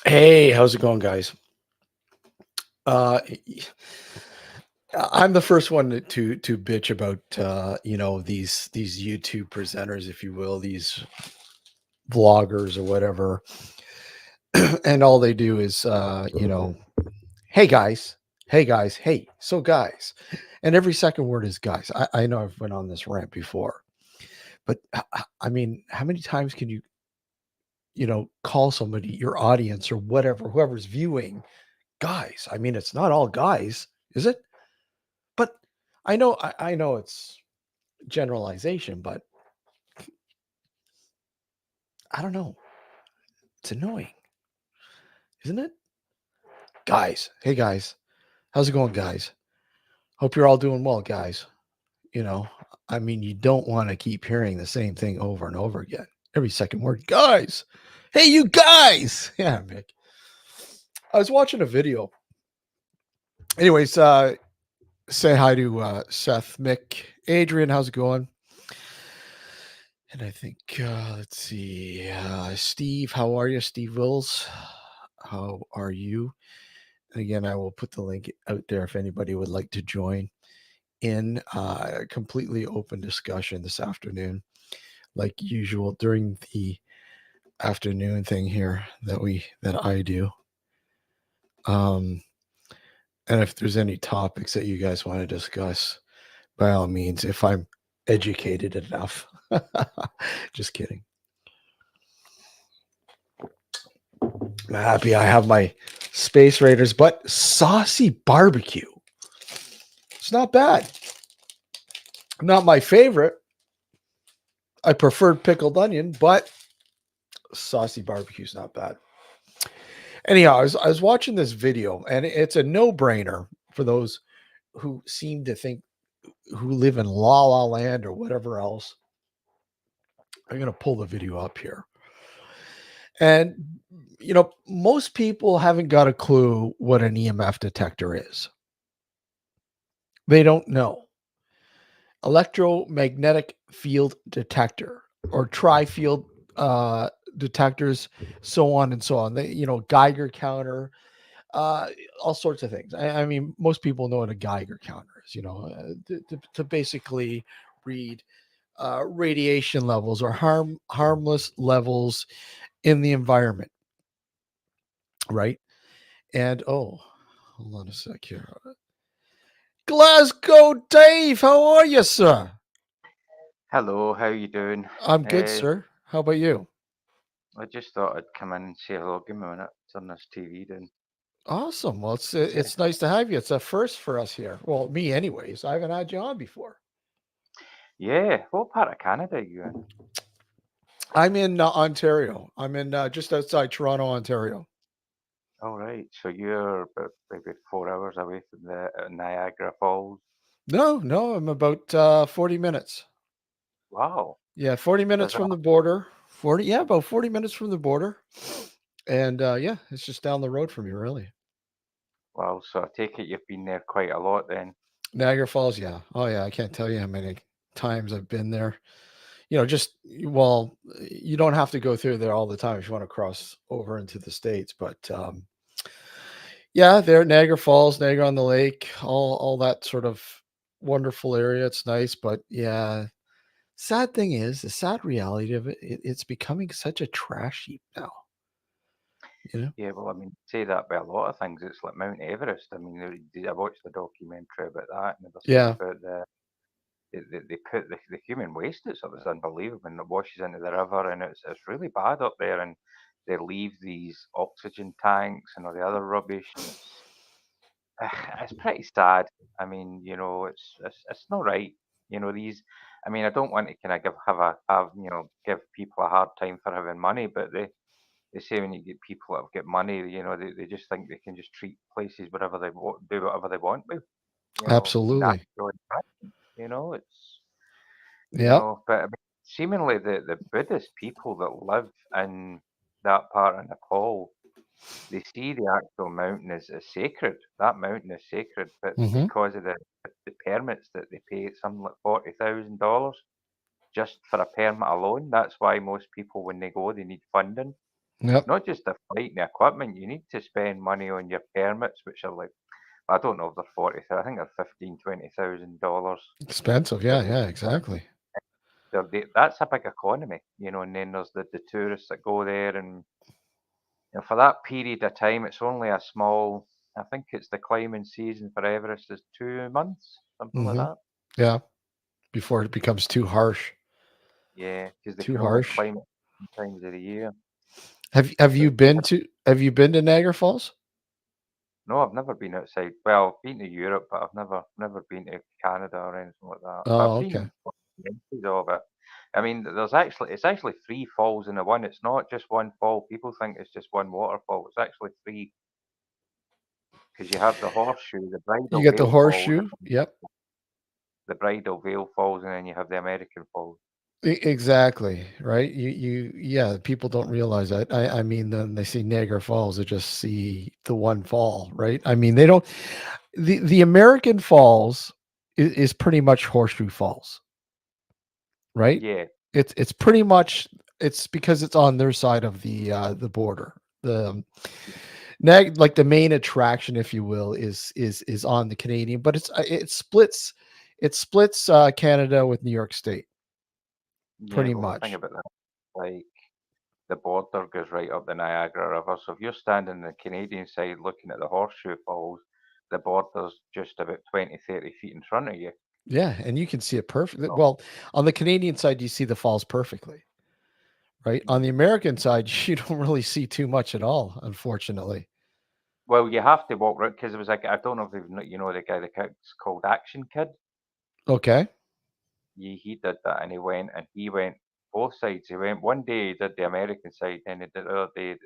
Hey, how's it going, guys? Uh, y- I'm the first one to bitch about these YouTube presenters, if you will, these vloggers or whatever, and all they do is hey guys, hey guys, hey, so guys, and every second word is guys. I know I've been on this rant before, but I mean, how many times can you call somebody your audience or whatever, whoever's viewing, guys? I mean, it's not all guys, is it? But I know it's generalization, but I don't know. It's annoying, isn't it? Guys, hey guys, how's it going, guys? Hope you're all doing well, guys. You know, I mean, you don't want to keep hearing the same thing over and over again. Every second word, guys. Hey, you guys. Yeah, Mick. I was watching a video. Anyways, say hi to Seth, Mick, Adrian. How's it going? And I think, let's see, Steve, how are you? Steve Wills, how are you? And again, I will put the link out there if anybody would like to join in a completely open discussion this afternoon, like usual during the afternoon thing here that I do. Um, and if there's any topics that you guys want to discuss, by all means, if I'm educated enough. Just kidding. I'm happy I have my Space Raiders, but saucy barbecue. It's not bad. Not my favorite. I preferred pickled onion, but saucy barbecue's not bad. Anyhow, I was watching this video, and it's a no-brainer for those who seem to think who live in La La Land or whatever else. I'm going to pull the video up here. And, most people haven't got a clue what an EMF detector is. They don't know. Electromagnetic field detector or tri-field detectors, so on and so on. Geiger counter, all sorts of things. I mean, most people know what a Geiger counter is, to basically read radiation levels or harmless levels in the environment, right? And hold on a sec here. Glasgow Dave, how are you, sir? Hello, how you doing? I'm good, Uh, sir. How about you? I just thought I'd come in and say hello. Give me a minute. Turn this TV down. Awesome. Well, it's Yeah. it's nice to have you. It's a first for us here. Well, me, anyways. I haven't had you on before. Yeah. What part of Canada are you in? I'm in Ontario. I'm in just outside Toronto, Ontario. All right. So you're about maybe 4 hours away from the Niagara Falls. No, no, I'm about 40 minutes. Wow. Yeah, 40 Is minutes that from the border. 40, yeah, about 40 minutes from the border. And yeah, it's just down the road from you, really. wow? So I take it you've been there quite a lot then. Niagara Falls, yeah. Oh yeah, I can't tell you how many times I've been there. Just well, you don't have to go through there all the time if you want to cross over into the states, but yeah, there, Niagara Falls, Niagara on the Lake, all that sort of wonderful area. It's nice, but yeah, sad thing is, the sad reality of it's becoming such a trash heap now. You know? Yeah. Well, I mean, say that about a lot of things. It's like Mount Everest. I mean, I watched the documentary about that, and they were saying Yeah. about they put the human waste it's sort of unbelievable and it washes into the river and it's really bad up there and they leave these oxygen tanks and all the other rubbish and it's pretty sad. I mean, it's not right. These I mean I don't want to kind of give people a hard time for having money, but they say when you get people that have got money, they just think they can just treat places whatever do whatever they want with, Absolutely. natural environment. It's Yep. But I mean, seemingly the Buddhist people that live in that part of Nepal, they see the actual mountain as sacred. That mountain is sacred, but Hmm. because of the permits that they pay, it's something like $40,000 just for a permit alone. That's why most people, when they go, they need funding. Yep. Not just the flight and the equipment. You need to spend money on your permits, which are like I don't know if they're 40. I think they're 15, $20,000 Expensive. that Yeah. they Yeah. Exactly. that's a big economy, and then there's the tourists that go there, and for that period of time, it's only a small. I think it's the climbing season for Everest is 2 months, something like Hmm. that. Yeah. Before it becomes too harsh. Yeah, because they Too can only harsh. climb it times of the year. Have you But yeah, been to Have you been to Niagara Falls? no, I've never been outside. Well, I've been to Europe, but I've never been to Canada or anything like that. But I've Oh, okay. seen documentaries of it. I mean, it's actually three falls in the one. It's not just one fall. People think it's just one waterfall. It's actually three because you have the horseshoe, the You bridal got the veil falls, horseshoe. Yep. the bridal veil falls, and then you have the American falls. Exactly, right? Yeah, people don't realize that. I mean, then they see Niagara Falls, they just see the one fall, right? I mean, they don't the American Falls is pretty much Horseshoe Falls, right? Yeah, It's pretty much it's because it's on their side of the border. The like the main attraction, if you will, is on the Canadian, but it splits Canada with New York State, yeah. pretty Well, the thing much. about that, like the border goes right up the Niagara River. So if you're standing on the Canadian side looking at the Horseshoe Falls, the border's just about 20, 30 feet in front of you. Yeah, and you can see it perfect. So, Well, on the Canadian side, you see the falls perfectly, right? On the yeah. American side, you don't really see too much at all, unfortunately. Well, you have to walk right because it was like I don't know if you know the guy. The kid's called Action Kid. Okay. He did that, and he went both sides. He went one day, he did the American side, then he did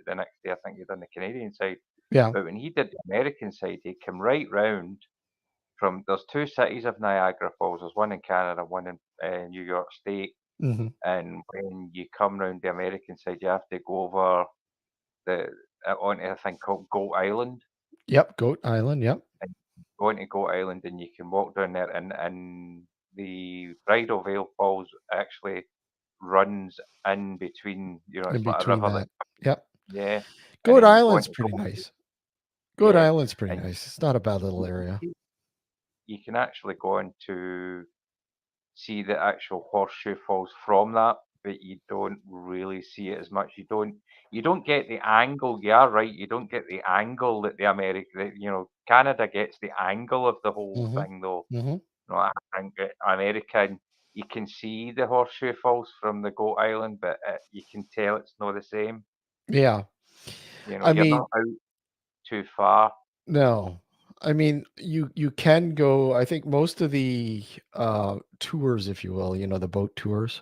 the next day, I think he done the Canadian side. Yeah. But when he did the American side, he came right round from. There's two cities of Niagara Falls. There's one in Canada, one in New York State. Hmm. And when you come round the American side, you have to go over the onto a thing called Goat Island, Yep. Goat Island. Yep. and go into Goat Island, and you can walk down there, and the Bridal Veil Falls actually runs in between, In it's like a between river that that. Yep. yeah, and Goat then you go Island's into pretty nice. Goat yeah, Island's pretty and nice. It's not a bad little you area. you can actually go into see the actual Horseshoe Falls from that, but you don't really see it as much. You don't get the angle. You are right. You don't get the angle that Canada gets the angle of the whole Hmm. thing though. Hmm. I think America. you can see the Horseshoe Falls from the Goat Island, but you can tell it's not the same. Yeah. You know, I you're mean, not out too far. no. I mean, you can go. I think most of the tours, if you will, the boat tours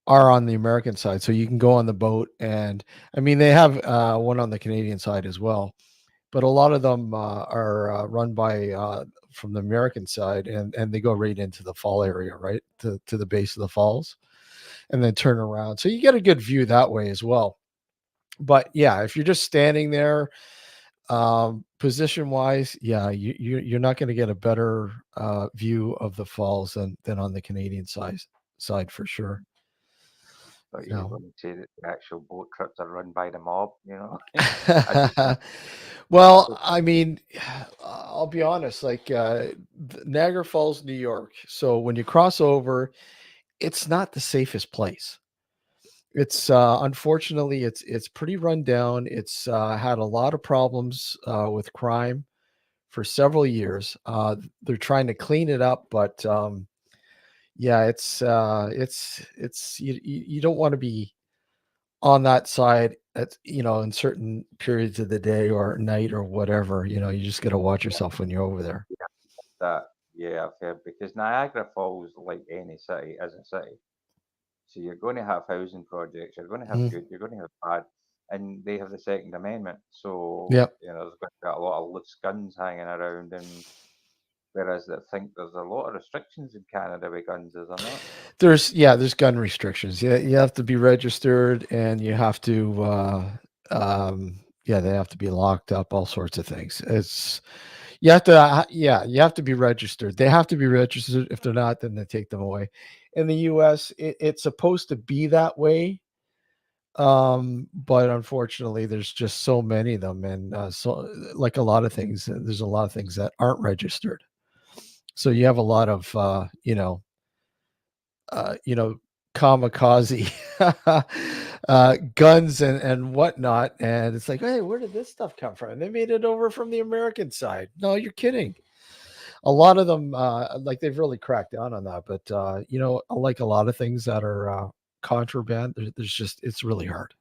are on the American side. So you can go on the boat, and I mean they have one on the Canadian side as well. But a lot of them are run by from the American side, and they go right into the fall area, right to the base of the falls, and then turn around. So you get a good view that way as well. But yeah, if you're just standing there, position wise, yeah, you're not going to get a better view of the falls than on the Canadian side for sure. Thought You you were know. going to say that the actual boat trips are run by the mob. I just Well, I mean, I'll be honest. Like Niagara Falls, New York. So when you cross over, it's not the safest place. It's unfortunately it's pretty run down. It's had a lot of problems with crime for several years. They're trying to clean it up, but yeah, it's you don't want to be on that side at in certain periods of the day or night or whatever. You just got to watch yourself when you're over there. that yeah, I've heard because Niagara Falls, like any city, is a city. So you're going to have housing projects, you're going to have Mhm. good, you're going to have bad, and they have the Second Amendment. So Yep. there's going to be a lot of loose guns hanging around, and whereas I think there's a lot of restrictions in Canada with guns, is there not? There's gun restrictions. Yeah, you have to be registered, and you have to yeah, they have to be locked up, all sorts of things. It's you have to yeah, you have to be registered. They have to be registered. If they're not, then they take them away. In the US, it's supposed to be that way. But unfortunately, there's just so many of them, and so like a lot of things, there's a lot of things that aren't registered. So you have a lot of you know, kamikaze guns and whatnot. And it's like, hey, where did this stuff come from? And they made it over from the American side. No, you're kidding. A lot of them, like they've really cracked down on that. But like a lot of things that are contraband, there's just it's really hard.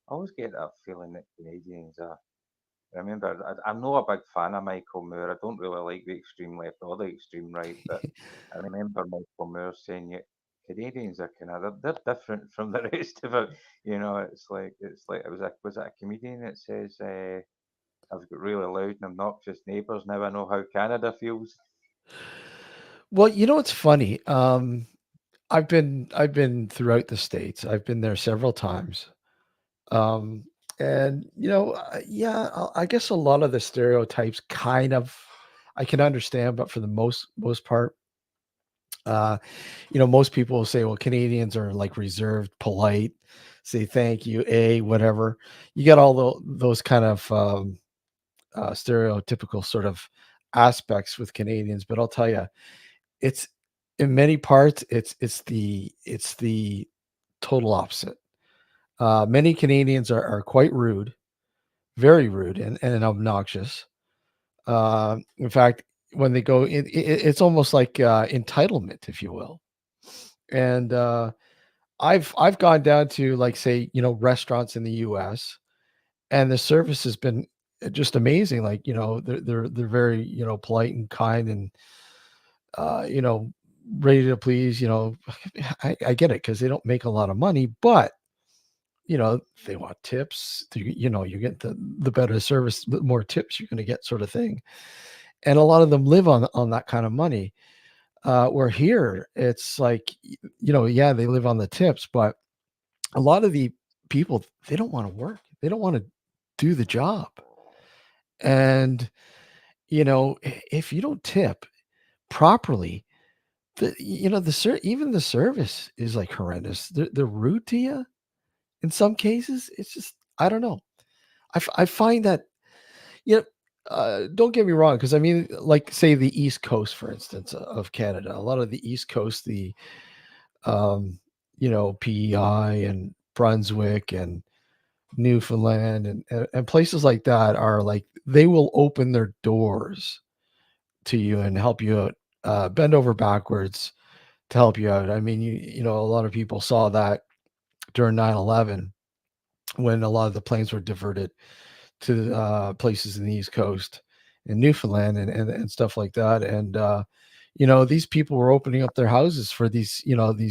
I always get that feeling that Canadians are. I remember, I'm not a big fan of Michael Moore. I don't really like the extreme left or the extreme right, but I remember Michael Moore saying, "Yeah, Canadians are kind of they're different from the rest of it." It's like was it a comedian that says, "I've got really loud and obnoxious neighbours. Now I know how Canada feels." Well, it's funny. I've been throughout the states. I've been there several times. Um, and yeah, I guess a lot of the stereotypes kind of I can understand, but for the most part, uh, most people will say, well, Canadians are like reserved, polite, say thank you, whatever. You got all those kind of stereotypical sort of aspects with Canadians, but I'll tell you, it's in many parts, it's the total opposite. Many Canadians are quite rude, very rude and obnoxious. In fact, when they go, it's almost like entitlement, if you will. And I've gone down to like say restaurants in the U.S. and the service has been just amazing. Like they're very polite and kind and uh, you know ready to please. I get it because they don't make a lot of money, but they want tips. You get the better service, the more tips you're going to get, sort of thing. And a lot of them live on that kind of money. Where here, it's like yeah, they live on the tips, but a lot of the people they don't want to work. They don't want to do the job. And if you don't tip properly, even the service is like horrendous. They're rude to you in some cases. It's just I don't know. I find that you know, don't get me wrong, because I mean, like, say the East Coast, for instance, of Canada. A lot of the East Coast, the PEI and Brunswick and Newfoundland and places like that are like they will open their doors to you and help you out, bend over backwards to help you out. I mean, a lot of people saw that during 9/11 when a lot of the planes were diverted to places in the East Coast in Newfoundland and stuff like that. And these people were opening up their houses for these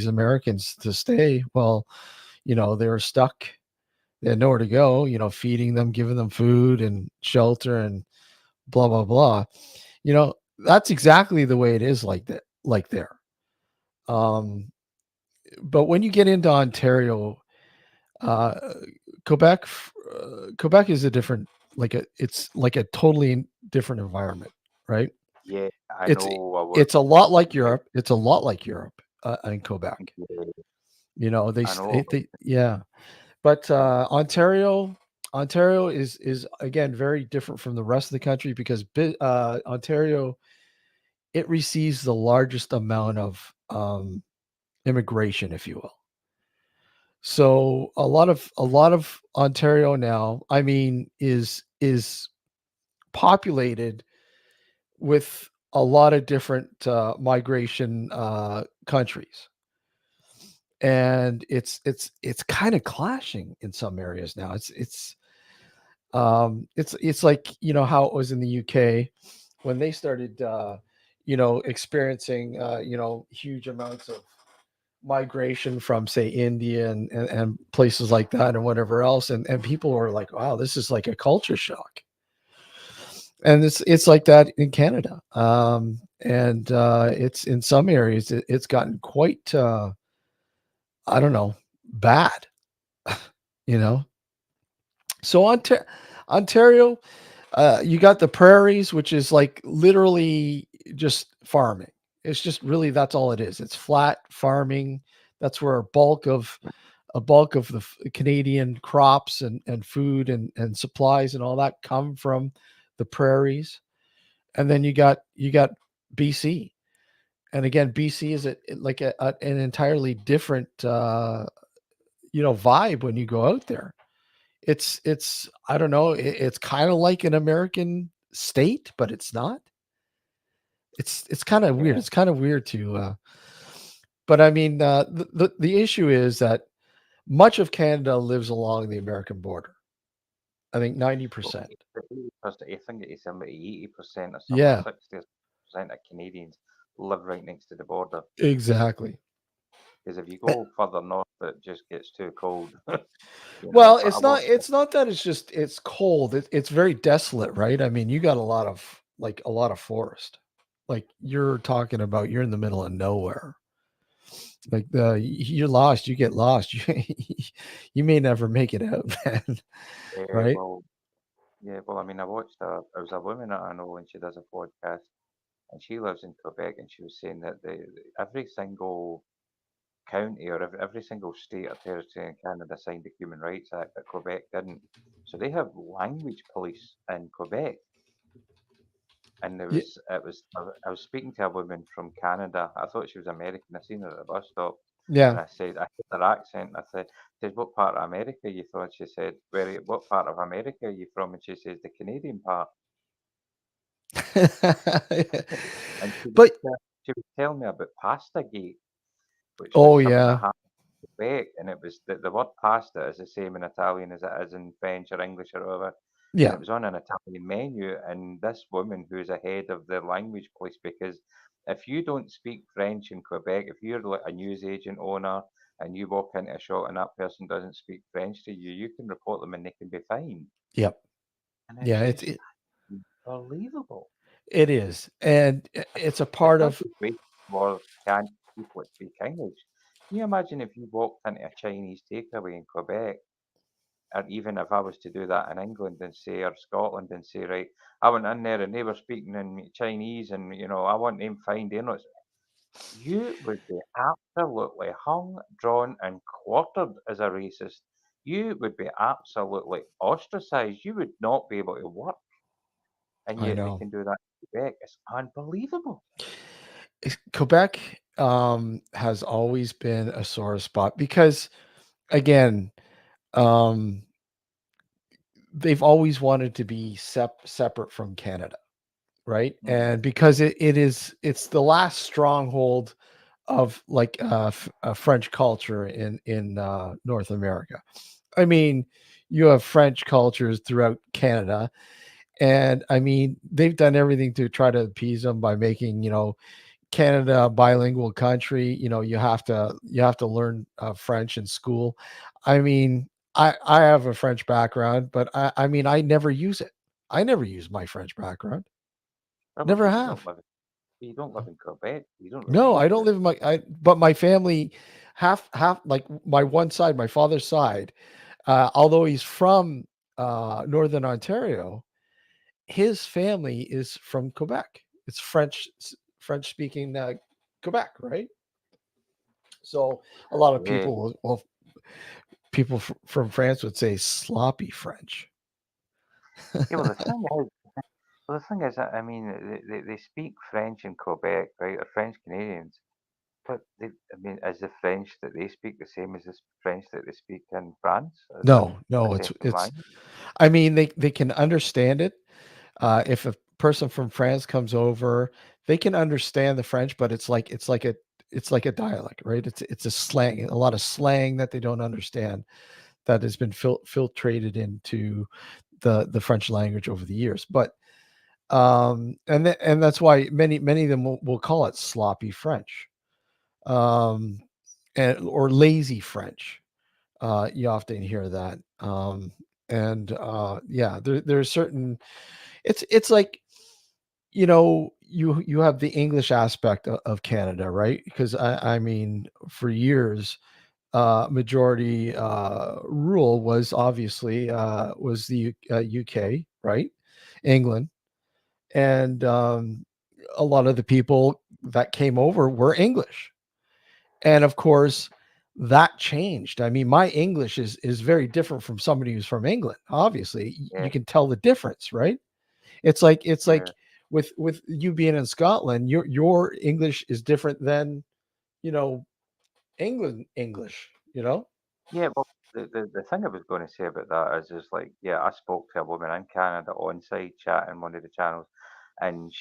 Americans to stay. Well, they were stuck. They had nowhere to go. Feeding them, giving them food and shelter and blah blah blah. That's exactly the way it is like that, like there. Um, but when you get into Ontario, uh, Quebec is a different, it's like a totally different environment, right? Yeah, I It's know. I was it's a lot like Europe. It's a lot like Europe in Quebec. yeah, They I know. yeah, but Ontario is again very different from the rest of the country because Ontario, it receives the largest amount of immigration, if you will. So a lot of Ontario now, I mean, is populated with a lot of different migration countries, and it's kind of clashing in some areas now. It's like how it was in the UK when they started experiencing huge amounts of migration from say India and places like that and whatever else, and people were like, wow, this is like a culture shock. And it's like that in Canada. And it's in some areas it's gotten quite I don't know, bad, you know. So Ontario, you got the prairies, which is like literally just farming. It's just really that's all it is. It's flat farming. That's where a bulk of the Canadian crops and food and supplies and all that come from the prairies. And then you got BC. And again, BC is like an entirely different vibe when you go out there. It's I don't know, it's kind of like an American state, but it's not. It's kind of weird. Yeah, It's kind of weird to but I mean the issue is that much of Canada lives along the American border. I think well, 90%. I think it's about 80% or something, or Yeah, 60% of Canadians live right next to the border. exactly. Because if you Eh, go further north, it just gets too cold. Well, But I it's not watched it's not that it's cold. It's very desolate, right? I mean, you got a lot of forest. Like you're talking about you're in the middle of nowhere. Like you're lost, you get lost. You may never make it out, man, right? well, yeah, well, I mean, I watched it was a woman that I know, and she does a podcast, and she lives in Quebec, and she was saying that every single county or every single state or territory in Canada signed the Human Rights Act, but Quebec didn't. So they have language police in Quebec. And Yeah, I was speaking to a woman from Canada. I thought she was American. I seen her at the bus stop, yeah. and I heard her accent. Said, what part of America are you from? She said, what part of America are you from? And she says, the Canadian part. And But she was telling me about Pasta Gate, which oh was something that yeah, happened Quebec, and it was the word pasta is the same in Italian as it is in French or English or whatever. And yeah, it was on an Italian menu, and this woman who's a head of the language police, because if you don't speak French in Quebec, if you're like a newsagent owner and you walk into a shop and that person doesn't speak French to you, you can report them and they can be fined. yep, And it's yeah. just unbelievable. It is, and it's a It's part not of just wasting more can people that speak English. Can you imagine if you walked into a Chinese takeaway in Quebec, or even if I was to do that in England and say, or Scotland and say, right, I went in there and they were speaking in Chinese and, I want them fined, you would be absolutely hung, drawn, and quartered as a racist. You would be absolutely ostracized. You would not be able to work. And I yet they know. can do that in Quebec. It's unbelievable. Quebec has always been a sore spot because again, um, they've always wanted to be separate from Canada, right? Hmm. And because it's the last stronghold of like French culture in North America. I mean, you have French cultures throughout Canada, and I mean they've done everything to try to appease them by making Canada a bilingual country. You have to learn French in school. I mean, I have a French background, but I mean I never use it. I never use my French background. Probably Never because have. you don't live in Quebec. You don't really No, I need don't to. live in but my family, half, like my one side, my father's side, although he's from Northern Ontario, his family is from Quebec. It's French speaking Quebec, right? So a lot of Yeah. people people from France would say sloppy French. Yeah. Well, the thing is that I mean, they speak French in Quebec, right? They're French Canadians, but I mean, is the French that they speak the same as the French that they speak in France? Is it No, a no, different it's. language? I mean, they can understand it. If a person from France comes over, they can understand the French, but it's like a dialect, right? It's a slang, a lot of slang that they don't understand that has been filtrated into the French language over the years. But and that's why many of them will call it sloppy French, um, and or lazy French. You often hear that, and yeah, there's certain. It's like you have the English aspect of Canada, right? Because I mean, for years, majority rule was obviously was the UK, right? England, and a lot of the people that came over were English, and of course that changed. I mean, my English is very different from somebody who's from England. Obviously, Yeah. you can tell the difference, right? It's like Yeah. with you being in Scotland, your English is different than you know England English. Yeah, well, the thing I was going to say about that is like, yeah, I spoke to a woman in Canada on site chatting one of the channels, and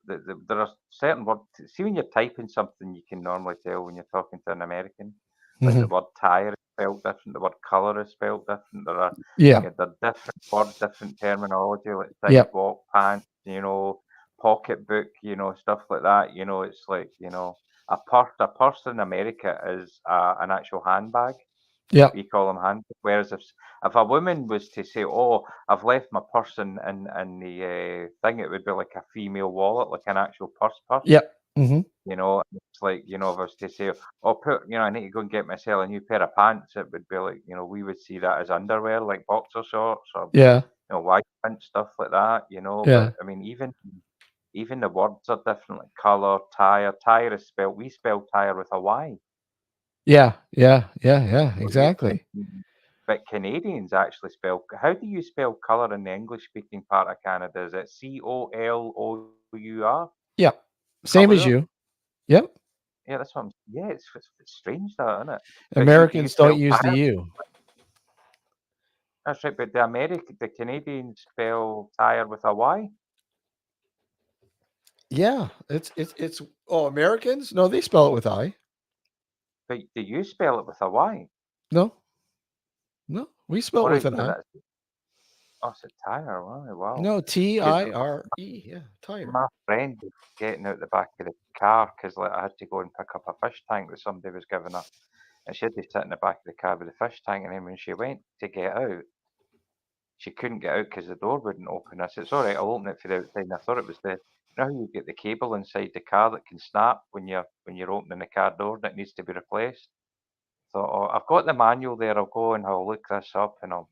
there are certain words. See, when you're typing something, you can normally tell when you're talking to an American. Like Hmm. the word tire is spelled different, the word color is spelled different. Yeah, They're different words, different terminology, like yeah, sidewalk, pants, pocketbook, stuff like that. It's like, a purse in America is an actual handbag. yeah, We call them hand. Whereas if a woman was to say, "Oh, I've left my purse in the thing," it would be like a female wallet, like an actual purse. yeah. Hmm. It's like if I was to say, "Oh, I need to go and get myself a new pair of pants," it would be like we would see that as underwear, like boxer shorts or Yeah, white print stuff like that. yeah, But I mean, even the words are different, like color, tire. Tire is spelled. We spell tire with a Y. yeah, yeah, yeah, yeah. But you Exactly. but Canadians actually spell how do you spell colour in the English speaking part of Canada? Is it COLOUR? Yeah, same as Colour? you. Yep. Yeah, that's what I'm yeah, it's strange that, isn't it? But you Americans don't spell use the tire U. that's right, but the Canadians spell tire with a Y, Yeah, it's. Oh, Americans? No, they spell it with I. but do you spell it with a Y? No, no, we spell it with Alright, an so I. that's it's a tire, wow. No, T Because I R E. Yeah, tire. my friend was getting out the back of the car because like, I had to go and pick up a fish tank that somebody was giving her. And she had to sit in the back of the car with the fish tank, and then when she went to get out, she couldn't get out because the door wouldn't open. I said, "It's all right, I'll open it for the outside." And I thought it was how you get the cable inside the car that can snap when you're opening the car door and it needs to be replaced. So I've got the manual there. I'll go and I'll look this up and I'll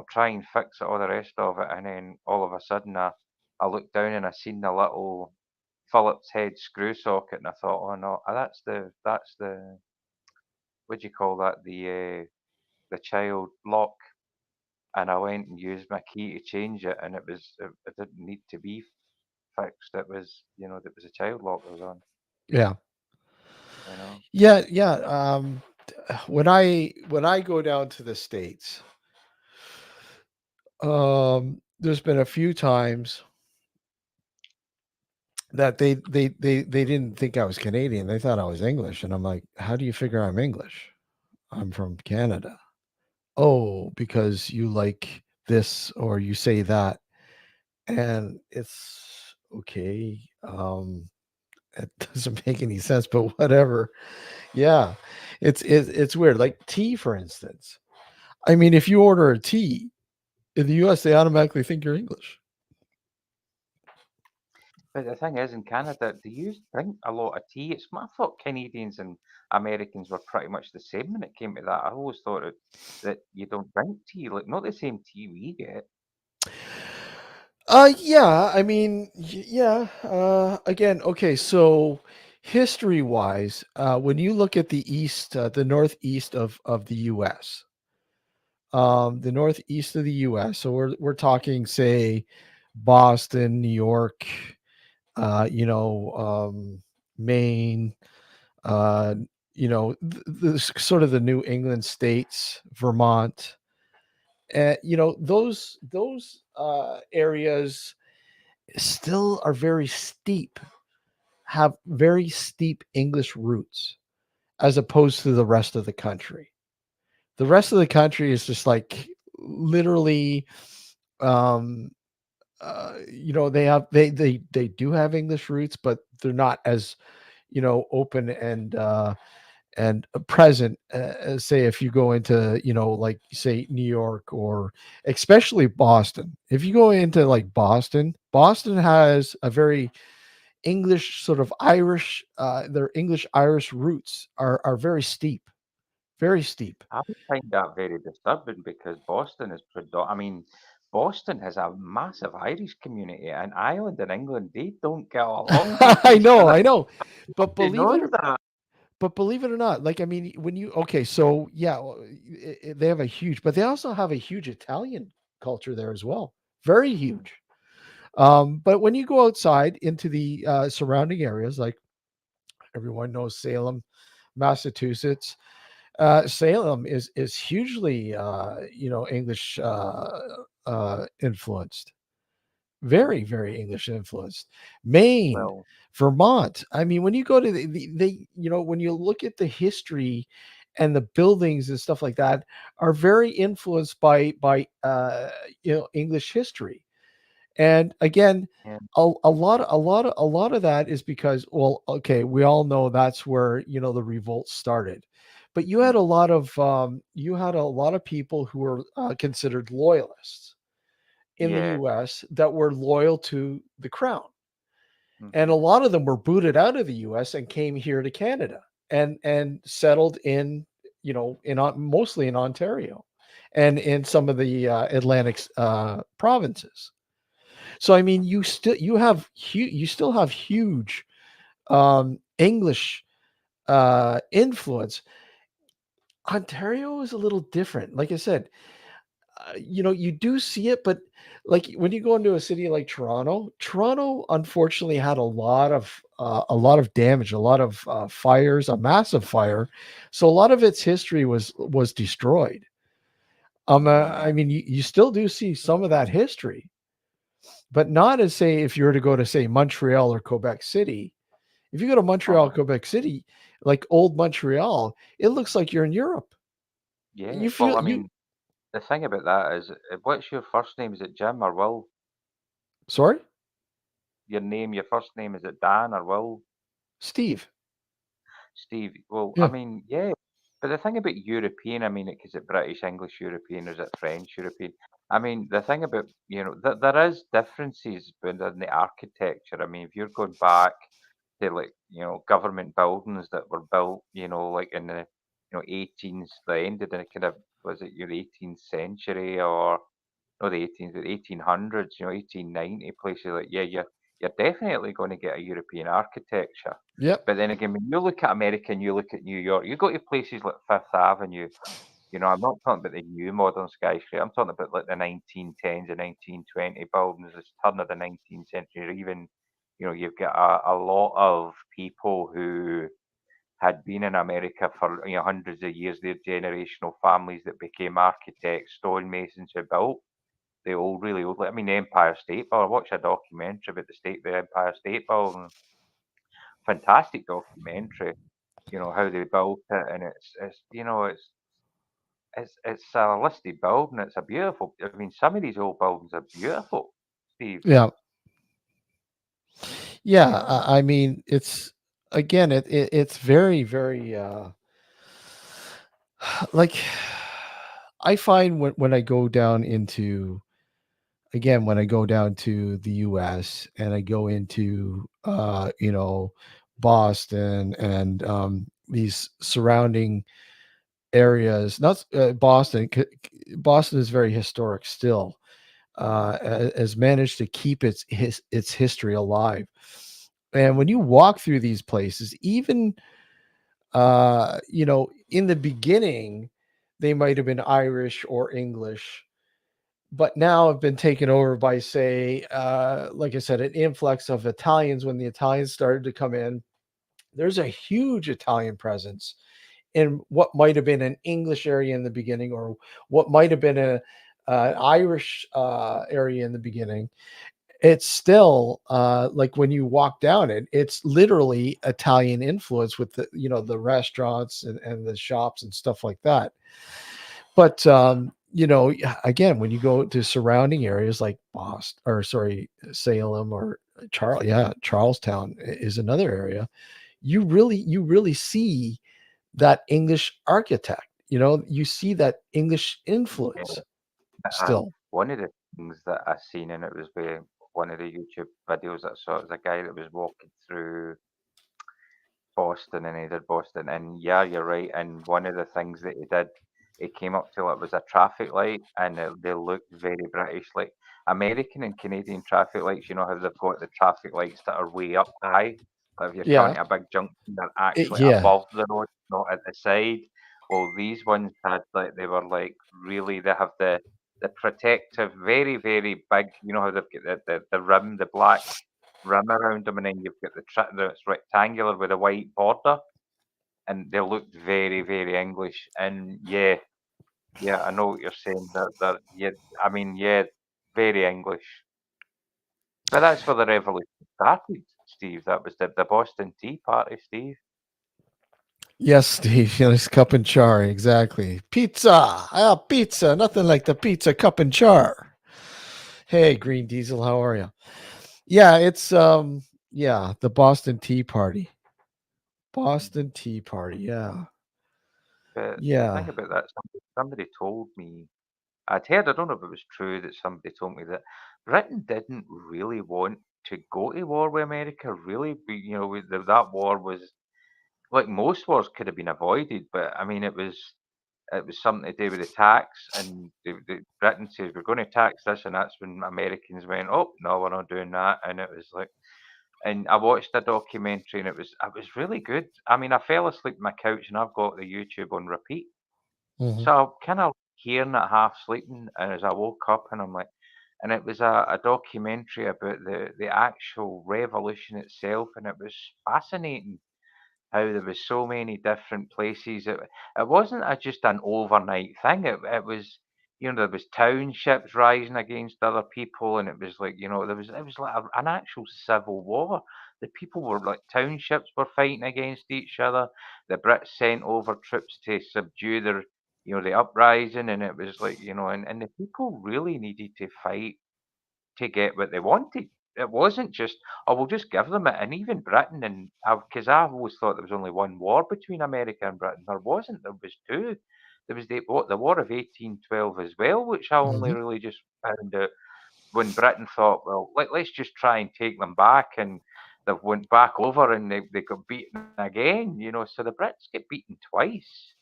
try and fix it, all the rest of it. And then all of a sudden, I looked down and I seen the little Phillips head screw socket, and I thought, "Oh no, that's the what do you call that? The child lock." And I went and used my key to change it, and it didn't need to be fixed. It was a child lock that was on, Yeah. you know. Yeah, yeah. When I go down to the States, there's been a few times that they didn't think I was Canadian. They thought I was English, and I'm like, "How do you figure I'm English? I'm from Canada." "Oh, because you like this or you say that." And it's okay. It doesn't make any sense, but whatever. Yeah. It's weird. Like tea, for instance. I mean, if you order a tea in the US, they automatically think you're English. But the thing is, in Canada, they use drink a lot of tea. I thought Canadians and Americans were pretty much the same when it came to that. I always thought that you don't drink tea, like not the same tea we get. Yeah, I mean, yeah. Again, okay, so history-wise, when you look at the northeast of the US, the northeast of the US, so we're talking, say, Boston, New York, Maine, uh, sort of the New England states, Vermont, those areas still are very steep, have very steep English roots as opposed to the rest of the country. The rest of the country is just like literally, um, they do have English roots, but they're not as open and present as say if you go into like say New York or especially Boston. If you go into like Boston has a very English sort of Irish, their English Irish roots are very steep, very steep. I would find that very disturbing because Boston is I mean, Boston has a massive Irish community, and Ireland and England, they don't get along with I each know, other. I know, but You believe know it that? but believe it or not, like I mean, when you okay, so yeah, well, they have a huge, but they also have a huge Italian culture there as well, very Mm, huge. But when you go outside into the surrounding areas, like everyone knows Salem, Massachusetts. Salem is hugely English influenced, very mm. very English influenced. Maine, Well, Vermont. I mean, when you go to when you look at the history and the buildings and stuff like that are very influenced by English history. And again, yeah. a lot of that is because, well, okay, we all know that's where the revolt started, but Mm, you had a lot of people who were considered loyalists in the yeah. U.S. that were loyal to the crown, and a Hmm. lot of them were booted out of the U.S. and came here to Canada and settled in mostly in Ontario and in some of the Atlantic provinces. So I mean, you still have huge English influence. Ontario is a little different. Like I said, you do see it, but like when you go into a city like Toronto unfortunately had a lot of damage, a lot of fires, a massive fire, so a lot of its history was destroyed. I Yeah. mean, you still do see some of that history, but not as say if you were to go to say Montreal or Quebec City. If you go to Montreal, Uh-huh. Quebec City, like old Montreal, it looks like you're in Europe. Yeah. You Well, feel I you mean, the thing about that is, what's your first name? Is it Jim or Will? sorry, Your first name, is it Dan or Will? Steve. Steve. Well, I Yeah. mean, yeah. But the thing about European, I mean, is it British, English European, or is it French European? I mean, the thing about, there is differences within the architecture. I mean, if you're going back to like, government buildings that were built, like in the, 18th, the end of the kind of, was it your 18th century or no, the 1800s, 1890 places like, yeah, you're definitely going to get a European architecture. Yep. But then again, when you look at America and you look at New York, you go to places like Fifth Avenue. I'm not talking about the new modern skyscraper. I'm talking about like the 1910s and 1920 buildings, the turn of the 19th century, or even, you've got a lot of people who had been in America for hundreds of years. They're generational families that became architects, stonemasons who built. the old, really old. Like, I mean, the Empire State Building. I watched a documentary about the Empire State Building. Fantastic documentary. You know how they built it, and it's you know it's a listed building. It's a beautiful. I mean, some of these old buildings are beautiful, Steve. Yeah, yeah. You know. I mean, it's again, it's very, very like I find when I go down into again when I go down to the U.S. and I go into Boston and these surrounding areas, not Boston. Boston is very historic still. Has managed to keep its history alive. And when you walk through these places, even in the beginning, they might have been Irish or English, but now have been taken over by, say, like I said, an influx of Italians. When the Italians started to come in, there's a huge Italian presence in what might have been an English area in the beginning, or what might have been an Irish area in the beginning. It's still like when you walk down it, it's literally Italian influence with the restaurants and the shops and stuff like that. But again, when you go to surrounding areas like Boston, or sorry, Salem, or Charlestown is another area. You really see that English architect. You see that English Yeah. influence Uh, still. one of the things that I seen, and it was with one of the YouTube videos that I saw, it was a guy that was walking through Boston, and he did Boston. And yeah, you're right. And one of the things that he did, he came up to it was a traffic light, and they looked very British, like American and Canadian traffic lights. You know how they've got the traffic lights that are way up high. Like if you're coming Yeah, to a big junction, they're actually yeah. above the road, not at the side. Well, these ones had like they were like really. They have the protective, very very big. You know how they've got the rim, the black rim around them, and then you've got it's rectangular with a white border, and they looked very, very English. And yeah, yeah, I know what you're saying. That yeah, I mean yeah, very English. But that's where the revolution started, Steve. That was the Boston Tea Party, Steve. Yes, Steve. It's cup and char. Exactly. Pizza. Pizza. Nothing like the pizza cup and char. Hey, Green Diesel. How are you? Yeah, it's the Boston Tea Party. Boston Tea Party. Yeah. But the thing Yeah. about that, somebody told me, I'd heard, I don't know if it was true, that somebody told me that Britain didn't really want to go to war with America, really. That war was like most wars could have been avoided, but I mean, it was something to do with the tax, and Britain says we're going to tax this, and that's when Americans went, oh no, we're not doing that, and it was like, and I watched a documentary, and it was really good. I mean, I fell asleep on my couch, and I've got the YouTube on repeat, Hmm. so I'm kind of hearing it half sleeping, and as I woke up, and I'm like, and it was a documentary about the actual revolution itself, and it was fascinating how there was so many different places. It wasn't just an overnight thing. It was, there was townships rising against other people, and it was like, it was like an actual civil war. The people were like townships were fighting against each other. The Brits sent over troops to subdue the uprising, and it was like, and the people really needed to fight to get what they wanted. It wasn't just, "Oh, we'll just give them it." And even Britain, and because I've always thought there was only one war between America and Britain. There wasn't. There was two. There was the War of 1812 as well, which I only Hmm. really just found out when Britain thought, well, let's just try and take them back, and they went back over, and they got beaten again. So the Brits get beaten twice.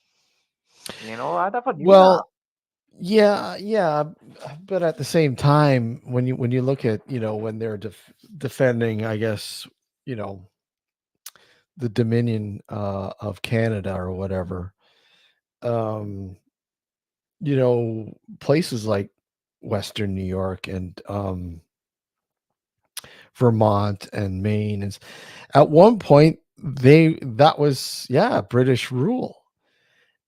I never knew that. Well, yeah, yeah, but at the same time, when you look at when they're defending, I guess you know the Dominion of Canada or whatever, um, places like Western New York and Vermont and Maine, and at one point that was British rule,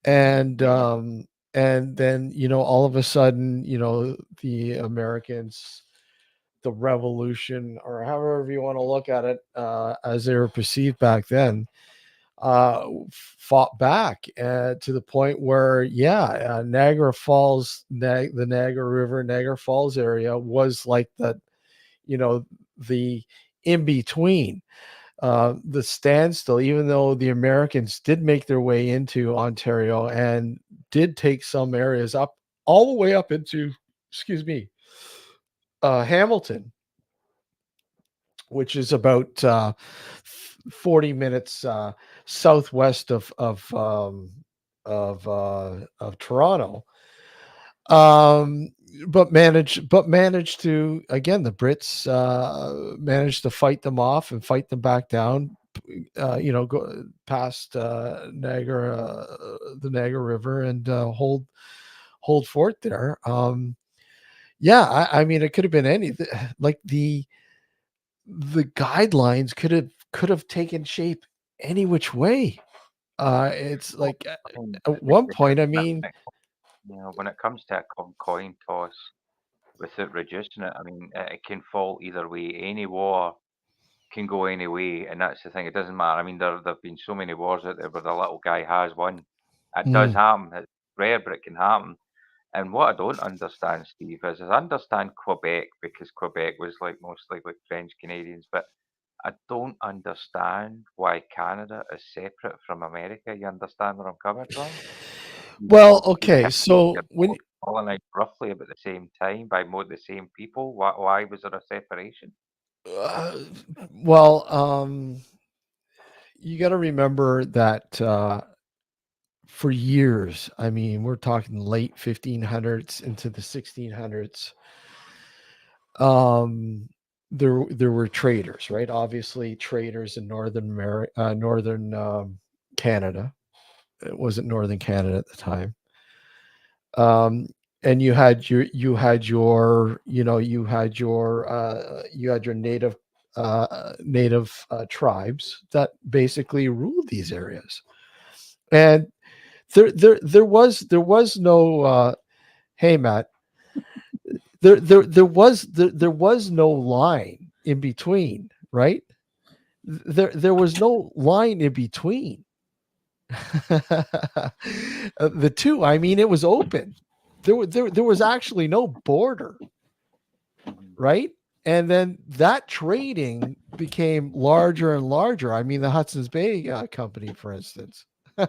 and Yeah, and then all of a sudden, the Americans, the revolution, or however you want to look at it, as they were perceived back then, fought back to the point where, yeah, Niagara Falls, the Niagara River, Niagara Falls area was like you know, the in between, the standstill, even though the Americans did make their way into Ontario and did take some areas up, all the way up into, excuse me, Hamilton, which is about 40 minutes southwest of Toronto. Um, but managed to, again, the Brits managed to fight them off and fight them back down. Go past the Niagara River, and hold fort there. Yeah, I mean, it could have been like the guidelines could have taken shape any which way. It's Well, like, I mean, at one point, I when mean, when it comes to a coin toss, without reducing it, I mean, it can fall either way. Any war can go any way, and that's the thing. It doesn't matter. I mean, there've been so many wars out there where the little guy has won. It does mm, happen. It's rare, but it can happen. And what I don't understand, Steve, is I understand Quebec because Quebec was like mostly like French Canadians, but I don't understand why Canada is separate from America. You understand where I'm coming from? well, You okay, can't so get when both colonized roughly about the same time by more the same people. Why was there a separation? uh, well, you got to remember that for years, I mean, we're talking late 1500s into the 1600s. Um, there were traders, right? Obviously, traders in northern Canada. It wasn't northern Canada at the time. Um, and you had your native tribes that basically ruled these areas. And there was no, hey Matt, there was no line in between, right? There was no line in between. The two, I mean, it was open. There was actually no border, Mhm. right? And then that trading became larger and larger. I mean, the Hudson's Bay Company, for instance. Yeah.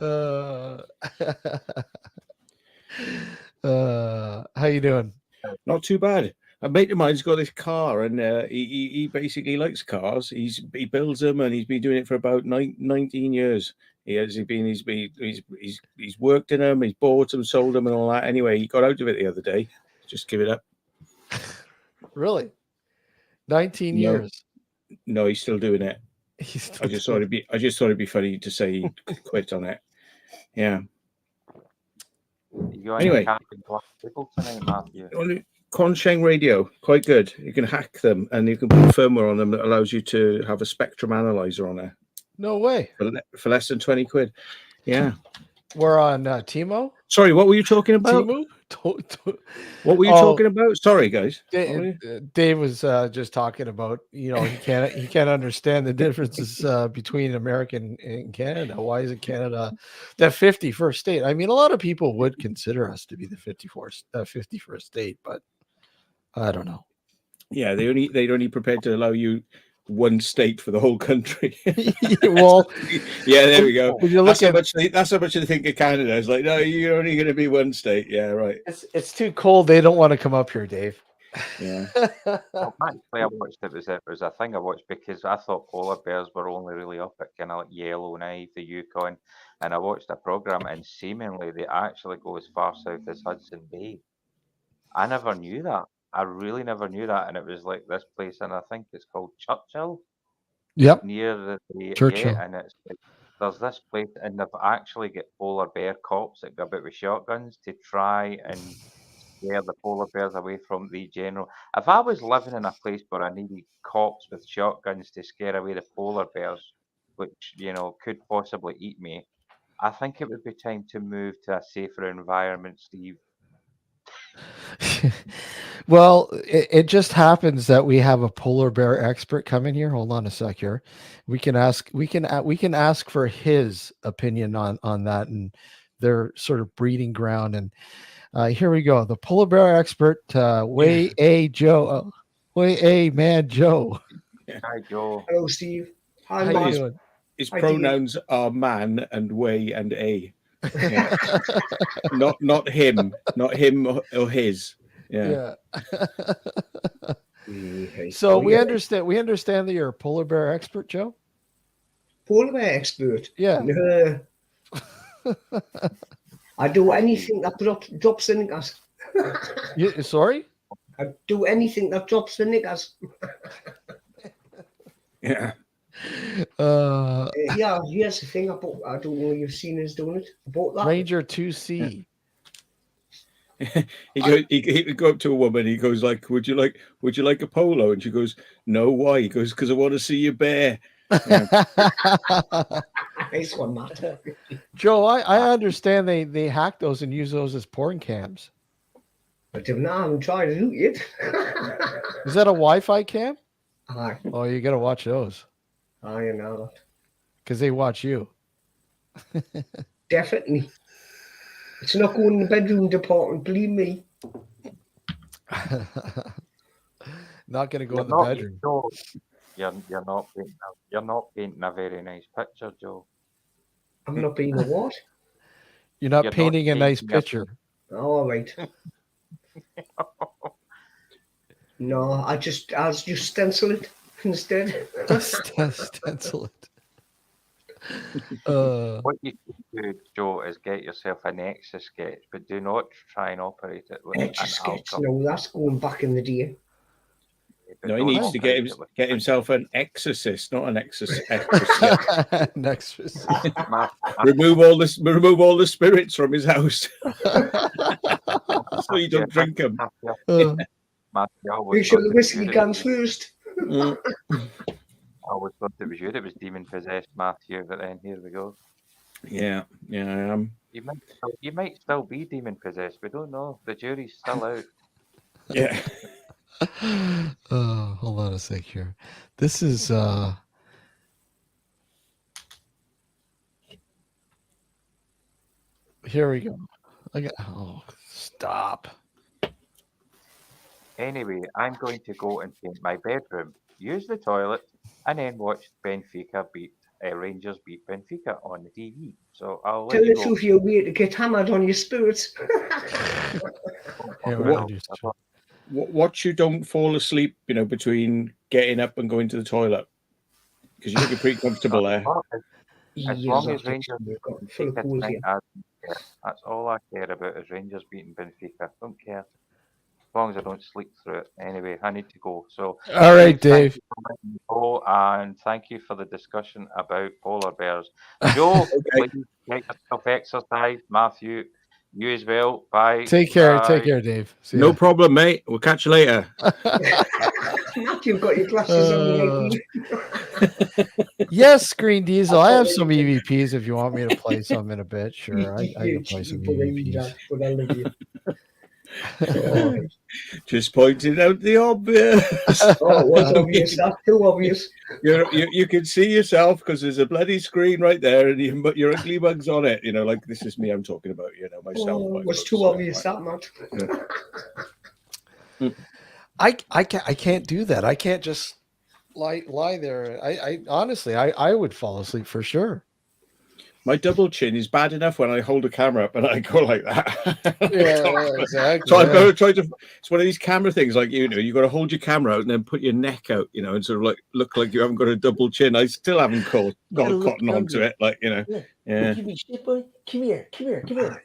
uh, how you doing? Not too bad. A mate of mine's got this car, and he basically likes cars. He builds them, and he's been doing it for about 19 years. He's worked in them, he's bought them, sold them, and all that. Anyway, he got out of it the other day. Just give it up. Really? 19 No, years. no, he's still doing it. He's I still just thought doing it'd be I just thought it'd be funny to say he quit on it. Yeah. You on your Anyway, camping glass table tonight, Matthew? on Consheng Radio, quite good. You can hack them, and you can put firmware on them that allows you to have a spectrum analyzer on there No way. for less than 20 quid. Yeah. We're on Timo. Sorry, what were you talking about? Timu? What were you Oh, talking about? Sorry, guys. Dave, Dave was just talking about, he can't understand the differences between America and Canada. Why is it Canada that 51st state? I mean, a lot of people would consider us to be the 51st state, but I don't know. Yeah, they're only prepared to allow you one state for the whole country. Well, Yeah, there we go. when you look at That's how much they think of Canada. It's like, no, you're only going to be one state. Yeah, right. it's too cold. They don't want to come up here, Dave. Yeah. Well, actually, I watched it was a thing I watched because I thought polar bears were only really up at kind of like Yellowknife, the Yukon, and I watched a program and seemingly they actually go as far south as Hudson Bay. I never knew that. I really never knew that, and it was like this place, and I think it's called Churchill Yep, near Churchill. and it's like there's this place, and they've actually got polar bear cops that go about with shotguns to try and scare the polar bears away from the general. If I was living in a place where I needed cops with shotguns to scare away the polar bears, which could possibly eat me, I think it would be time to move to a safer environment, Steve. Well, it just happens that we have a polar bear expert coming here. Hold on a sec here. We can ask for his opinion on that and their sort of breeding ground. And here we go. The polar bear expert, Way A Joe, Way A Man Joe. Hi, Joe. Hello, Steve. Hi, How you Mark. doing? His I think pronouns are man and way and a. Yeah. not him or his. Yeah. Yeah. So we understand that you're a polar bear expert, Joe. Polar bear expert. Yeah. No. I do anything that drops the knickers. Sorry? I do anything that drops the knickers. Yeah. Yeah, here's the thing. I don't know if you've seen us doing it. I bought that. Ranger 2C. He would go up to a woman. He goes like, "Would you like a polo?" And she goes, "No, why?" He goes, "Because I want to see you bare." Yeah. Nice one, Matt. Joe, I understand they hack those and use those as porn cams. I haven't tried to do it yet. Is that a Wi-Fi cam? Aye, Oh, you got to watch those I know. because they watch you. Definitely. It's not going in the bedroom department, believe me. Not going to go You're in the not, bedroom. Joe, you're not painting a very nice picture, Joe. I'm not being a what? You're not You're not painting a nice painting a- picture. All right. No, I'll just stencil it instead. Stencil it. What you should do, Joe, is get yourself an Etch-a-Sketch, but do not try and operate it with Etch a an sketch. alcohol. No, that's going back in the day. but No, he don't needs to operate it with- get himself an exorcist, not an exorcist. Next. remove all the spirits from his house, so you don't drink them. Matthew, I always Make sure thought the it was whiskey you that- comes first. I always thought it was you that was demon possessed, Matthew. But then here we go. Yeah, I am. You might still be demon possessed. We don't know. The jury's still out. Yeah. Hold on a sec here. This is here we go. Stop. Anyway, I'm going to go and paint my bedroom, use the toilet, and then watch Benfica beat Rangers beat Benfica on the TV. So I'll let Tell you the go. truth, you're weird to get hammered on your spirits. Here, we're Well, gonna do some- What you don't fall asleep, between getting up and going to the toilet, because you think you're pretty comfortable there. As Years long as after Rangers we've got full of Benfica goals tonight, here. I don't care. That's all I care about is Rangers beating Benfica. Don't care. As long as I don't sleep through it. Anyway, I need to go. So All right, thank Dave. you for letting me go, and thank you for the discussion about polar bears. Joe, please get yourself exercise. Matthew, you as well. Bye. Take care, Bye. Dave. See No ya. problem, mate. We'll catch you later. You've got your glasses on. Like Yes, Green Diesel. I have some EVPs if you want me to play some in a bit. Sure, I you can play some believe EVPs. that, but I love you. Just pointed out the obvious. Oh, it was obvious. That's too obvious. You can see yourself because there's a bloody screen right there, and your ugly mug's on it. Like this is me. I'm talking about. Myself. Oh, it was looks, too obvious, that much. I can't do that. I can't just lie there. I honestly, I would fall asleep for sure. My double chin is bad enough when I hold a camera up and I go like that. Yeah, exactly. So I've got to try to. It's one of these camera things, like you got to hold your camera out and then put your neck out, and sort of like look like you haven't got a double chin. I still haven't got cotton onto it, Yeah. Give me shit, boy. Come here.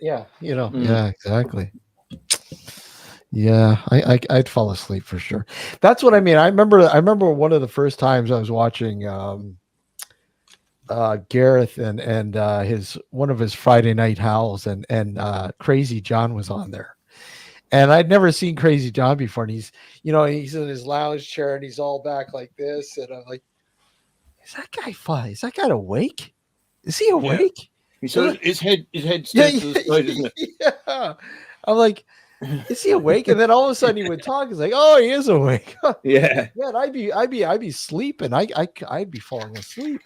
Yeah, yeah, exactly. Yeah, I'd fall asleep for sure. That's what I mean. I remember one of the first times I was watching Gareth and one of his Friday Night Howls and Crazy John was on there. And I'd never seen Crazy John before. And he's in his lounge chair and he's all back like this. And I'm like, is that guy fine? Is that guy awake? Is he awake? So his head's Yeah, still to the side, isn't it? yeah. I'm like, is he awake? And then all of a sudden he would talk. He's like, oh, he is awake. Yeah. Man, I'd be sleeping. I'd be falling asleep.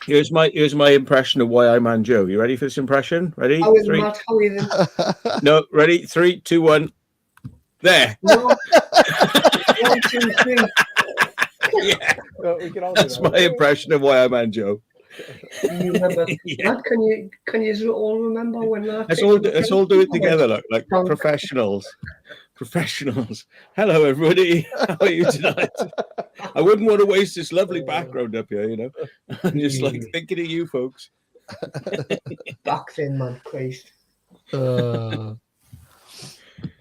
Here's my impression of Why I Man Joe. You ready for this impression? Ready? How is Three. Matt? How is it? No, ready? 3, 2, 1. There. No. 1, 2, 3. Yeah. We can all do That's that. my impression of Why I Man Joe. You remember? Yeah. Matt, can you all remember when that? Let's all do it together, look, like professionals. Professionals. Hello, everybody. How are you tonight? I wouldn't want to waste this lovely background up here, you know. I'm just like thinking of you folks. Back then, man, Christ. Uh,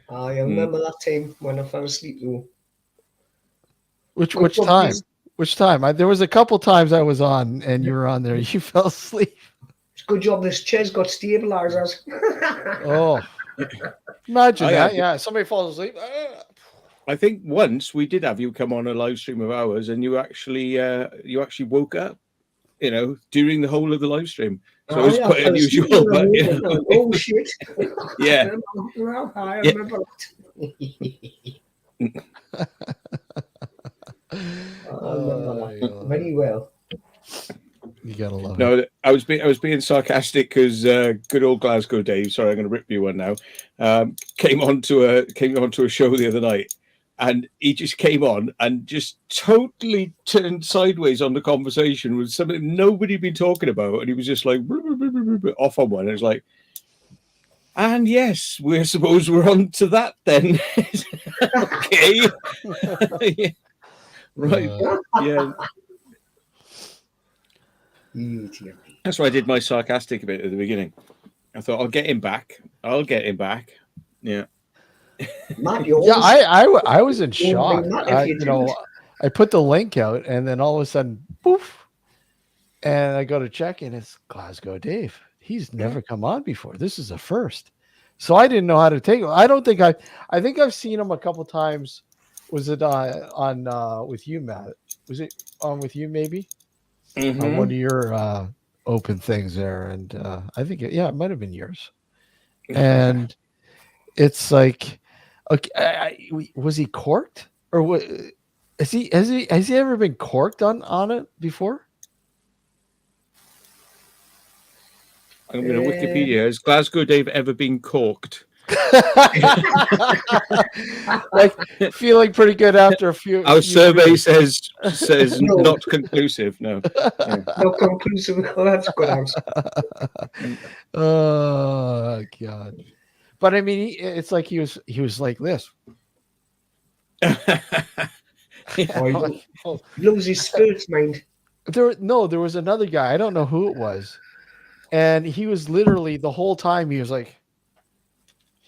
I remember that time when I fell asleep though. which time? Which time? There was a couple times I was on, and you were on there. You fell asleep. It's a good job this chair's got stabilizers. Oh, imagine that! Yeah, somebody falls asleep. I think once we did have you come on a live stream of ours, and you actually woke up, you know, during the whole of the live stream. So it was quite unusual. But, you know. Oh shit! Yeah. I remember that. Very well. You gotta love it. No, I was being sarcastic because good old Glasgow Dave. Sorry, I'm going to rip you one now. Came onto a show the other night, and he just came on and just totally turned sideways on the conversation with something nobody had been talking about, and he was just like off on one. And it was like, and yes, we're on to that then. Okay. Yeah. Right. Yeah. That's why I did my sarcastic bit at the beginning. I thought I'll get him back. Yeah. Matt, Yeah, I was in shock. I put the link out, and then all of a sudden, poof, and I go to check, and it's Glasgow Dave. He's never come on before. This is a first. So I didn't know how to take it. I think I've seen him a couple times. Was it on with you, Matt? Was it on with you maybe? Mm-hmm. On one of your open things there, and I think it might have been yours. And it's like, okay, was he corked, or what? Has he ever been corked on it before? I'm going to Wikipedia. Has Glasgow Dave ever been corked? Like feeling pretty good after a few. Our survey says No. not conclusive. No. Yeah. Not conclusive. Well, that's a good answer. Oh God! But I mean, it's like he was like this. Lose his spirits, mind. There was another guy. I don't know who it was, and he was literally the whole time he was like.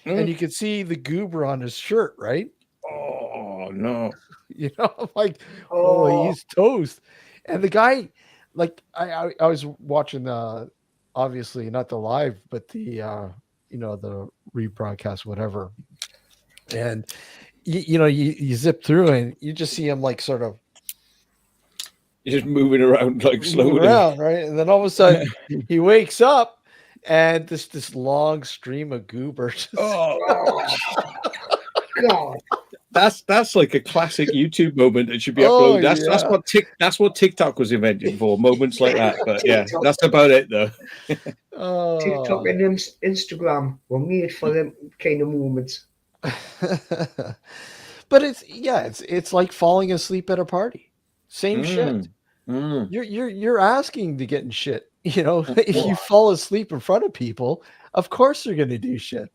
And you could see the goober on his shirt, right? Oh no! You know, I'm like, oh, he's toast. And the guy, like, I was watching the, obviously not the live, but the the rebroadcast, whatever. And you zip through and you just see him like sort of just moving around like slowly, right? And then all of a sudden he wakes up. And this long stream of goober. God. That's like a classic YouTube moment that should be uploaded. That's what TikTok was invented for. Moments like that. But yeah, that's about it though. TikTok and Instagram were made for them kind of moments. But it's like falling asleep at a party. Same shit. You're asking to get in shit. You know, if you fall asleep in front of people, of course they're going to do shit.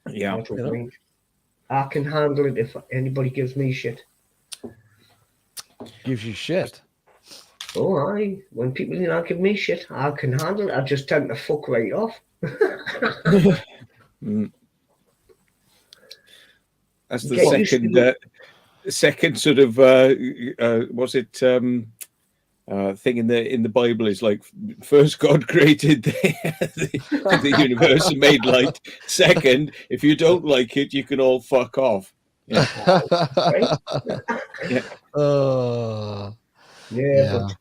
Yeah. I can handle it if anybody gives me shit. Gives you shit? Oh, when people do not give me shit, I can handle it. I just tend to fuck right off. That's the second sort of, was it... thing in the Bible is like, first God created the universe and made light. Second, if you don't like it, you can all fuck off. Yeah. Right? Yeah. Yeah, but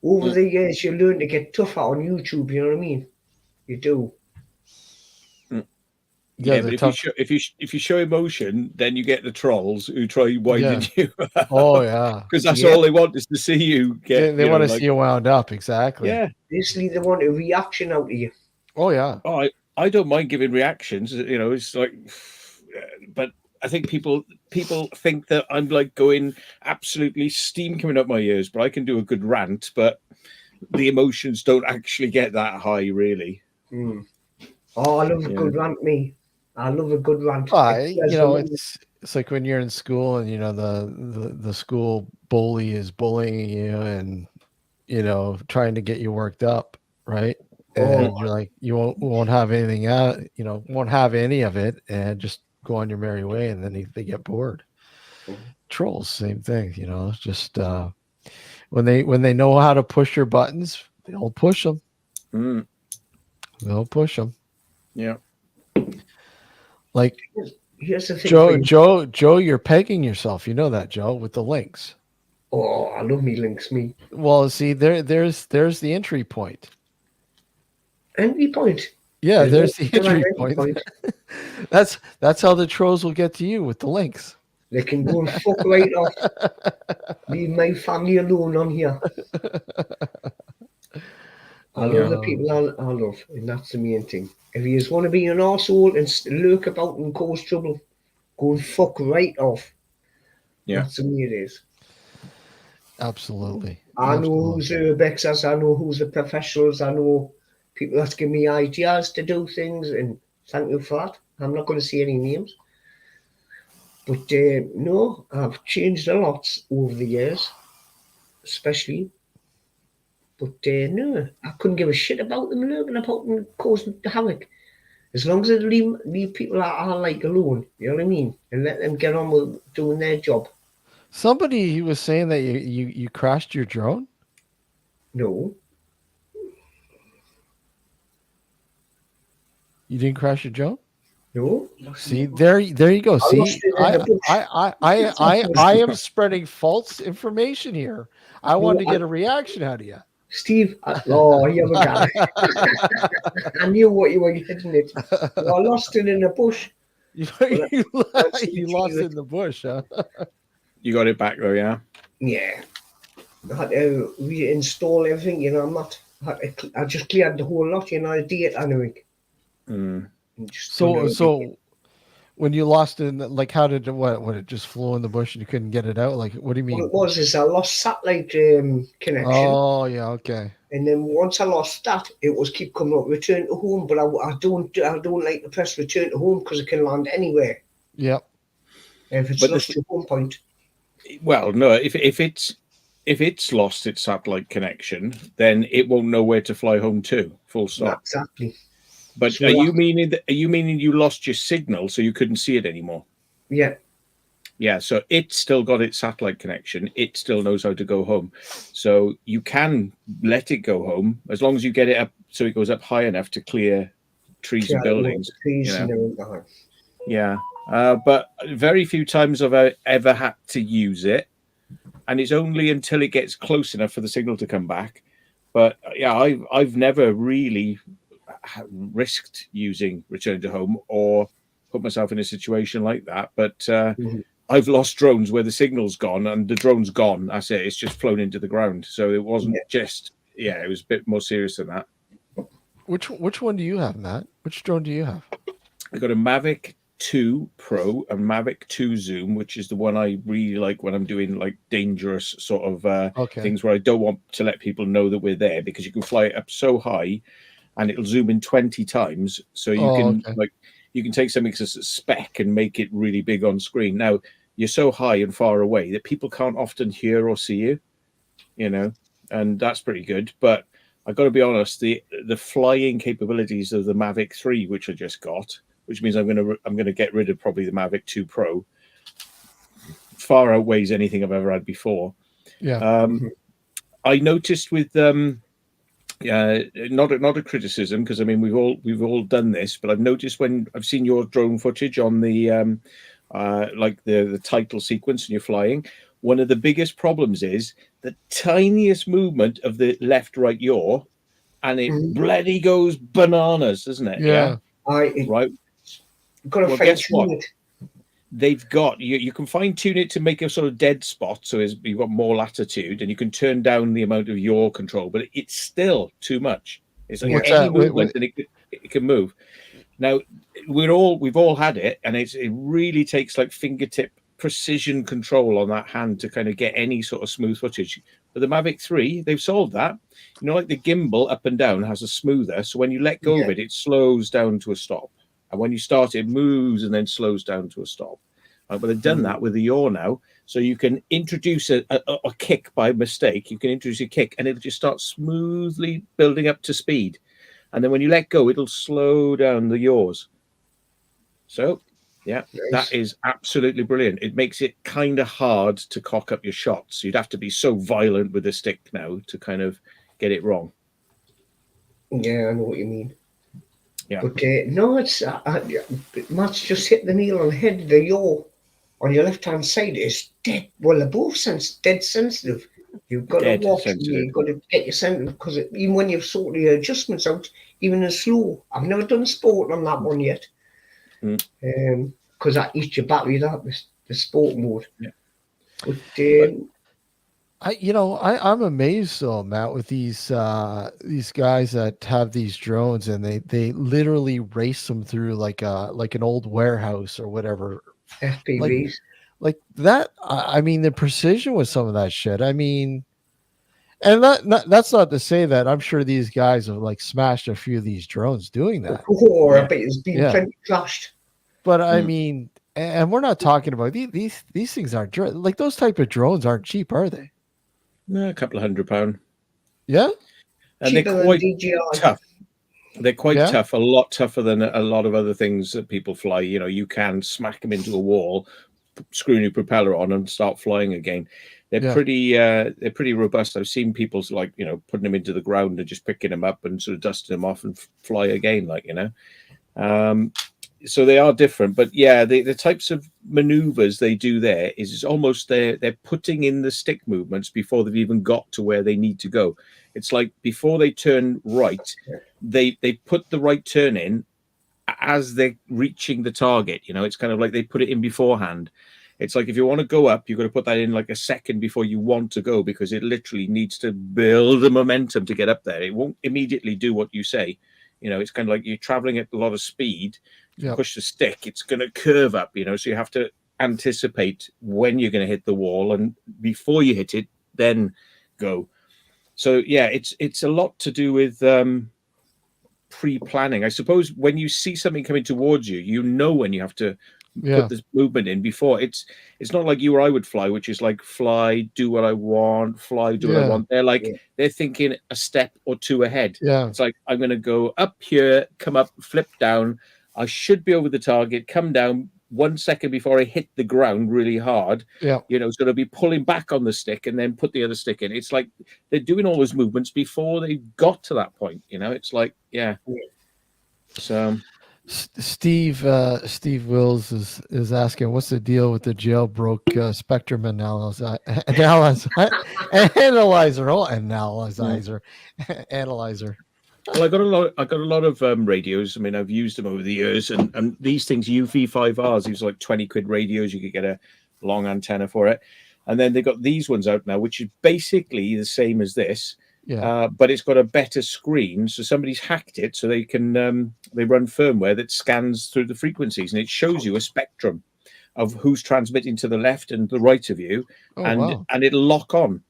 over the years, you learn to get tougher on YouTube. You know what I mean? You do. Yeah, they're but tough. if you show emotion, then you get the trolls who try winding you up. Oh yeah, Because that's Yeah. all they want is to see you get. they want to see you wound up. Exactly. Yeah. Basically, they want a reaction out of you. Oh yeah. Oh, I don't mind giving reactions. It's like, but I think people think that I'm like going absolutely steam coming up my ears, but I can do a good rant, but the emotions don't actually get that high, really. Mm. Oh, I love a good rant, me. I love a good rant. It's like when you're in school and the school bully is bullying you and trying to get you worked up, right? And you're like, you won't have anything out, won't have any of it, and just go on your merry way, and then they get bored. Trolls, same thing, just when they know how to push your buttons, they'll push them. They'll push them. Yeah. Like here's the thing, Joe, you're pegging yourself. You know that, Joe, with the links. Oh, I love me links, me. Well, see, there's the entry point. Entry point. Yeah, there's the entry point. That's how the trolls will get to you, with the links. They can go and fuck right off. Leave my family alone on here. I love the people I love, and that's the main thing. If you just want to be an arsehole and lurk about and cause trouble, go and fuck right off. Yeah. That's the way it is. Absolutely. I know who's the urbexers, I know who's the professionals, I know people that give me ideas to do things, and thank you for that. I'm not going to say any names. But no, I've changed a lot over the years, especially. But no, I couldn't give a shit about them lurking about and causing havoc. As long as they leave people that I like alone, you know what I mean? And let them get on with doing their job. Somebody, he was saying that you crashed your drone? No. You didn't crash your drone? No. See, there you go. See, I am spreading false information here. I wanted to get a reaction out of you. Steve, you have a guy. I knew what you were hitting it. I lost it in the bush. You lost it in the bush, huh? You got it back though, yeah? Yeah. I had to reinstall everything, I just cleared the whole lot, a day I knew it. So when you lost it, like, how did it just flew in the bush and you couldn't get it out? Like, what do you mean? What it was I lost satellite connection. Oh yeah, okay. And then once I lost that, it was keep coming up return to home. But I don't like to press return to home because it can land anywhere. Yep. If it's lost your home point. Well, no. If it's lost its satellite connection, then it won't know where to fly home to. Full stop. Not exactly. But so are you meaning you lost your signal so you couldn't see it anymore? Yeah. Yeah, so it's still got its satellite connection. It still knows how to go home. So you can let it go home as long as you get it up so it goes up high enough to clear trees and buildings. Yeah. But very few times have I ever had to use it. And it's only until it gets close enough for the signal to come back. But yeah, I've never really risked using return to home or put myself in a situation like that. But I've lost drones where the signal's gone and the drone's gone. That's it. It's just flown into the ground. So it wasn't just, it was a bit more serious than that. Which one do you have, Matt? Which drone do you have? I got a Mavic 2 Pro and Mavic 2 Zoom, which is the one I really like when I'm doing like dangerous sort of things where I don't want to let people know that we're there, because you can fly it up so high and it'll zoom in 20 times. So you you can take something as a spec and make it really big on screen. Now, you're so high and far away that people can't often hear or see you, and that's pretty good. But I've got to be honest, the flying capabilities of the Mavic 3, which I just got, which means I'm going to get rid of probably the Mavic 2 Pro, far outweighs anything I've ever had before. Yeah. I noticed with not a criticism, because I mean we've all done this, but I've noticed when I've seen your drone footage on the like the title sequence and you're flying, one of the biggest problems is the tiniest movement of the left-right yaw, and it bloody goes bananas, doesn't it? Yeah. Right. Got to Well, fine guess what? tune it. They've got you can fine tune it to make a sort of dead spot, so you've got more latitude, and you can turn down the amount of yaw control, but it's still too much. It's like What's any that? Wait, movement, and it can move. Now we've all had it, and it really takes like fingertip precision control on that hand to kind of get any sort of smooth footage. But the Mavic 3, they've solved that. You know, like the gimbal up and down has a smoother, so when you let go of it, it slows down to a stop. And when you start, it moves and then slows down to a stop. But they've done that with the yaw now, so you can introduce a kick by mistake. You can introduce a kick, and it'll just start smoothly building up to speed. And then when you let go, it'll slow down the yaws. So, yeah, that is absolutely brilliant. It makes it kind of hard to cock up your shots. You'd have to be so violent with the stick now to kind of get it wrong. Yeah, I know what you mean. Yeah. But no, it's Matt's just hit the nail on the head. The yaw on your left-hand side is dead. Well, they're both dead sensitive. You've got to watch. You've got to get your sensitive, because even when you've sorted your adjustments out, even in slow, I've never done sport on that one yet. Because that eats your battery, the sport mode. Yeah. But I'm amazed though, Matt, with these guys that have these drones, and they literally race them through like an old warehouse or whatever. FPVs. Like that. I mean, the precision with some of that shit. I mean, and that's not to say that I'm sure these guys have like smashed a few of these drones doing that. I bet it's been plenty crashed. But I mean, and we're not talking about these things aren't like those type of drones aren't cheap, are they? A couple of £100. Yeah, and cheaper they're quite DJI. tough. They're quite tough, a lot tougher than a lot of other things that people fly. You know, you can smack them into a wall, screw a new propeller on, and start flying again. They're pretty robust. I've seen people putting them into the ground and just picking them up and sort of dusting them off and fly again, so they are different. But yeah, the types of maneuvers they do there is almost they're putting in the stick movements before they've even got to where they need to go. It's like before they turn right, they put the right turn in as they're reaching the target. You know, it's kind of like they put it in beforehand. It's like if you want to go up, you've got to put that in like a second before you want to go, because it literally needs to build the momentum to get up there. It won't immediately do what you say. You know, it's kind of like you're traveling at a lot of speed. You push the stick, it's going to curve up, so you have to anticipate when you're going to hit the wall, and before you hit it, then go. So yeah, it's a lot to do with pre-planning. I suppose when you see something coming towards you, when you have to put this movement in before. It's not like you or I would fly, which is like fly, do what I want, fly, do what I want. They're like they're thinking a step or two ahead. It's like, I'm going to go up here, come up, flip down. I should be over the target, come down 1 second before I hit the ground really hard. It's going to be pulling back on the stick and then put the other stick in. It's like they're doing all those movements before they got to that point. It's like, So Steve Wills is asking, what's the deal with the jailbroke spectrum analyzer? Well, I got a lot of radios. I mean, I've used them over the years, and these things, UV5Rs, these are like 20 quid radios. You could get a long antenna for it. And then they got these ones out now, which is basically the same as this, but it's got a better screen. So somebody's hacked it, so they can they run firmware that scans through the frequencies, and it shows you a spectrum of who's transmitting to the left and the right of you, and it'll lock on.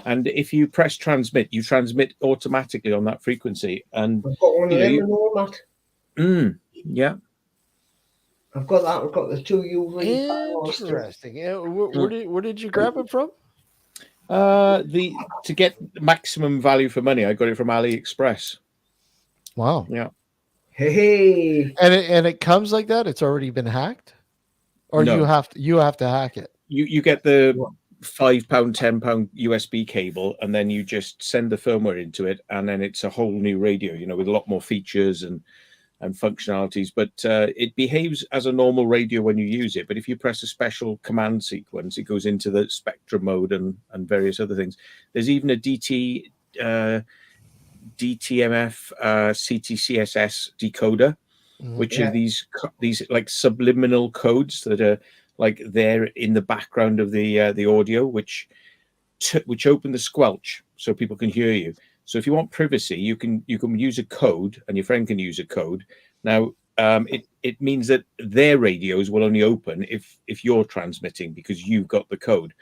And if you press transmit, you transmit automatically on that frequency. And I've got one of them and all that. Yeah. I've got that. I've got the two UV. Interesting. Where did you grab it from? To get maximum value for money, I got it from AliExpress. Wow. Yeah. Hey. And it comes like that? It's already been hacked? Or no. you have to hack it? You get the £5, £10 USB cable, and then you just send the firmware into it, and then it's a whole new radio, with a lot more features and and functionalities, but it behaves as a normal radio when you use it. But if you press a special command sequence, it goes into the spectrum mode and various other things. There's even a DTMF CTCSS decoder, which are these like subliminal codes that are like there in the background of the audio, which open the squelch so people can hear you. So if you want privacy, you can use a code, and your friend can use a code. Now it means that their radios will only open if you're transmitting, because you've got the code.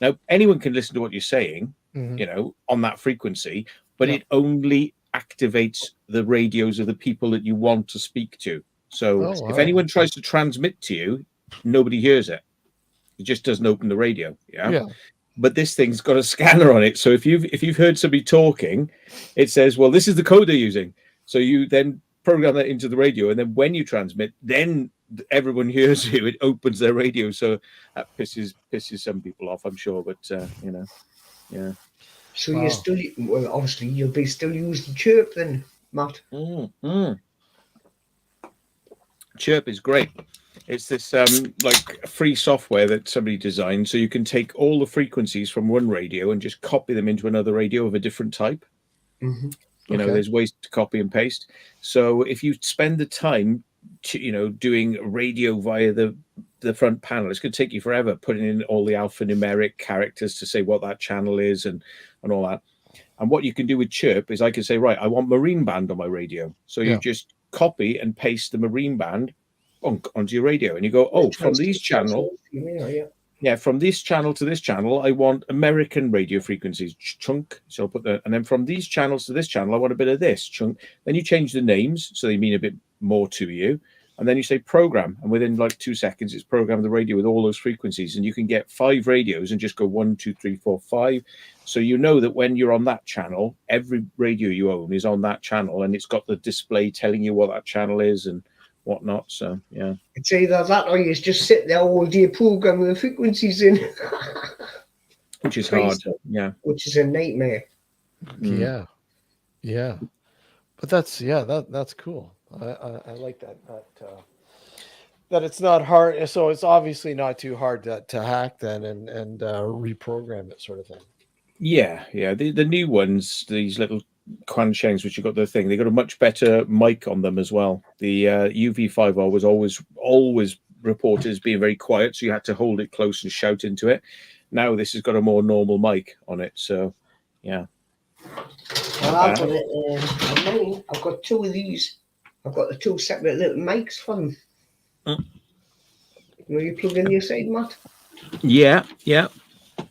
Now anyone can listen to what you're saying, you know, on that frequency, but it only activates the radios of the people that you want to speak to. So if anyone tries to transmit to you, nobody hears it. It just doesn't open the radio. Yeah. But this thing's got a scanner on it. So if you've heard somebody talking, it says, well, this is the code they're using. So you then program that into the radio, and then when you transmit, then everyone hears you. It opens their radio. So that pisses some people off, I'm sure. But you know, yeah. So you still, well, obviously you'll be still using Chirp then, Matt. Chirp is great. It's this like free software that somebody designed, so you can take all the frequencies from one radio and just copy them into another radio of a different type. You know, there's ways to copy and paste. So if you spend the time to, you know, doing radio via the front panel, it's going to take you forever putting in all the alphanumeric characters to say what that channel is and all that. And what you can do with Chirp is I can say, right, I want marine band on my radio. So you just copy and paste the marine band onto your radio, and you go, oh, from these channels, from this channel to this channel, I want American radio frequencies, chunk. So I'll put that, and then from these channels to this channel, I want a bit of this, chunk. Then you change the names so they mean a bit more to you, and then you say program, and within like 2 seconds, it's programmed the radio with all those frequencies, and you can get 5 radios and just go 1, 2, 3, 4, 5. So you know that when you're on that channel, every radio you own is on that channel, and it's got the display telling you what that channel is and whatnot. So yeah, it's either that or you just sit there all day programming the frequencies in, which is hard. Which is a nightmare. But that's that's cool. I like that that it's not hard. So it's obviously not too hard to hack then and reprogram it, sort of thing. The new ones, these little Quanshangs, which you got the thing, they got a much better mic on them as well. The UV5R was always reported as being very quiet, so you had to hold it close and shout into it. Now this has got a more normal mic on it, so yeah. Well, I've got it. I've got 2 of these. I've got the 2 separate little mics for them. You plug in your side, Matt? Yeah.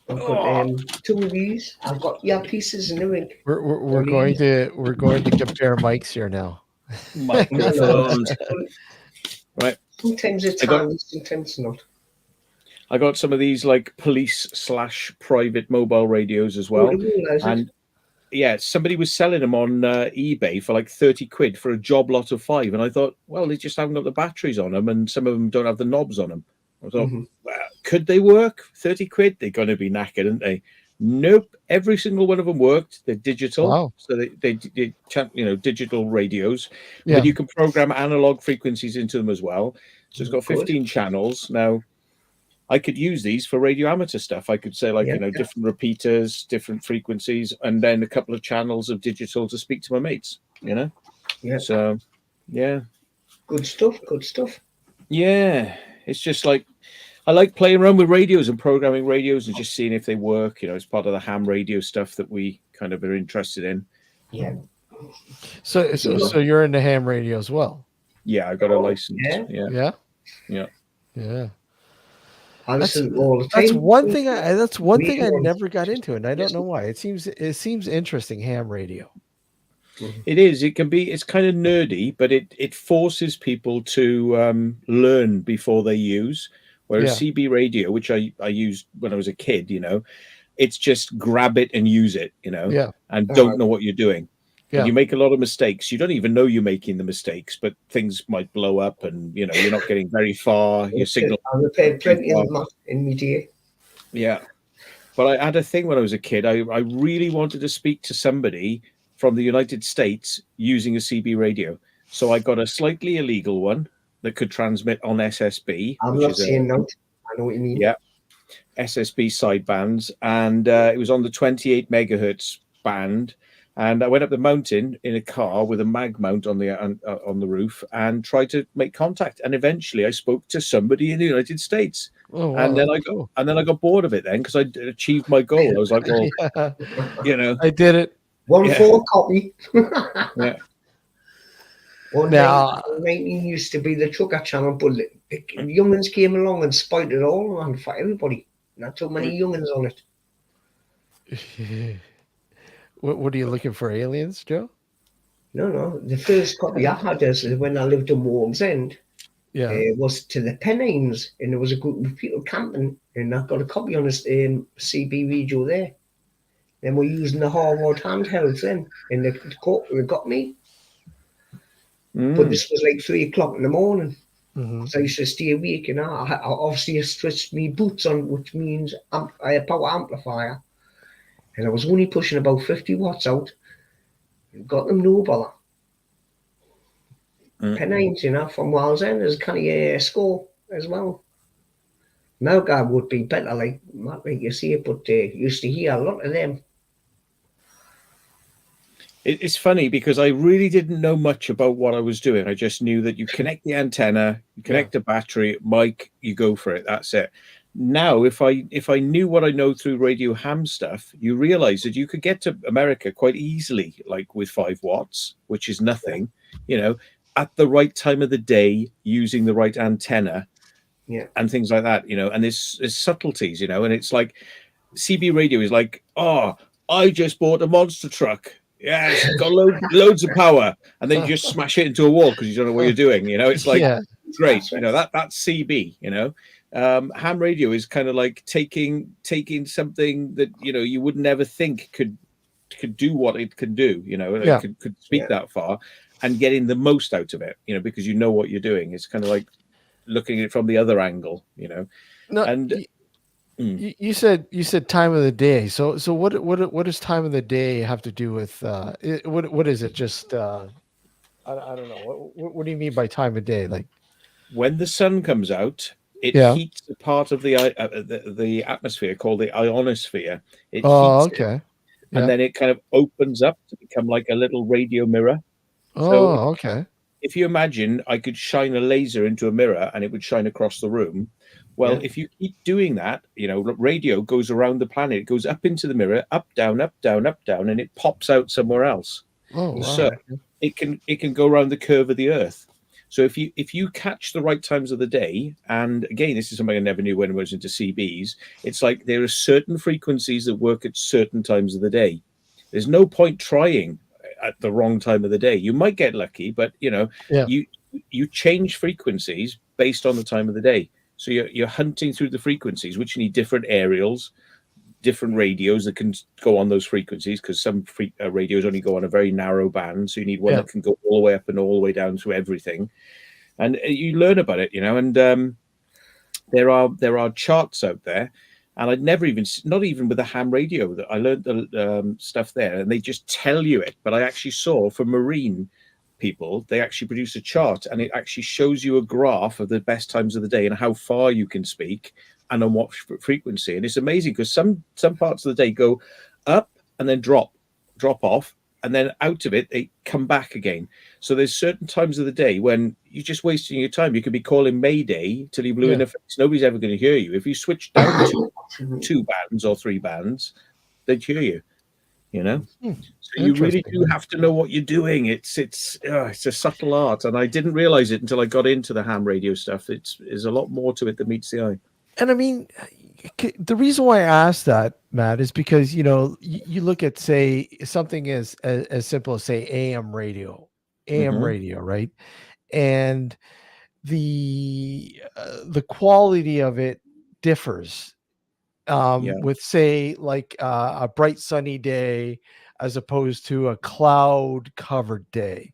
I've got 2 of these. I've got earpieces and everything. We're going to compare mics here now. Microphones. Right. Sometimes it's handy, sometimes not. I got some of these like police/private mobile radios as well. And yeah, somebody was selling them on eBay for like 30 quid for a job lot of 5. And I thought, well, they just haven't got the batteries on them, and some of them don't have the knobs on them. I thought, well, could they work? 30 quid? They're going to be knackered, aren't they? Nope. Every single one of them worked. They're digital. Wow. So they digital radios. Yeah. But you can program analog frequencies into them as well. So it's got 15 channels. Now, I could use these for radio amateur stuff. I could say different repeaters, different frequencies, and then a couple of channels of digital to speak to my mates, you know? Yeah. So, yeah. Good stuff. Yeah. It's just like, I like playing around with radios and programming radios and just seeing if they work. You know, it's part of the ham radio stuff that we kind of are interested in. Yeah. So you're into ham radio as well? Yeah, I got a license. Yeah. I listen all the time. That's one thing I never got into, and I don't know why. It seems interesting, ham radio. It is. It can be. It's kind of nerdy, but it forces people to learn before they use. Whereas CB radio, which I used when I was a kid, you know, it's just grab it and use it, you know, and don't know what you're doing. And you make a lot of mistakes. You don't even know you're making the mistakes, but things might blow up, and you know you're not getting very far. Your signal. I repaired plenty of them in my day. Yeah, but I had a thing when I was a kid. I really wanted to speak to somebody from the United States using a CB radio. So I got a slightly illegal one that could transmit on SSB, I'm which not is saying no. I know what you mean. yeah, SSB sidebands, and it was on the 28 megahertz band. And I went up the mountain in a car with a mag mount on the roof and tried to make contact. And eventually, I spoke to somebody in the United States. Oh, wow, And then that's cool. I got bored of it then because I achieved my goal. I was like, well, Yeah, you know, I did it. One Yeah. full copy. yeah. 119 used to be the trucker channel, but the youngins came along and spoiled it all and for everybody. Not too many youngins on it. What are you looking for, aliens, Joe? No. The first copy I had is when I lived in Wall's End. Yeah. Was to the Pennines, and there was a group of people camping, and I got a copy on this CB radio there. Then we're using the Harvard handhelds then, and they got me. But this was like 3 o'clock in the morning. Mhm. So I used to stay awake, and I obviously switched me boots on, which means I had a power amplifier, and I was only pushing about 50 watts out. Got them no bother. Pennines, from Wales End, there's kind of a score as well. Melgar would be better, like you see it, but used to hear a lot of them. It's funny because I really didn't know much about what I was doing. I just knew that you connect the antenna, you connect the battery, mic, you go for it. That's it. Now, if I knew what I know through radio ham stuff, you realize that you could get to America quite easily, like with 5 watts, which is nothing, at the right time of the day, using the right antenna, and things like that, and there's subtleties, and it's like CB radio is like, oh, I just bought a monster truck. Yes, got loads of power, and then you just smash it into a wall because you don't know what you're doing. It's like great, that's CB. Ham radio is kind of like taking something that you would never think could do what it can do. It could speak that far, and getting the most out of it. Because you know what you're doing. It's kind of like looking at it from the other angle. No, and. You said time of the day. So what does time of the day have to do with what is it? Just I don't know. What do you mean by time of day? Like when the sun comes out, it heats a part of the atmosphere called the ionosphere. It heats it, and then it kind of opens up to become like a little radio mirror. So if you imagine I could shine a laser into a mirror and it would shine across the room. Well, if you keep doing that, radio goes around the planet. It goes up into the mirror, up, down, up, down, up, down, and it pops out somewhere else. Oh, wow. So it can go around the curve of the Earth. So if you catch the right times of the day, and again, this is something I never knew when I was into CBs, it's like there are certain frequencies that work at certain times of the day. There's no point trying at the wrong time of the day. You might get lucky, but you change frequencies based on the time of the day. So you're hunting through the frequencies, which you need different aerials, different radios that can go on those frequencies, because some radios only go on a very narrow band. So you need one that can go all the way up and all the way down through everything. And you learn about it, and there are charts out there. And I'd never not even with a ham radio, that I learned the stuff there, and they just tell you it. But I actually saw for marine people, they actually produce a chart, and it actually shows you a graph of the best times of the day and how far you can speak and on what frequency. And it's amazing because some parts of the day go up and then drop off, and then out of it they come back again. So there's certain times of the day when you're just wasting your time. You could be calling Mayday till you blew in the face. Nobody's ever going to hear you. If you switch down to 2 bands or 3 bands, they'd hear you. So you really do have to know what you're doing. It's a subtle art, and I didn't realize it until I got into the ham radio stuff. There's a lot more to it than meets the eye. And I mean, the reason why I asked that, Matt, is because you look at, say, something as simple as, say, AM radio, right? And the quality of it differs. With, say, like a bright sunny day as opposed to a cloud covered day,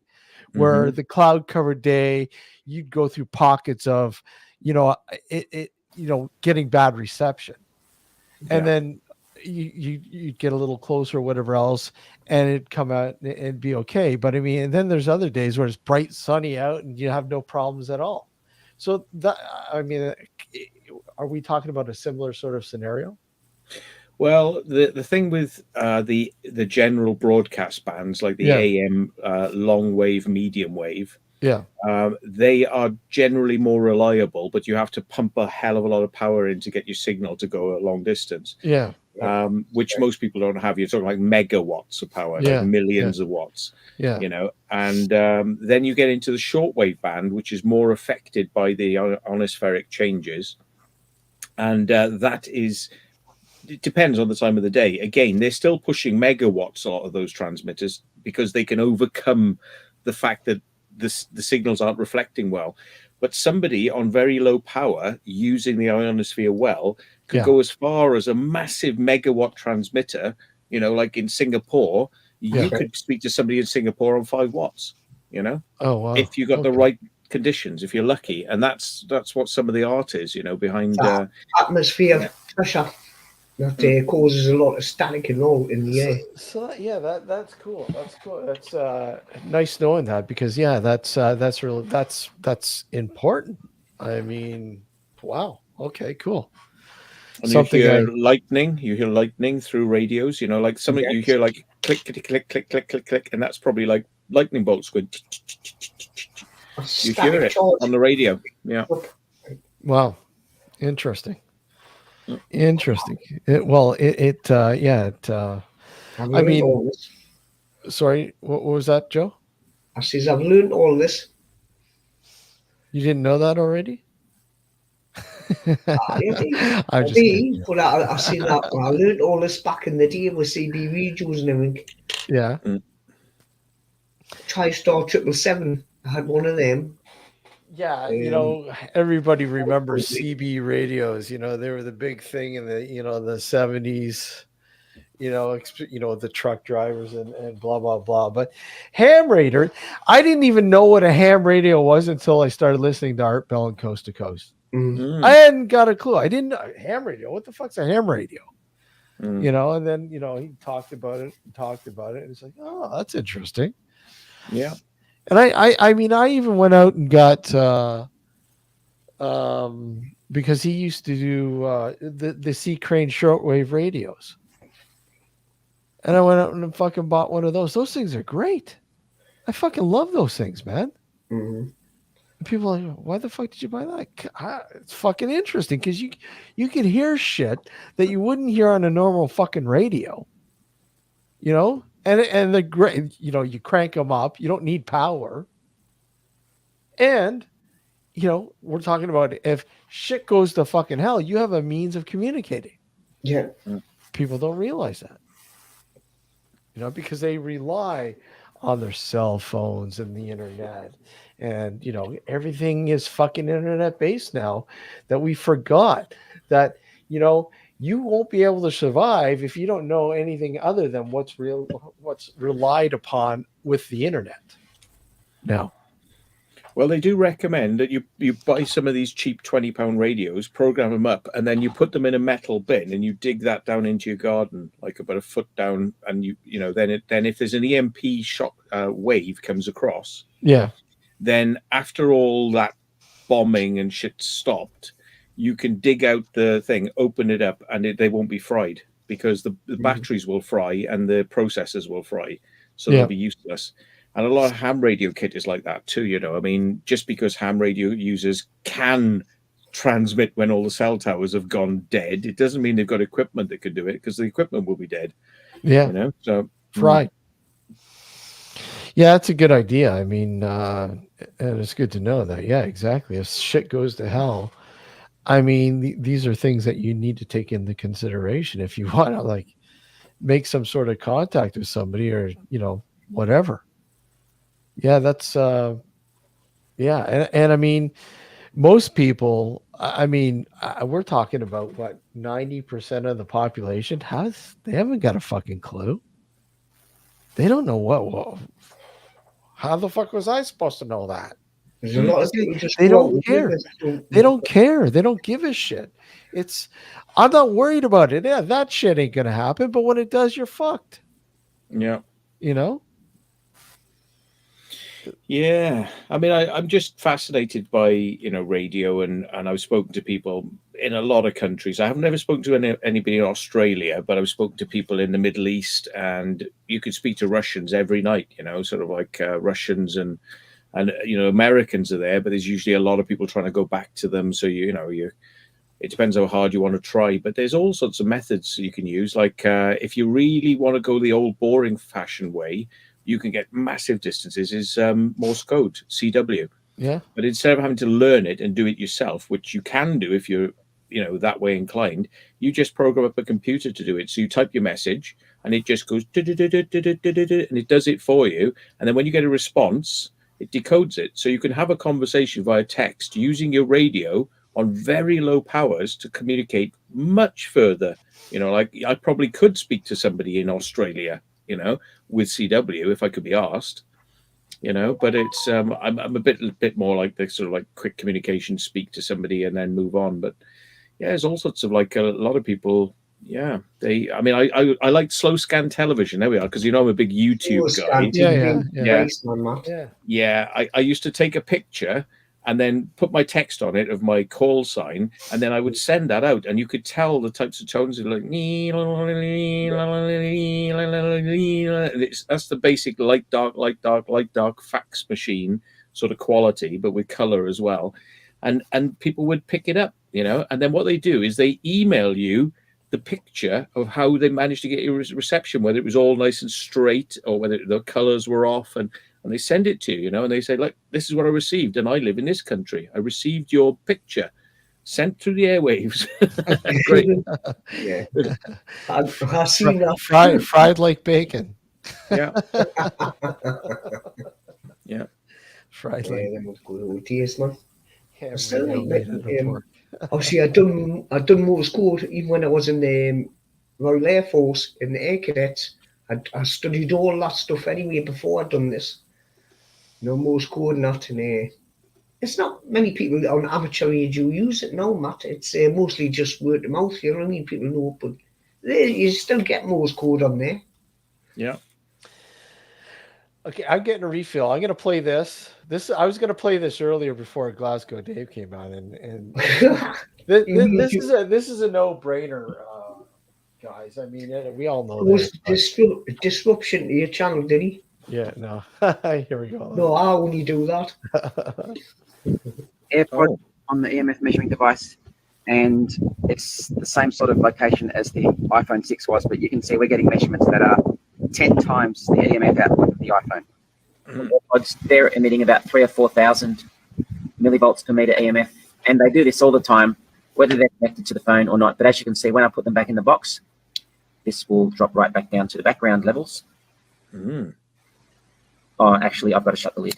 where the cloud covered day, you'd go through pockets of, getting bad reception. And then, you'd get a little closer or whatever else, and it'd come out and be okay. But I mean, and then there's other days where it's bright, sunny out, and you have no problems at all. So that, I mean, are we talking about a similar sort of scenario? Well, the thing with the general broadcast bands like the Yeah. AM long wave, medium wave, Yeah. they are generally more reliable, but you have to pump a hell of a lot of power in to get your signal to go a long distance, Yeah. which most people don't have. You're talking like megawatts of power, Yeah. like millions of watts, Yeah. you know. And then you get into the shortwave band, which is more affected by the ionospheric changes, and that is. It depends on the time of the day. Again, they're still pushing megawatts, a lot of those transmitters, because they can overcome the fact that the signals aren't reflecting well. But somebody on very low power using the ionosphere well could Yeah. go as far as a massive megawatt transmitter, you know, like in Singapore. You Yeah. could speak to somebody in Singapore on 5 watts, you know, Oh wow. if you got the Okay. right conditions, if you're lucky. And that's what some of the art is, you know, behind Atmosphere pressure that causes a lot of static and all in the air. So yeah, that's cool. That's cool. That's nice knowing that, because yeah, that's really that's important. I mean, wow. Okay, cool. and Something you hear lightning through radios, you know, like something you Yes. hear like click, click, click, click, click, click, click, and that's probably like lightning bolts going. You hear it on the radio. Yeah. Wow, interesting. Mm. Interesting. I mean, all this. sorry, what was that, Joe? I says I've learned all this. You didn't know that already? I'm just kidding. But I seen that I learned all this back in the day with CB radios and everything. Yeah. TriStar 777. I had one of them. Yeah, everybody remembers CB radios. You know, they were the big thing in the 70s. The truck drivers and blah blah blah. But ham radio, I didn't even know what a ham radio was until I started listening to Art Bell and Coast to Coast. Mm. I hadn't got a clue. I didn't know ham radio. What the fuck's a ham radio? Mm. And then he talked about it, and it's like, oh, that's interesting. Yeah. And I mean, I even went out and got because he used to do the C Crane shortwave radios, and I went out and fucking bought one of those. Those things are great. I fucking love those things, man. Mm-hmm. And people are like, why the fuck did you buy that? It's fucking interesting because you can hear shit that you wouldn't hear on a normal fucking radio. And they're great. You crank them up. You don't need power. And, we're talking about if shit goes to fucking hell, you have a means of communicating. Yeah. People don't realize that. Because they rely on their cell phones and the internet. And, everything is fucking internet based now, that we forgot that, you won't be able to survive if you don't know anything other than what's relied upon with the internet. Now, well, they do recommend that you buy some of these cheap £20 radios, program them up, and then you put them in a metal bin and you dig that down into your garden, like about a foot down, and then if there's an EMP shock wave comes across, then after all that bombing and shit stopped, you can dig out the thing, open it up, and they won't be fried because the batteries will fry and the processors will fry, so they'll be useless. And a lot of ham radio kit is like that too, I mean, just because ham radio users can transmit when all the cell towers have gone dead, it doesn't mean they've got equipment that could do it, because the equipment will be dead. Yeah. So fried. Yeah, that's a good idea. I mean, and it's good to know that. Yeah, exactly. If shit goes to hell, I mean, these are things that you need to take into consideration if you want to make some sort of contact with somebody or, whatever. Yeah, that's, And I mean, most people, I mean, we're talking about 90% of the population they haven't got a fucking clue. They don't know how the fuck was I supposed to know that? There's a lot of people just They go out don't and care. live it. They don't care. They don't give a shit. I'm not worried about it. Yeah, that shit ain't gonna happen. But when it does, you're fucked. Yeah. You know? Yeah, I mean, I'm just fascinated by radio, and I've spoken to people in a lot of countries. I have never spoken to anybody in Australia, but I've spoken to people in the Middle East, and you could speak to Russians every night. Sort of like Russians and Americans are there, but there's usually a lot of people trying to go back to them. So it depends how hard you want to try, but there's all sorts of methods you can use. Like if you really want to go the old boring fashioned way, you can get massive distances is Morse code, CW. Yeah. But instead of having to learn it and do it yourself, which you can do if you're, that way inclined, you just program up a computer to do it. So you type your message and it just goes, and it does it for you. And then when you get a response, it decodes it. So you can have a conversation via text using your radio on very low powers to communicate much further. Like I probably could speak to somebody in Australia, with CW if I could be asked, but it's I'm a bit more like the sort of like quick communication, speak to somebody and then move on. But yeah, there's all sorts of like a lot of people. Yeah, I like slow scan television. There we are, because I'm a big YouTube guy. Yeah. I used to take a picture and then put my text on it of my call sign, and then I would send that out, and you could tell the types of tones, like that's the basic light dark fax machine sort of quality, but with color as well, and people would pick it up, and then what they do is they email you the picture of how they managed to get your reception, whether it was all nice and straight or whether the colors were off, and they send it to you, and they say, like, this is what I received, and I live in this country. I received your picture sent through the airwaves. Great. Yeah. I've seen that. Fried like bacon. Yeah. Yeah. Fried like them was good old days, man. Yeah, Still really like made it, it pork. obviously, I done Morse code even when I was in the Royal Air Force in the Air Cadets. I studied all that stuff anyway before I'd done this. Morse code and that, and it's not many people on amateur age who use it now, Matt. It's mostly just word of mouth. You know what I mean? People know, but you still get Morse code on there. Yeah. Okay, I'm getting a refill. I'm going to play this. I was going to play this earlier before Glasgow Dave came on, and this is a no-brainer, guys. I mean, we all know was that. Disruption to your channel, did he? Yeah, no. Here we go. No, I only do that. AirPod on the EMF measuring device, and it's the same sort of location as the iPhone 6 was, but you can see we're getting measurements that are 10 times the EMF output of the iPhone. AirPods, they're emitting about 3,000 or 4,000 millivolts per meter EMF, and they do this all the time, whether they're connected to the phone or not. But as you can see, when I put them back in the box, this will drop right back down to the background levels. Oh, actually, I've got to shut the lid.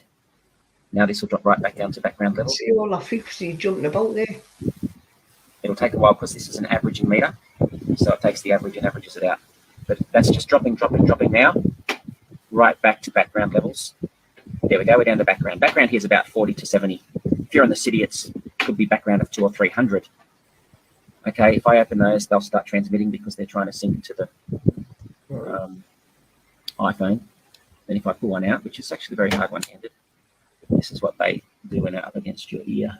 Now this will drop right back down to background levels. See all that frequency jumping about there. It'll take a while because this is an averaging meter, so it takes the average and averages it out. But that's just dropping now, right back to background levels. There we go, we're down to background. Background here is about 40 to 70. If you're in the city, it could be background of 200 or 300. Okay, if I open those, they'll start transmitting because they're trying to sync to the iPhone. Then if I pull one out, which is actually very hard one-handed, this is what they do when they're up against your ear.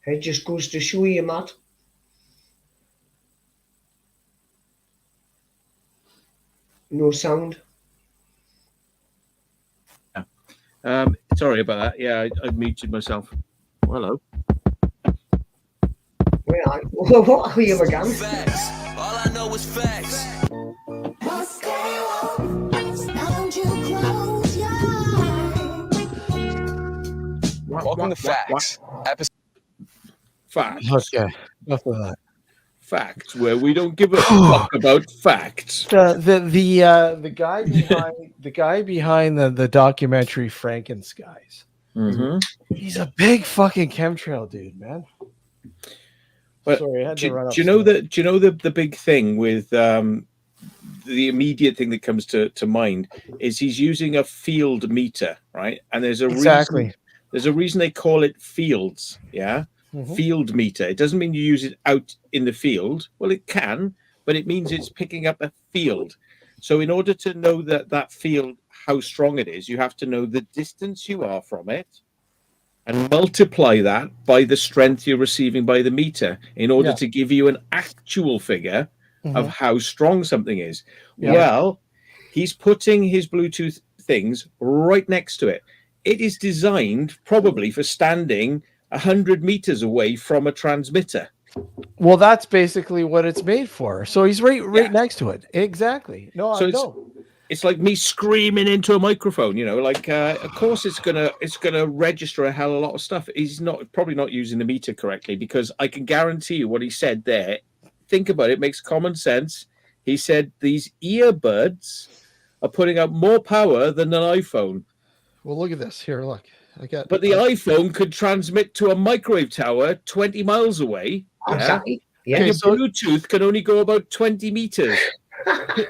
It just goes to show you, Matt. No sound. Sorry about that. Yeah, I muted myself. Hello. Where are you? What are you again? Facts. All I know is facts. Welcome to Facts. Facts. Okay, enough of that. Facts, where we don't give a fuck about facts. The guy behind the documentary Frankenskies. He's a big fucking chemtrail dude, man. But sorry, I had to run do you know the big thing with the immediate thing that comes to mind is he's using a field meter, right? And there's a Exactly. reason. There's a reason they call it fields. Yeah, field meter. It doesn't mean you use it out in the field. Well, it can, but it means it's picking up a field. So in order to know that field, how strong it is, you have to know the distance you are from it and multiply that by the strength you're receiving by the meter in order Yeah. to give you an actual figure of how strong something is. Yeah. Well, he's putting his Bluetooth things right next to it. It is designed probably for standing 100 meters away from a transmitter. Well, that's basically what it's made for. So he's right next to it. Exactly. No, So I know. it's like me screaming into a microphone, you know, like of course it's gonna register a hell of a lot of stuff. He's probably not using the meter correctly, because I can guarantee you what he said there. Think about it, makes common sense. He said these earbuds are putting out more power than an iPhone. Well, look at this. Here, look. But the iPhone could transmit to a microwave tower 20 miles away. Exactly. Yeah. And your Bluetooth can only go about 20 meters.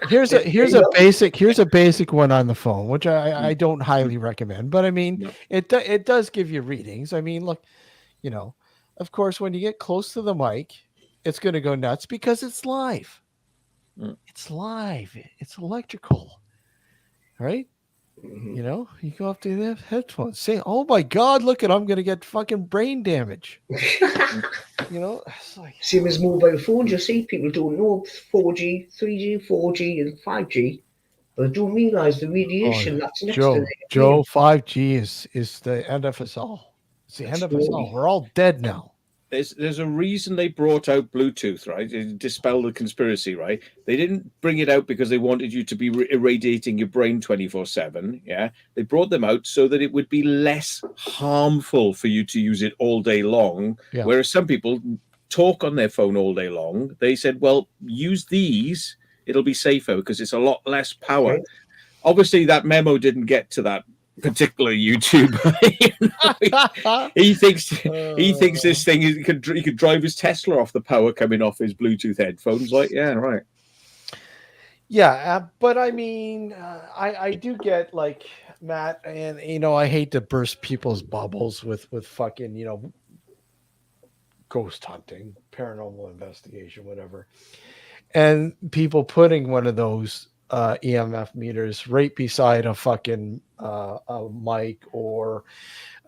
Here's a basic one on the phone, which I don't highly recommend, but I mean it does give you readings. I mean, look, you know, of course, when you get close to the mic, it's going to go nuts because it's live. It's live. It's electrical, right? You know, you go up to the headphones, say, "Oh my God, look at! I'm going to get fucking brain damage." You know, it's like same as mobile phones. You see, people don't know 4G, 3G, 4G, and 5G, but they don't realise the radiation that's next to it. Joe, 5G is the end of us all. It's the end of us all. We're all dead now. There's a reason they brought out Bluetooth, right? To dispel the conspiracy, right? They didn't bring it out because they wanted you to be irradiating your brain 24/7. Yeah, they brought them out so that it would be less harmful for you to use it all day long. Yeah. Whereas some people talk on their phone all day long. They said, well, use these, it'll be safer because it's a lot less power. Okay. Obviously, that memo didn't get to that particular YouTuber. he thinks this thing he could drive his Tesla off the power coming off his Bluetooth headphones. Like, yeah, right. Yeah, but I mean, I do get like Matt, and you know, I hate to burst people's bubbles with fucking, you know, ghost hunting, paranormal investigation, whatever, and people putting one of those EMF meters right beside a fucking a mic or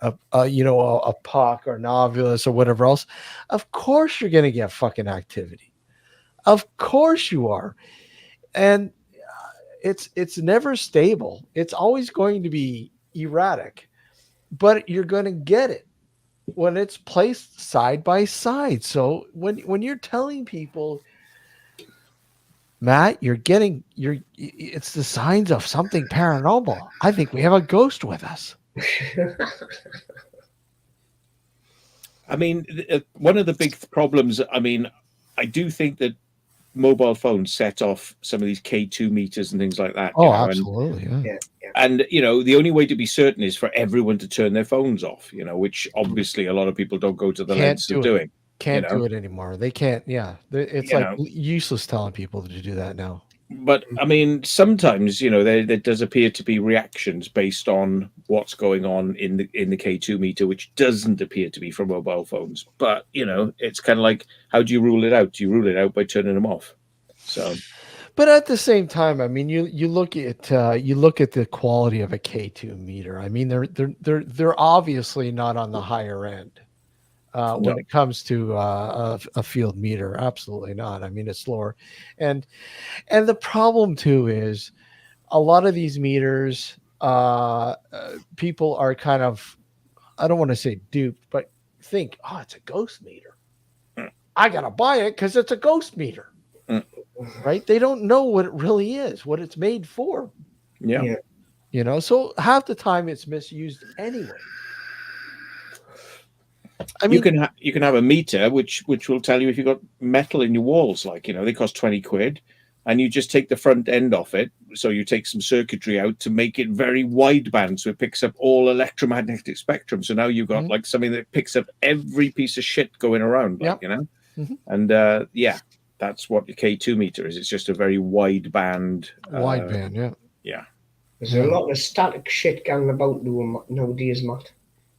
a puck or novulus or whatever else. Of course you're going to get fucking activity. Of course you are. And it's never stable. It's always going to be erratic, but you're going to get it when it's placed side by side. So when you're telling people, Matt, it's the signs of something paranormal. I think we have a ghost with us. I mean, one of the big problems, I mean, I do think that mobile phones set off some of these K2 meters and things like that. Oh, absolutely. And, you know, the only way to be certain is for everyone to turn their phones off, you know, which obviously a lot of people don't go to the lengths of doing. Can't do it anymore. They can't. Yeah. It's like useless telling people to do that now. But I mean, sometimes, you know, there does appear to be reactions based on what's going on in the K2 meter, which doesn't appear to be from mobile phones. But, you know, it's kind of like, how do you rule it out? Do you rule it out by turning them off? So, but at the same time, I mean, you look at the quality of a K2 meter. I mean, they're obviously not on the higher end. When it comes to a field meter, absolutely not. I mean, it's lower, and the problem too is a lot of these meters, people are kind of, I don't want to say duped, but think, oh, it's a ghost meter. I gotta buy it because it's a ghost meter, right? They don't know what it really is, what it's made for. Yeah. You know, so half the time it's misused anyway. I mean, you can have a meter which will tell you if you've got metal in your walls, like, you know, they cost 20 quid, and you just take the front end off it. So you take some circuitry out to make it very wideband, so it picks up all electromagnetic spectrum. So now you've got like something that picks up every piece of shit going around, like, you know. And That's what the K2 meter is. It's just a very wide band. Wideband, yeah. Yeah. There's a lot of static shit going about nowadays, Matt.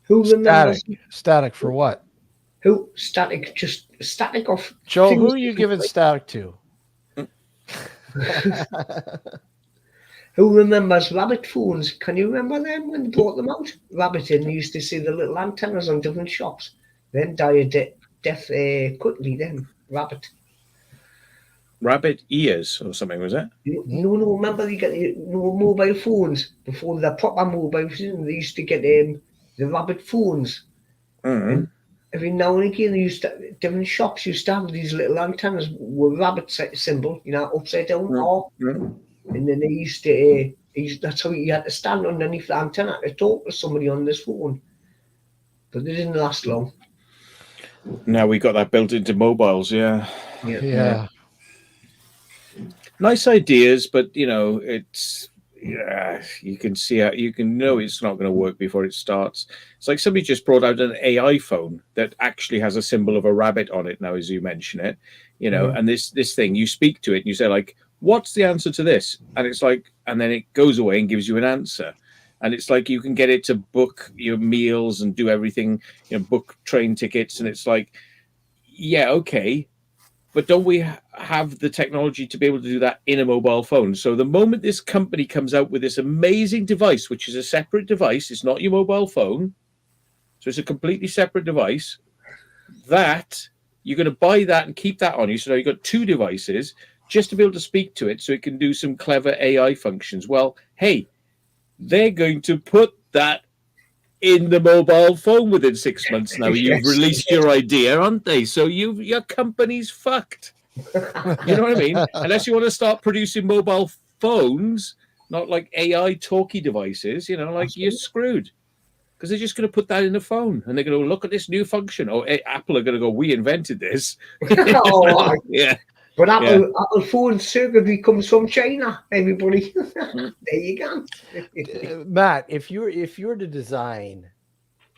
Who remembers? Static for what? Who static? Just static off. Joe, who things are you that giving like- static to? Who remembers rabbit phones? Can you remember them when they brought them out? Rabbit, and you used to see the little antennas on different shops. Then died death quickly. Then rabbit. Rabbit ears or something, was it? No. Remember you get mobile phones before the proper mobile phones. They used to get the rabbit phones. Mm. And every now and again, different shops used to have these little antennas with rabbit symbol, upside down, and then they used to. That's how you had to stand underneath the antenna to talk to somebody on this phone. But they didn't last long. Now we got that built into mobiles. Yeah. Yeah. Nice ideas, but it's you can see how you can know it's not going to work before it starts. It's like somebody just brought out an AI phone that actually has a symbol of a rabbit on it now, as you mention it, and this thing, you speak to it and you say, like, what's the answer to this? And it's like, and then it goes away and gives you an answer. And it's like you can get it to book your meals and do everything, book train tickets. And it's like, yeah, okay. But don't we have the technology to be able to do that in a mobile phone? So the moment this company comes out with this amazing device, which is a separate device, it's not your mobile phone. So it's a completely separate device, that you're going to buy that and keep that on you. So now you've got two devices just to be able to speak to it so it can do some clever AI functions. Well, hey, they're going to put that in the mobile phone within 6 months now. You've released your idea, aren't they? So your company's fucked. You know what I mean? Unless you want to start producing mobile phones, not like AI talkie devices, you're screwed. Because they're just going to put that in the phone and they're going to look at this new function. Or Apple are going to go, we invented this. Yeah. But Apple phone circuitry comes from China, everybody. There you go. Matt, if you were to design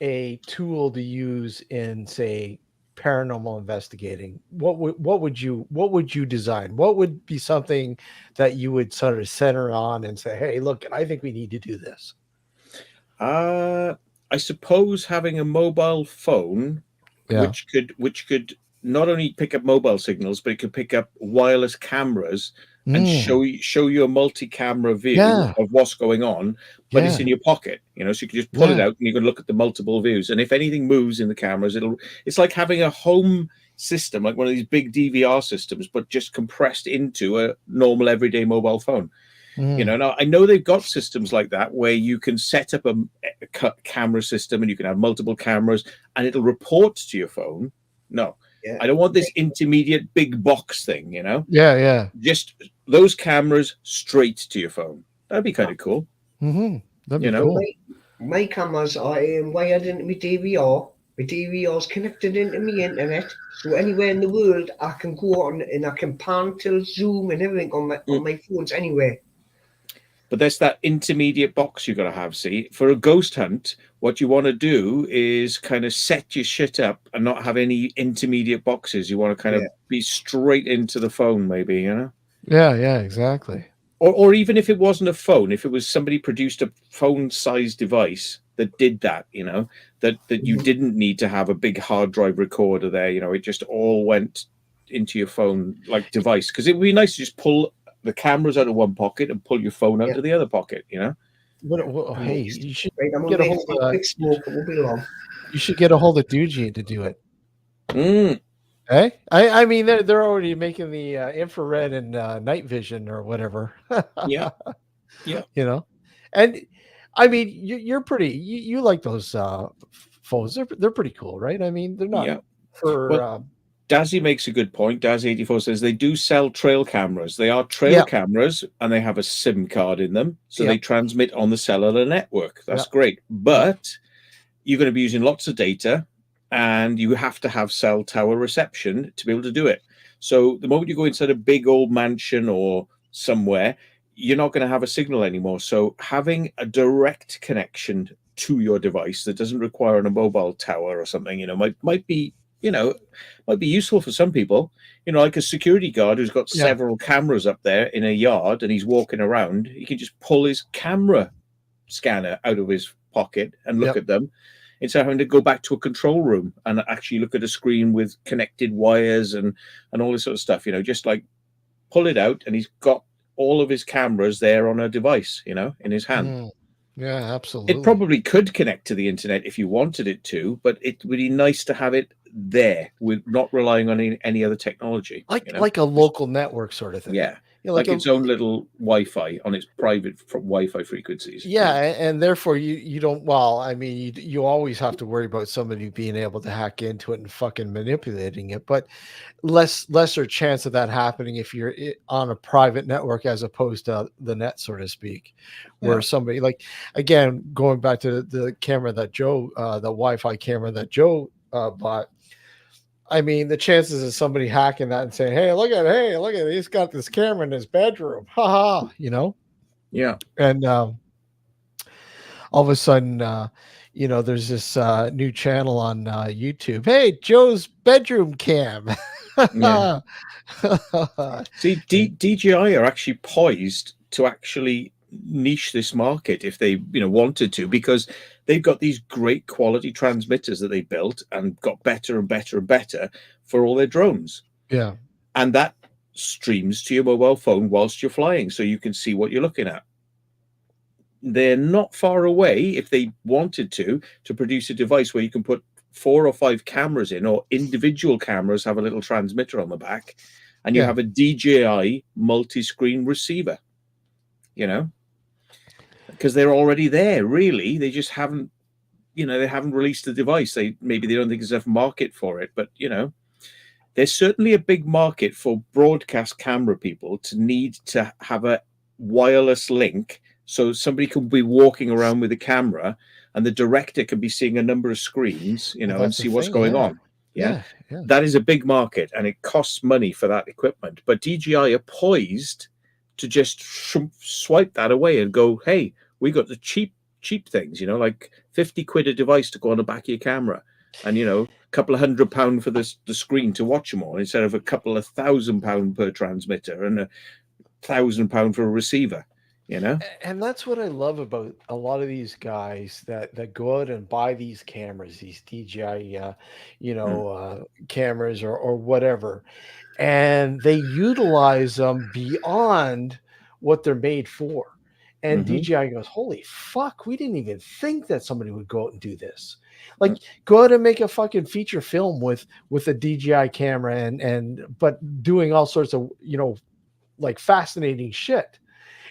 a tool to use in, say, paranormal investigating, what would you design? What would be something that you would sort of center on and say, hey, look, I think we need to do this? I suppose having a mobile phone, which could not only pick up mobile signals, but it could pick up wireless cameras and show you a multi-camera view of what's going on, but it's in your pocket, so you can just pull it out and you can look at the multiple views. And if anything moves in the cameras, it's like having a home system, like one of these big DVR systems, but just compressed into a normal everyday mobile phone. Now I know they've got systems like that where you can set up a camera system and you can have multiple cameras and it'll report to your phone. No. Yeah. I don't want this intermediate big box thing, Yeah. Just those cameras straight to your phone. That'd be kind of cool. That'd be cool. My cameras are wired into my DVR. My DVR is connected into my internet, so anywhere in the world I can go on and I can pan, tilt, zoom, and everything on my phones anywhere. But there's that intermediate box you've got to have. See, for a ghost hunt, what you want to do is kind of set your shit up and not have any intermediate boxes. You want to kind of be straight into the phone, maybe, Yeah, exactly. Or even if it wasn't a phone, if it was somebody produced a phone-sized device that did that, that you didn't need to have a big hard drive recorder there, it just all went into your phone like device. Because it would be nice to just pull the cameras out of one pocket and pull your phone out of the other pocket, Hey, you should get a hold of smoke. It will be long. You should get a hold of Doogie to do it. Hey, I mean, they're already making the infrared and night vision or whatever. Yeah. And I mean, you're pretty. You like those phones? They're pretty cool, right? I mean, they're not for. Dazzy makes a good point. Dazzy84 says they do sell trail cameras. They are trail cameras and they have a SIM card in them. So they transmit on the cellular network. That's great. But you're going to be using lots of data and you have to have cell tower reception to be able to do it. So the moment you go inside a big old mansion or somewhere, you're not going to have a signal anymore. So having a direct connection to your device that doesn't require a mobile tower or something, might be might be useful for some people. Like a security guard who's got Yeah. several cameras up there in a yard and he's walking around. He can just pull his camera scanner out of his pocket and look Yep. at them instead of having to go back to a control room and actually look at a screen with connected wires and all this sort of stuff. Just like pull it out and he's got all of his cameras there on a device, in his hand. Mm. Yeah, absolutely. It probably could connect to the internet if you wanted it to, but it would be nice to have it there with not relying on any other technology. like a local network sort of thing. Yeah. Like its own little Wi-Fi on its private Wi-Fi frequencies. Yeah, and therefore you don't. Well, I mean, you always have to worry about somebody being able to hack into it and fucking manipulating it, but lesser chance of that happening if you're on a private network as opposed to the net, so to speak, where somebody like, again, going back to the camera that Joe, the Wi-Fi camera that Joe bought. I mean, the chances of somebody hacking that and saying, hey, look at it, he's got this camera in his bedroom. Ha ha, Yeah. And all of a sudden, there's this new channel on YouTube. Hey, Joe's bedroom cam. Yeah. See, DJI are actually poised to actually niche this market if they wanted to, because they've got these great quality transmitters that they built and got better and better and better for all their drones. Yeah. And that streams to your mobile phone whilst you're flying, so you can see what you're looking at. They're not far away, if they wanted to produce a device where you can put 4 or 5 cameras in, or individual cameras have a little transmitter on the back, and you have a DJI multi-screen receiver, because they're already there. Really, they just haven't, they haven't released the device. Maybe they don't think there's enough market for it, but there's certainly a big market for broadcast camera people to need to have a wireless link, so somebody can be walking around with a camera and the director can be seeing a number of screens, and see what's going on. Yeah. That is a big market, and it costs money for that equipment. But DJI are poised to just swipe that away and go, hey, we got the cheap things, like 50 quid a device to go on the back of your camera, and a couple of £100 for the screen to watch them all, instead of a couple of £1,000 per transmitter and £1,000 for a receiver. And that's what I love about a lot of these guys that go out and buy these cameras, these DJI, cameras or whatever, and they utilize them beyond what they're made for. And DJI goes, holy fuck, we didn't even think that somebody would go out and do this. Like, go out and make a fucking feature film with a DJI camera but doing all sorts of, like fascinating shit.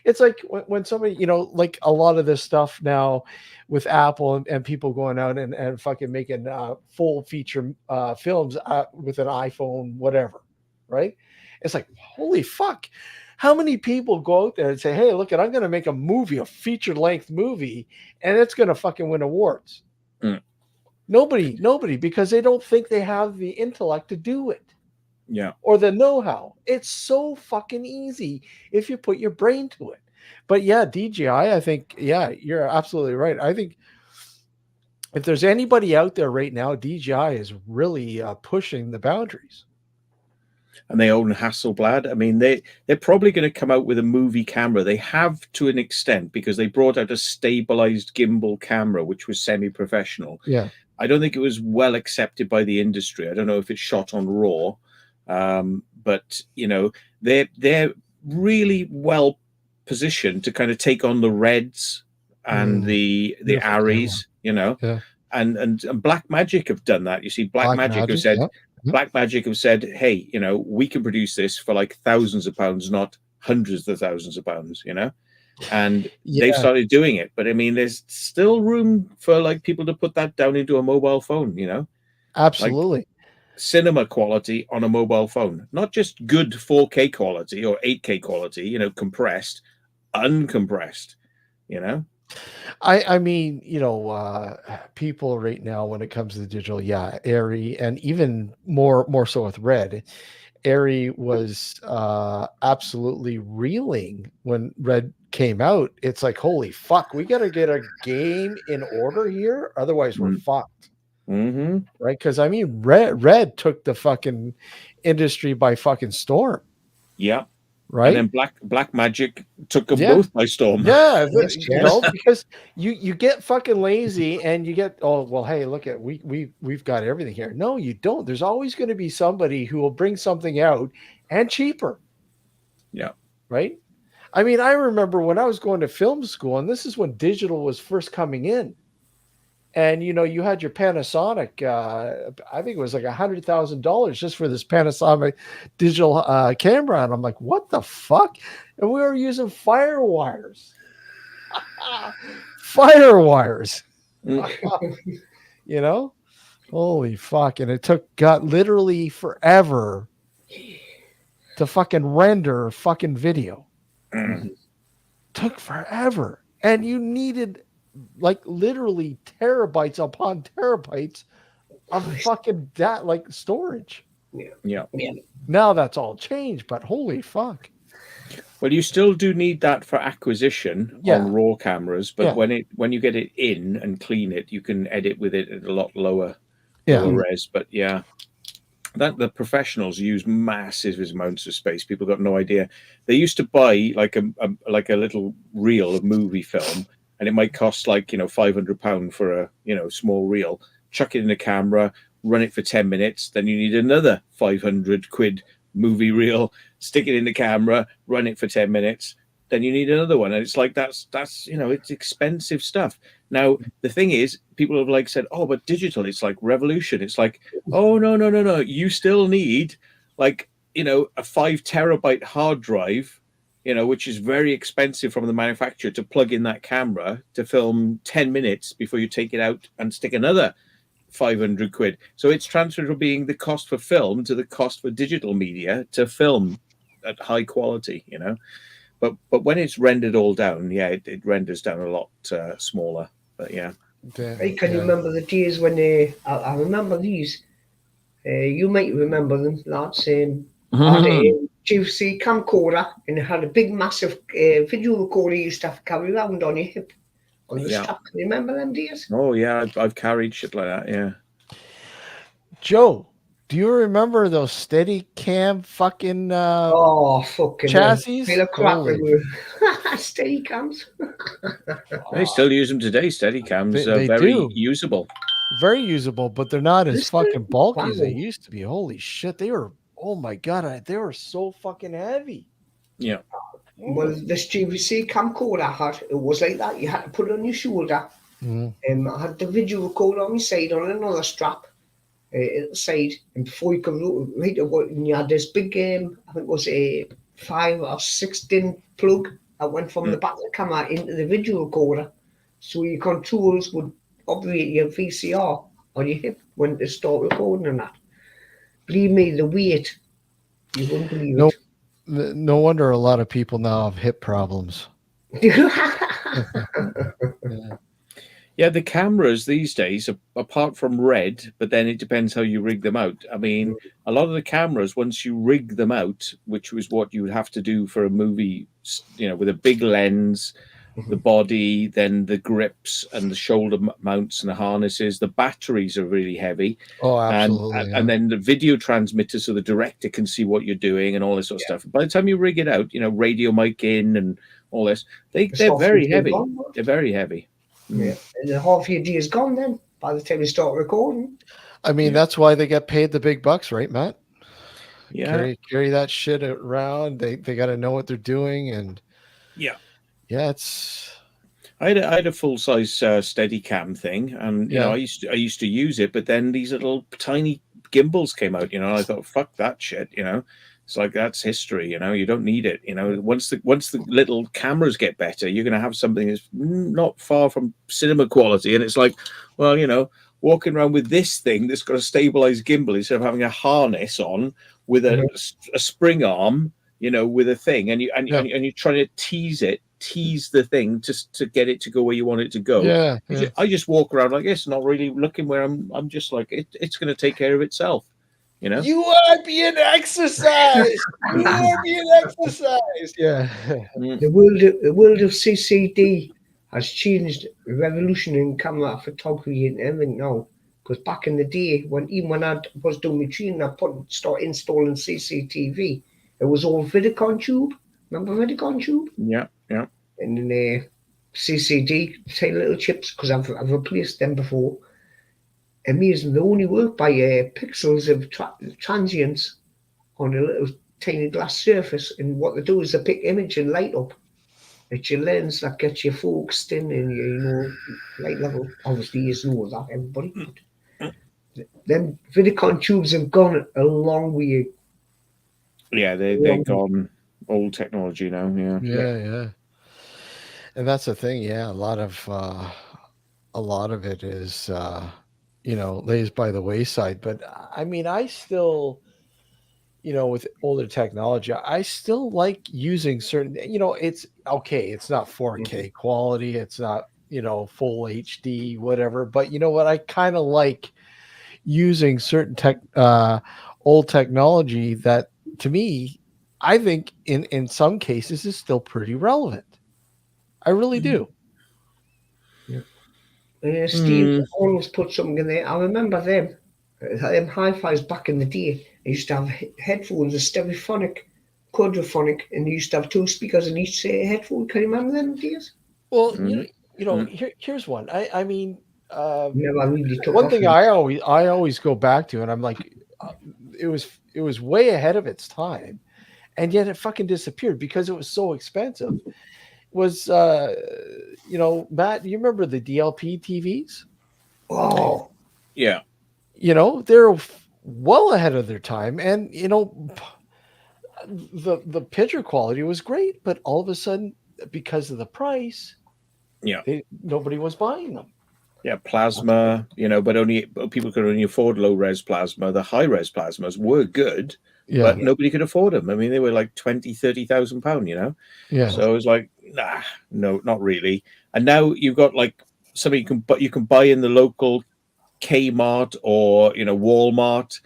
It's like when somebody, like a lot of this stuff now with Apple and people going out and fucking making full feature films with an iPhone, whatever, right? It's like, holy fuck. How many people go out there and say, hey, look, I'm going to make a movie, a feature length movie, and it's going to fucking win awards? Nobody, because they don't think they have the intellect to do it. Yeah. Or the know-how. It's so fucking easy if you put your brain to it. But yeah, DJI, I think, you're absolutely right. I think if there's anybody out there right now, DJI is really pushing the boundaries. And they own Hasselblad. I mean, they're probably going to come out with a movie camera. They have, to an extent, because they brought out a stabilized gimbal camera, which was semi-professional. Yeah. I don't think it was well accepted by the industry. I don't know if it's shot on RAW. But they're really well positioned to kind of take on the Reds and the Arris, and Blackmagic have done that. You see, Blackmagic have said, Blackmagic have said, hey, we can produce this for like thousands of pounds, not hundreds of thousands of pounds, and they've started doing it. But I mean, there's still room for like people to put that down into a mobile phone, Absolutely. Like, cinema quality on a mobile phone, not just good 4K quality or 8K quality, compressed, uncompressed, I mean, people right now, when it comes to digital, Airy, and even more so with Red. Airy was absolutely reeling when Red came out. It's like, holy fuck, we got to get a game in order here, otherwise we're fucked. Mm-hmm. right? Because I mean, red took the fucking industry by fucking storm, Yeah. right? And then Black Magic took them Yeah. both by storm. Yeah, Yes, you know, yes. because you get fucking lazy and you get, oh well, hey, look at we've got everything here. No, you don't. There's always going to be somebody who will bring something out and cheaper. Yeah. Right. I mean, I remember when I was going to film school, and this is when digital was first coming in. And you know, you had your Panasonic. I think it was like $100,000 just for this Panasonic digital camera, and I'm like, what the fuck? And we were using fire wires, fire wires. You know, holy fuck! And it got literally forever to fucking render fucking video. Took forever, and you needed like literally terabytes upon terabytes of fucking like storage. Yeah. Now that's all changed, but holy fuck. Well, you still do need that for acquisition on raw cameras, but when you get it in and clean it, you can edit with it at a lot lower res. But yeah, that the professionals use massive amounts of space. People got no idea. They used to buy like a little reel of movie film, and it might cost like £500 for a small reel. Chuck it in the camera, run it for 10 minutes, then you need another 500 quid movie reel. Stick it in the camera, run it for 10 minutes, then you need another one. And it's like that's it's expensive stuff. Now the thing is, people have like said, oh, but digital, it's like revolution. It's like, oh no. You still need like a 5 terabyte hard drive, which is very expensive from the manufacturer, to plug in that camera to film 10 minutes before you take it out and stick another 500 quid. So it's transferred from being the cost for film to the cost for digital media to film at high quality, but when it's rendered all down, it renders down a lot smaller. But I can remember the days when I remember these. You might remember them, lads. I had a GFC camcorder, and it had a big, massive video recorder you used to have to carry around on your hip, on the strap. Can you remember them days? Oh yeah, I've carried shit like that. Yeah. Joe, do you remember those steady cam fucking fucking chassis? Steady cams. They still use them today. Steady cams are very usable. Very usable, but they're not as fucking bulky as they used to be. Holy shit, they were, oh my god, they were so fucking heavy. Yeah. Well, this GVC camcorder I had, it was like that. You had to put it on your shoulder. I had the video recorder on my side on another strap at the side, and before you could right, and you had this big I think it was a 5 or 6 DIN plug that went from the back of the camera into the video recorder, so your controls would operate your VCR on your hip when to start recording and that. Believe me, the weight, you wouldn't believe it. No wonder a lot of people now have hip problems. Yeah, the cameras these days, apart from red, but then it depends how you rig them out. I mean, a lot of the cameras, once you rig them out, which was what you would have to do for a movie, with a big lens, the body, then the grips and the shoulder mounts and the harnesses, the batteries are really heavy. Oh, absolutely. And then the video transmitter, so the director can see what you're doing and all this sort of stuff. By the time you rig it out, radio mic in and all this, they're very heavy. They're very heavy. Yeah, and the half your day is gone then by the time you start recording. I mean, that's why they get paid the big bucks, right, Matt? Yeah. Carry that shit around. They got to know what they're doing, and it's. I had a full size Steadicam thing, and I used to use it, but then these little tiny gimbals came out, and I thought, fuck that shit, It's like, that's history, you don't need it. Once the little cameras get better, you're going to have something that's not far from cinema quality. And it's like, well, walking around with this thing that's got a stabilized gimbal instead of having a harness on with a spring arm, with a thing, and you're trying to tease the thing just to get it to go where you want it to go. I just walk around like this, not really looking where I'm just like, it's going to take care of itself. You are being exercised. You are being exercised. Yeah. The world of CCD has changed, the revolution in camera photography and everything now. Because back in the day, when I was doing my training, start installing CCTV. It was all Vidicon tube. Remember Vidicon tube? Yeah. And then CCD, tiny little chips, because I've replaced them before. Amazing. They only work by pixels of transients on a little tiny glass surface. And what they do is they pick image and light up. It's your lens that gets you focused in and your, light level. Obviously, you know that, everybody. But them Vidicon tubes have gone a long way. Yeah, they've gone old technology now. Yeah. And that's the thing. Yeah, a lot of it is lays by the wayside. But I mean, I still, with older technology, I still like using certain. It's okay. It's not 4K quality. It's not full HD, whatever. But you know what? I kind of like using certain old technology that, to me, I think in some cases is still pretty relevant. I really do. Steve always put something in there. I remember them hi-fis back in the day. They used to have headphones, a stereophonic, quadraphonic, and they used to have two speakers in each headphone. Can you remember them days? Well, here's one. I mean, Never really took one off. thing I always go back to, and I'm like, it was way ahead of its time, and yet it fucking disappeared because it was so expensive. Was Matt, you remember the DLP TVs? Oh, yeah. They're well ahead of their time, and the picture quality was great, but all of a sudden, because of the price, nobody was buying them. Yeah, plasma, but people could only afford low res plasma. The high res plasmas were good, but nobody could afford them. I mean, they were like 20,000, 30,000 pounds, Yeah. So it was like, nah, no, not really. And now you've got like something you can buy in the local Kmart or Walmart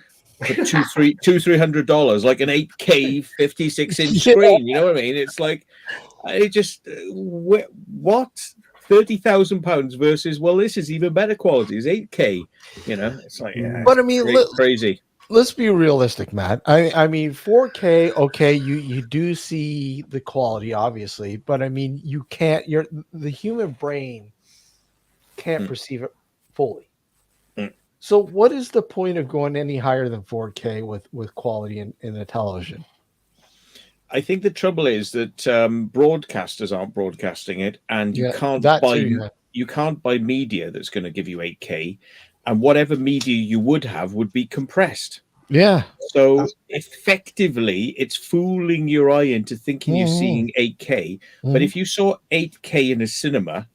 for $200-300, like an 8K 56-inch screen. You know what I mean? It's like, I just what? £30,000 versus, well, this is even better quality. It's 8K. It's like, but I mean, crazy. Let's be realistic, Matt. I mean, 4K. Okay, you do see the quality, obviously, but I mean, you can't. The human brain can't perceive it fully. So, what is the point of going any higher than 4K with quality in a television? I think the trouble is that broadcasters aren't broadcasting it, and you can't buy media that's going to give you 8K, and whatever media you would have would be compressed. Yeah. So effectively, it's fooling your eye into thinking you're seeing 8K. But if you saw 8K in a cinema,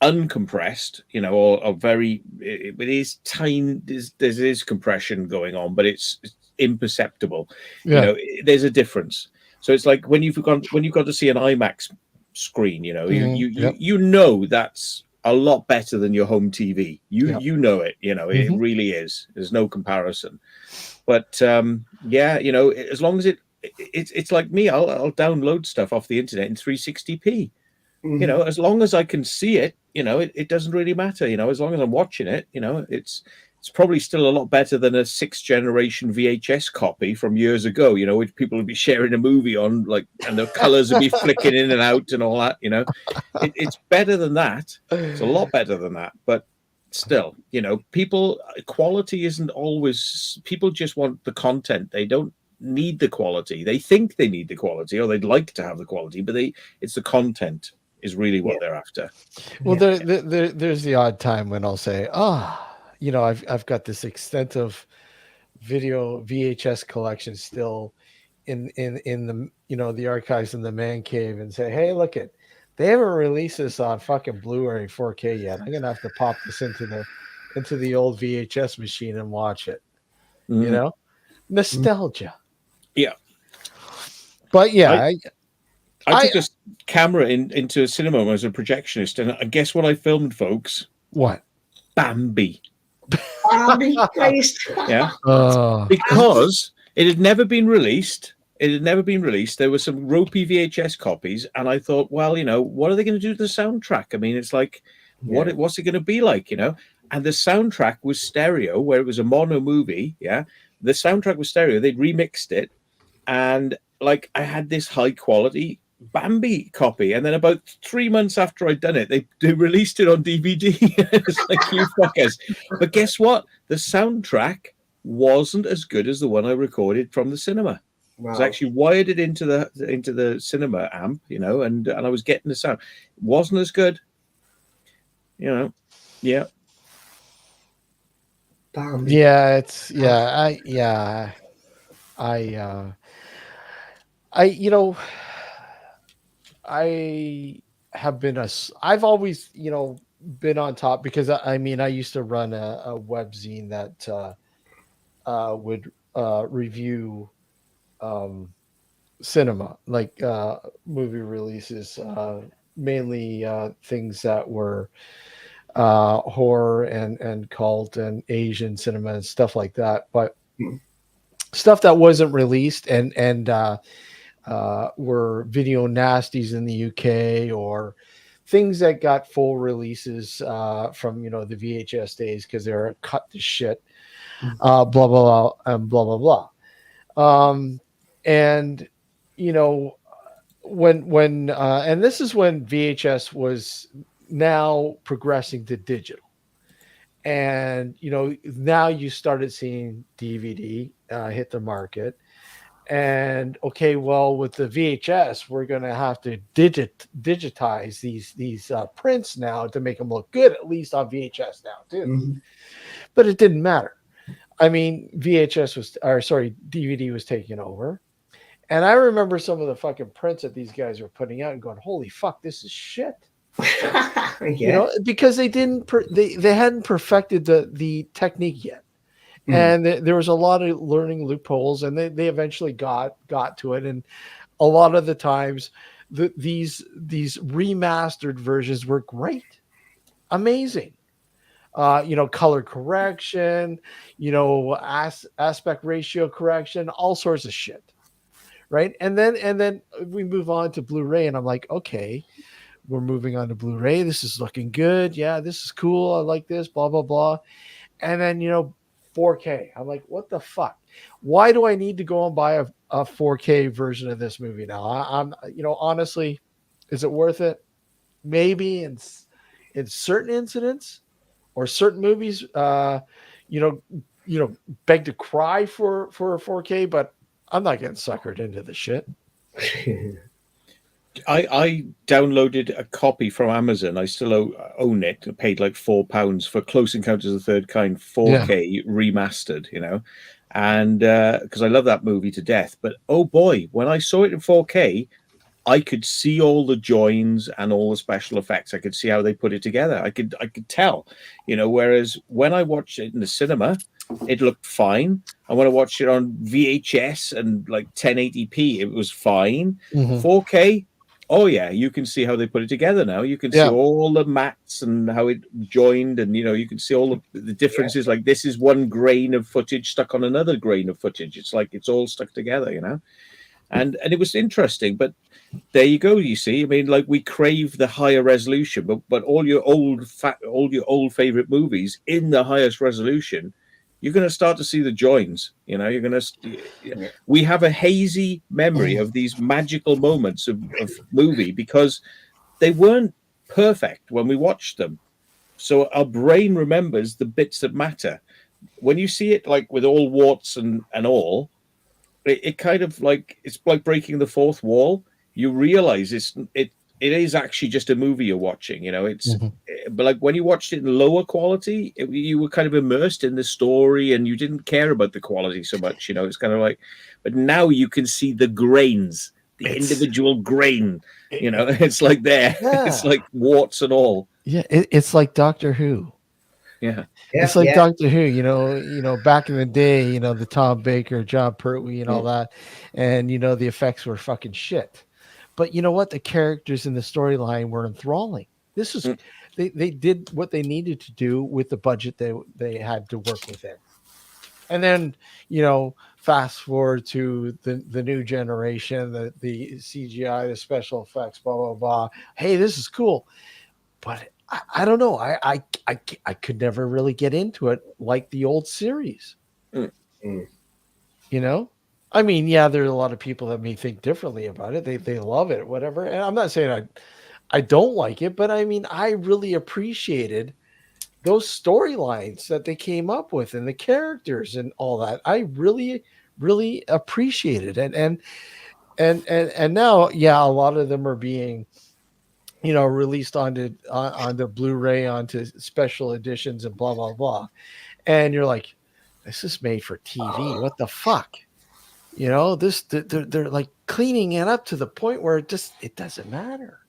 uncompressed, or very, it is tiny. There is compression going on, but it's imperceptible. Yeah. There's a difference. So it's like when you've got to see an IMAX screen, you know that's a lot better than your home TV. You know it. It really is. There's no comparison. But as long as it's like me, I'll download stuff off the internet in 360p. As long as I can see it, it doesn't really matter. As long as I'm watching it, it's probably still a lot better than a 6th generation VHS copy from years ago, which people would be sharing a movie on, and the colors would be flicking in and out and all that. It's better than that. It's a lot better than that. But still, quality isn't always. People just want the content. They don't need the quality. They think they need the quality, or they'd like to have the quality, but it's the content is really what they're after. Well, there's the odd time when I'll say, I've got this extensive video VHS collection still in the the archives in the man cave, and say, hey, look it, they haven't released this on fucking Blu-ray 4K yet. I'm gonna have to pop this into the old VHS machine and watch it. Nostalgia. Yeah. But yeah, I took a camera into a cinema as a projectionist, and guess what I filmed, folks? What? Bambi. Yeah. Because it had never been released. There were some ropey VHS copies, and I thought, well, what are they going to do to the soundtrack? I mean, it's like, what's it going to be like, and the soundtrack was stereo, where it was a mono movie. Yeah, the soundtrack was stereo. They'd remixed it, and like I had this high quality Bambi copy, and then about 3 months after I'd done it, they released it on DVD. It's like, you fuckers. But guess what? The soundtrack wasn't as good as the one I recorded from the cinema. I was Wow. actually wired it into the cinema amp, you know, and I was getting the sound. It wasn't as good, you know. Yeah. Bambi. Yeah, it's I you know, I have been I've always, been on top because I mean, I used to run a webzine that would review cinema, like movie releases, mainly things that were horror and cult and Asian cinema and stuff like that. But Mm. stuff that wasn't released and were video nasties in the UK, or things that got full releases from the VHS days because they were cut to shit, blah blah blah and blah blah blah. And when and this is when VHS was now progressing to digital, and now you started seeing DVD hit the market. And okay, well, with the VHS, we're going to have to digitize these prints now to make them look good, at least on VHS now too. Mhm. But it didn't matter. I mean, DVD was taking over, and I remember some of the fucking prints that these guys were putting out and going, "Holy fuck, this is shit." Yeah. Because they didn't they hadn't perfected the technique yet. Mm. And there was a lot of learning loopholes, and they eventually got to it. And a lot of the times these remastered versions were great, amazing. Color correction, aspect ratio correction, all sorts of shit, right? And then we move on to Blu-ray, and I'm like, okay, we're moving on to Blu-ray. This is looking good. Yeah, this is cool. I like this, blah, blah, blah. And then, 4K. I'm like, what the fuck? Why do I need to go and buy a 4K version of this movie now? I'm honestly, is it worth it? Maybe in certain incidents or certain movies, beg to cry for a 4K, but I'm not getting suckered into the shit. I downloaded a copy from Amazon. I still own it. I paid like £4 for Close Encounters of the Third Kind 4K remastered, and because I love that movie to death. But oh boy, when I saw it in 4K, I could see all the joins and all the special effects. I could see how they put it together. I could tell, whereas when I watched it in the cinema, it looked fine. And when I watched it on VHS and like 1080p, it was fine. 4K, oh yeah, you can see how they put it together now. You can see all the mats and how it joined, and you can see all the differences. Like, this is one grain of footage stuck on another grain of footage. It's like it's all stuck together, and it was interesting. But there you go. You see, I mean, like, we crave the higher resolution, but all your old favorite movies in the highest resolution, you're going to start to see the joins. You're going to. We have a hazy memory of these magical moments of movie because they weren't perfect when we watched them. So our brain remembers the bits that matter. When you see it like with all warts and all, it kind of like, it's like breaking the fourth wall. You realize it is actually just a movie you're watching. But like when you watched it in lower quality, you were kind of immersed in the story and you didn't care about the quality so much. It's kind of like, but now you can see the grains, individual grain. It's like there. It's like warts and all. Yeah, it's like Doctor Who. Yeah. It's like Doctor Who, back in the day, the Tom Baker, John Pertwee and all that. And, the effects were fucking shit. But you know what? The characters in the storyline were enthralling. This is, they did what they needed to do with the budget they had to work within. And then, fast forward to the new generation, the CGI, the special effects, blah, blah, blah. Hey, this is cool. But I don't know. I could never really get into it like the old series. Mm. You know, I mean, yeah, there's a lot of people that may think differently about it. They love it, whatever. And I'm not saying I don't like it, but I mean, I really appreciated those storylines that they came up with and the characters and all that. I really, really appreciated it. And now, yeah, a lot of them are being, released onto Blu-ray, onto special editions, and blah blah blah. And you're like, this is made for TV. What the fuck? They're like cleaning it up to the point where it doesn't matter.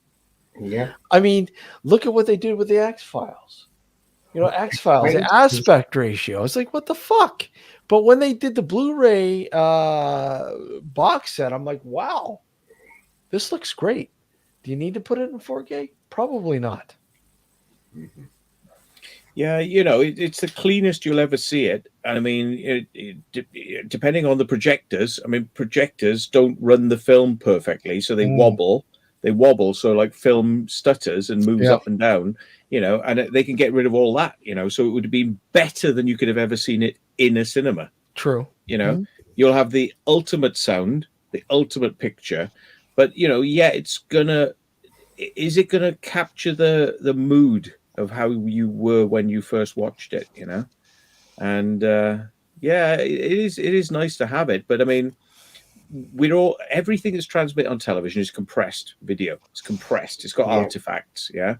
Yeah. I mean, look at what they did with the X-Files. X-Files, the Right. aspect ratio. It's like, what the fuck? But when they did the Blu-ray box set, I'm like, wow, this looks great. Do you need to put it in 4K? Probably not. Yeah, it's the cleanest you'll ever see it. And I mean, depending on the projectors, I mean, projectors don't run the film perfectly, so they wobble. They wobble, so like film stutters and moves Yeah. up and down, and they can get rid of all that, so it would have been better than you could have ever seen it in a cinema. True. You'll have the ultimate sound, the ultimate picture, but is it gonna capture the mood of how you were when you first watched it, and it is nice to have it, but I mean, everything that's transmitted on television is compressed video. It's compressed. It's got artifacts. Yeah.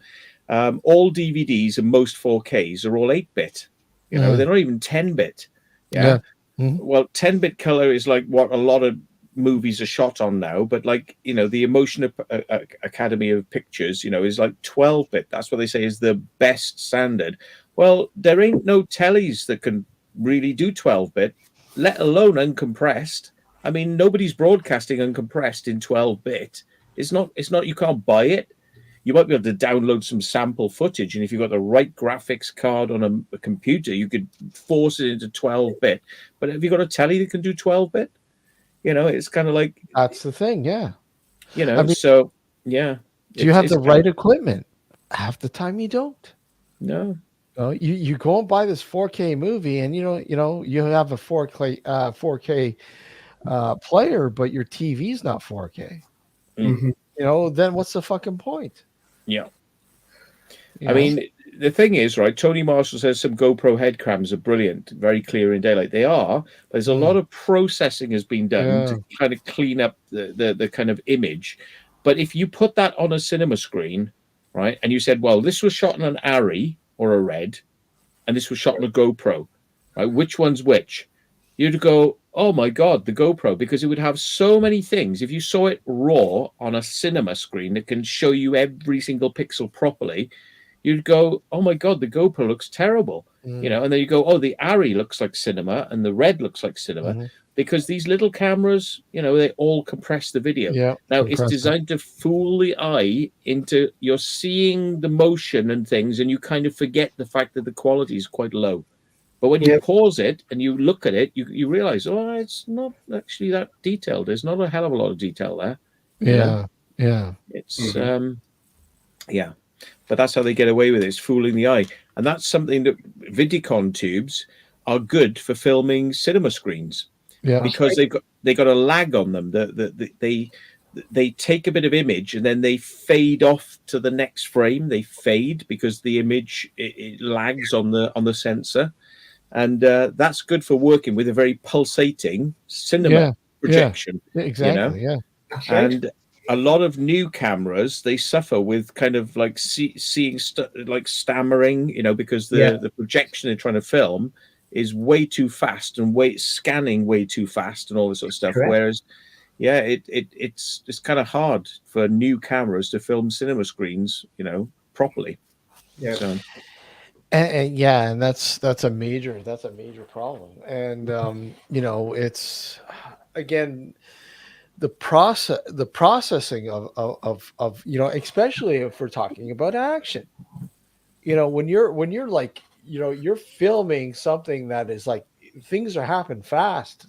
All DVDs and most 4Ks are all 8-bit. They're not even 10-bit. Yeah. Well, 10-bit color is like what a lot of movies are shot on now, but like, the Emotion Academy of Pictures, is like 12-bit. That's what they say is the best standard. Well, there ain't no tellies that can really do 12-bit, let alone uncompressed. I mean, nobody's broadcasting uncompressed in 12-bit. It's not, you can't buy it. You might be able to download some sample footage, and if you've got the right graphics card on a computer, you could force it into 12-bit. But have you got a telly that can do 12-bit? It's kind of like... That's the thing, yeah. I mean, so, yeah. Do you have the right equipment? Half the time you don't. No. You go and buy this 4K movie, and you have a 4K player, but your TV's not 4K. Then what's the fucking point? Yeah. I mean, the thing is, right, Tony Marshall says some GoPro head cams are brilliant, very clear in daylight. They are, but there's a lot of processing has been done to kind of clean up the kind of image. But if you put that on a cinema screen, right, and you said, well, this was shot on an Arri or a Red, and this was shot on a GoPro, right, which one's which? You'd go, oh my God, the GoPro, because it would have so many things. If you saw it raw on a cinema screen that can show you every single pixel properly, you'd go, oh my God, the GoPro looks terrible. And then you go, oh, the Arri looks like cinema and the Red looks like cinema, because these little cameras, they all compress the video. Yeah, now it's designed to fool the eye into you're seeing the motion and things, and you kind of forget the fact that the quality is quite low. But when you pause it and you look at it, you realize, oh, it's not actually that detailed. There's not a hell of a lot of detail there. Yeah. It's yeah. But that's how they get away with it, is fooling the eye. And that's something that Vidicon tubes are good for filming cinema screens. Yeah. Because they got a lag on them. They take a bit of image and then they fade off to the next frame. They fade because the image it lags on the sensor. And that's good for working with a very pulsating cinema projection. Yeah, exactly. Yeah. And a lot of new cameras, they suffer with kind of like seeing like stammering, because the projection they're trying to film is way too fast and scanning way too fast and all this sort of stuff. Correct. Whereas, it's kind of hard for new cameras to film cinema screens, properly. Yeah. So. And that's a major problem. And it's again the processing of especially if we're talking about action. When you're like you're filming something that is like things are happening fast.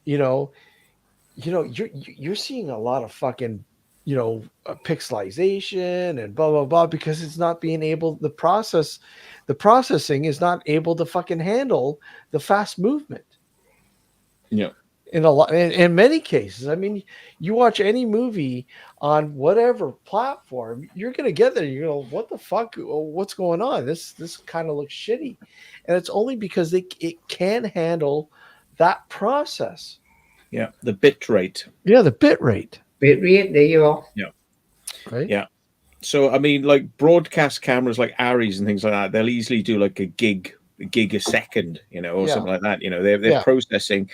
You're seeing a lot of fucking pixelization and blah blah blah, because it's not being able, the processing is not able to fucking handle the fast movement. Yeah. In many cases, I mean, you watch any movie on whatever platform, you're gonna get there. You go, what the fuck? What's going on? This kind of looks shitty, and it's only because it can handle that process. Yeah, the bit rate. Yeah, the bit rate. Bit rate, there you are. Yeah. Right. Yeah. So I mean, like broadcast cameras like Arris and things like that, they'll easily do like a gig a second, or something like that. They're processing,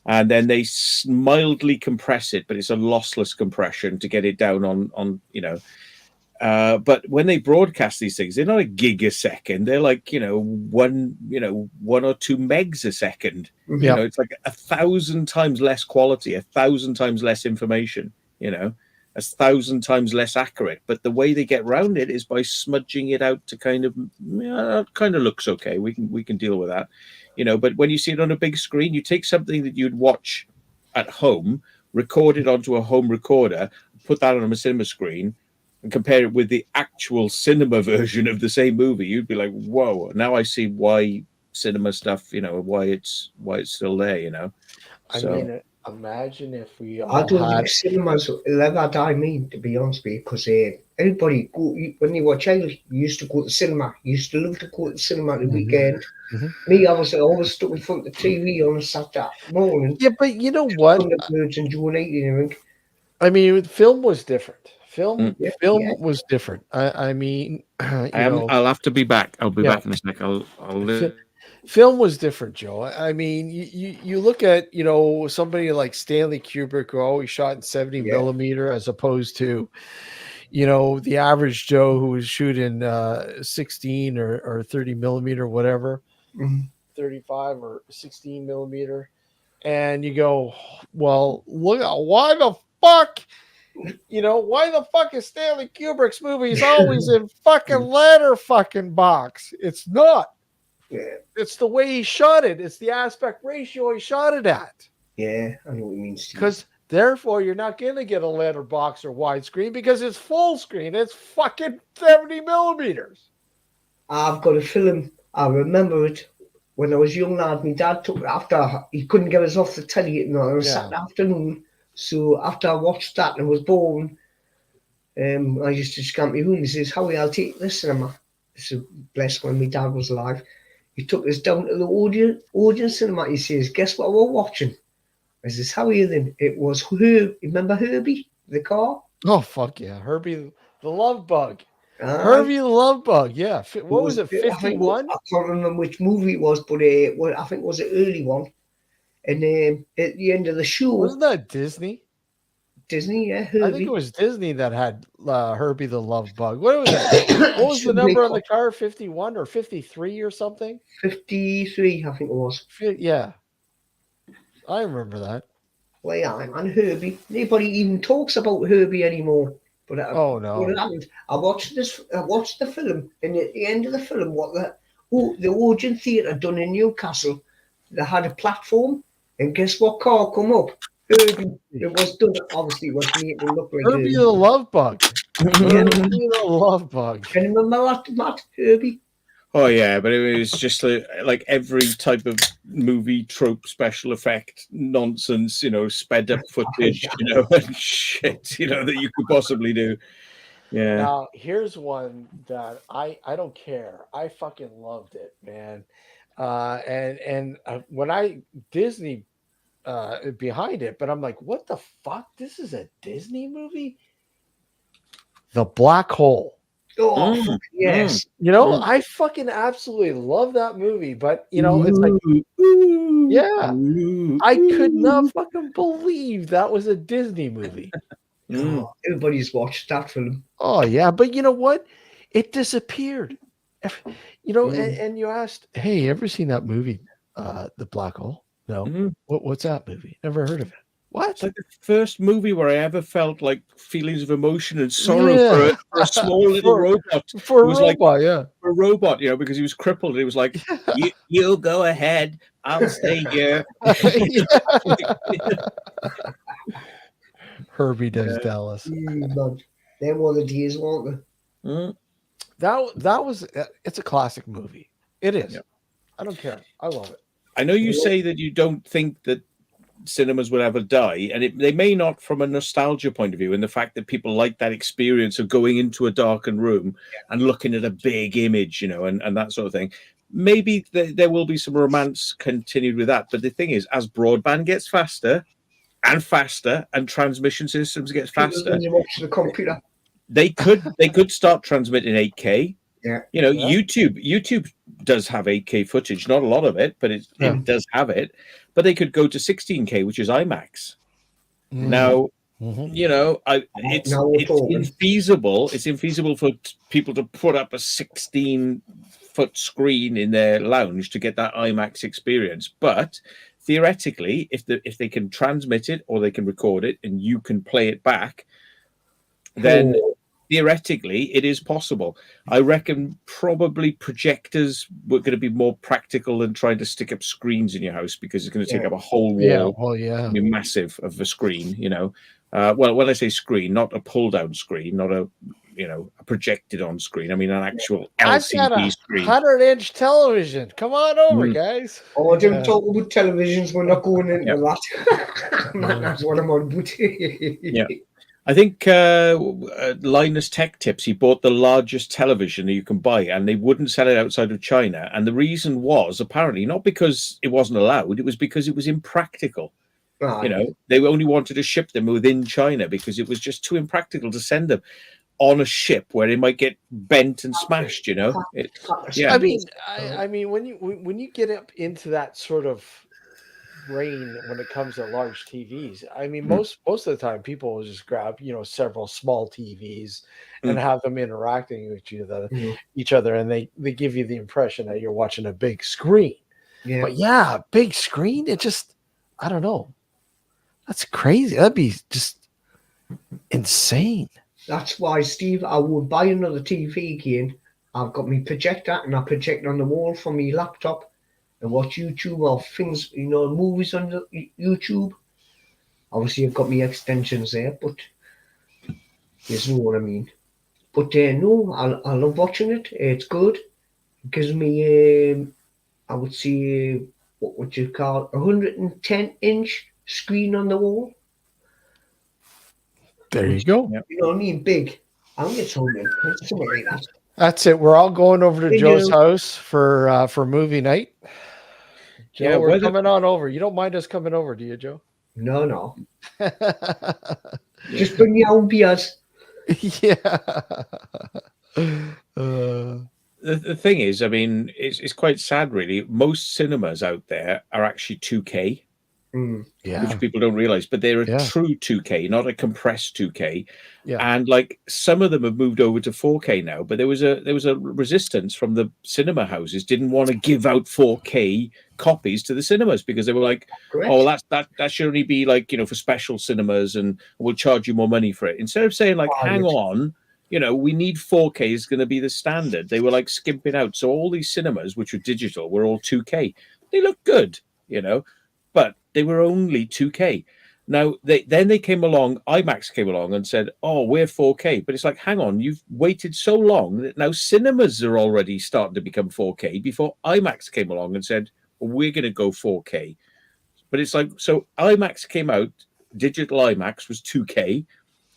and then they mildly compress it, but it's a lossless compression to get it down on. But when they broadcast these things, they're not a gig a second. They're like 1 or 2 megs a second. Yeah. It's like 1,000 times less quality, 1,000 times less information. 1,000 times less accurate. But the way they get around it is by smudging it out to kind of looks okay. We can deal with that. But when you see it on a big screen, you take something that you'd watch at home, record it onto a home recorder, put that on a cinema screen, and compare it with the actual cinema version of the same movie, you'd be like, whoa, now I see why cinema stuff, why it's still there, I mean, imagine if we all I don't had... think cinemas will ever die, to be honest with you, because everybody, when you were a child, you used to go to the cinema. You used to love to go to the cinema the weekend. Me, I was always stuck in front of the TV on a Saturday morning. Yeah, but you know what? Thunderbirds and Joe Night, I mean, film was different. Film Yeah. was different. I mean, I'll have to be back. I'll be back in a sec. Film was different, Joe. I mean, you look at somebody like Stanley Kubrick, who always shot in 70 millimeter, as opposed to the average Joe who was shooting 16 or 30 millimeter, whatever, 35 or 16 millimeter, and you go, well, look, why the fuck? Why the fuck is Stanley Kubrick's movies always in fucking letter fucking box? It's not. Yeah. It's the way he shot it. It's the aspect ratio he shot it at. Yeah, I know what you mean. Because therefore, you're not going to get a letterbox or widescreen because it's full screen. It's fucking 70 millimeters. I've got a film. I remember it when I was young lad. My dad took it after he couldn't get us off the telly on a Saturday afternoon. So after I watched that and was born, I used to scamp my room. He says, Howie, I'll take this cinema. This is blessed when my dad was alive. He took us down to the audience cinema. He says, guess what we're watching? I says, Howie, then? It was remember Herbie, the car? Oh, fuck yeah. Herbie the Love Bug. Herbie the Love Bug, yeah. What was it, 51? I can't remember which movie it was, but I think it was an early one. And at the end of the show... Wasn't that Disney? Disney, yeah. Herbie. I think it was Disney that had Herbie the Love Bug. What was that? What was the number on the car? 51 or 53 or something? 53, I think it was. Yeah. I remember that. Well, yeah, man, Herbie. Nobody even talks about Herbie anymore. But oh no! What happened? I watched the film, and at the end of the film, the Odeon Theatre done in Newcastle, they had a platform, and guess what car come up? Herbie. It was done. Obviously, it was made to look like Herbie the Love Bug. Herbie the Love Bug. Can you remember that, Matt? Herbie. Oh yeah, but it was just like every type of movie trope, special effect nonsense, sped up footage, and shit, that you could possibly do. Yeah. Now here's one that I don't care. I fucking loved it, man. And when Disney behind it, but I'm like, what the fuck? This is a Disney movie? The Black Hole. Oh, yes. I fucking absolutely love that movie, but it's like, yeah, I could not fucking believe that was a Disney movie. Everybody's watched that film. Oh yeah, but you know what? It disappeared. And you asked, hey, ever seen that movie, The Black Hole? No. What's that movie? Never heard of it. What? It's like the first movie where I ever felt like feelings of emotion and sorrow for a small little robot. For a robot, yeah. For a robot, because he was crippled. He was like, you go ahead. I'll stay here. Herbie does Dallas. Man, they were the days, weren't they? Mm. That was it's a classic movie. It is. Yep. I don't care. I love it. I know you say that you don't think that cinemas will ever die, and they may not from a nostalgia point of view, and the fact that people like that experience of going into a darkened room and looking at a big image, and that sort of thing. Maybe there will be some romance continued with that, but the thing is, as broadband gets faster and faster, and transmission systems get faster, You watch the computer. they could start transmitting 8K. Yeah. YouTube does have 8K footage, not a lot of it, but it does have it. But they could go to 16K, which is IMAX. Now, it's infeasible. It's infeasible for people to put up a 16-foot screen in their lounge to get that IMAX experience. But theoretically, if they can transmit it or they can record it and you can play it back, then theoretically it is possible. I reckon probably projectors were going to be more practical than trying to stick up screens in your house, because it's going to take up a whole wall. Be massive of a screen, well, when I say screen, not a pull down screen, not a projected on screen. I mean an actual LCD screen. 100-inch television. Come on over, guys. Oh, I didn't talk about televisions. We're not going into that. That's what I'm on about. Yeah. I think Linus Tech Tips, he bought the largest television that you can buy, and they wouldn't sell it outside of China. And the reason was apparently not because it wasn't allowed, it was because it was impractical. They only wanted to ship them within China because it was just too impractical to send them on a ship where they might get bent and smashed. I mean, when you get up into that sort of brain when it comes to large TVs, I mean, most of the time people will just grab several small TVs and have them interacting with each other, and they give you the impression that you're watching a big screen. But big screen, it just, I don't know, that's crazy. That'd be just insane. That's why, Steve, I would buy another TV again. I've got my projector and I project on the wall from my laptop and watch YouTube or things, movies on the YouTube. Obviously, I've got my extensions there, but you know what I mean. But no, I love watching it. It's good. It gives me, I would say, what would you call it, 110-inch screen on the wall. There you go. You know what I mean? Big. I think it's something like that. That's it. We're all going over to Joe's house for movie night. Joe, we're coming on over. You don't mind us coming over, do you, Joe? No. Just bring your own beers. Yeah. The thing is, I mean, it's quite sad, really. Most cinemas out there are actually 2K. Which people don't realize, but they're a true 2K, not a compressed 2K. And like some of them have moved over to 4K now, but there was a resistance from the cinema houses. Didn't want to give out 4K copies to the cinemas because they were like, that should only be like for special cinemas, and we'll charge you more money for it. Instead of saying like, hang on, we need 4K is going to be the standard. They were like skimping out. So all these cinemas, which were digital, were all 2K. They look good, but they were only 2K. Now, they came along, IMAX came along and said, oh, we're 4K. But it's like, hang on, you've waited so long that now cinemas are already starting to become 4K before IMAX came along and said, well, we're going to go 4K. But it's like, so IMAX came out, digital IMAX was 2K.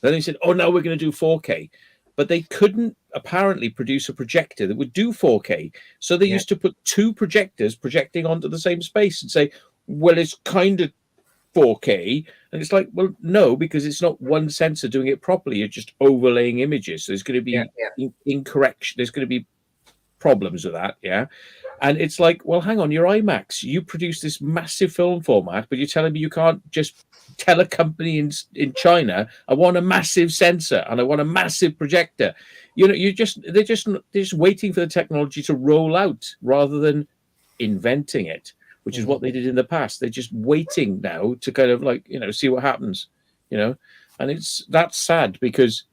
Then they said, oh, now we're going to do 4K. But they couldn't apparently produce a projector that would do 4K. So they used to put two projectors projecting onto the same space and say, well, it's kind of 4K. And it's like, well, no, because it's not one sensor doing it properly. You're just overlaying images. So there's going to be incorrection. There's going to be problems with that. Yeah. And it's like, well, hang on, you're IMAX. You produce this massive film format, but you're telling me you can't just tell a company in China, I want a massive sensor and I want a massive projector. They're just waiting for the technology to roll out rather than inventing it, which is what they did in the past. They're just waiting now to kind of like, see what happens, and that's sad because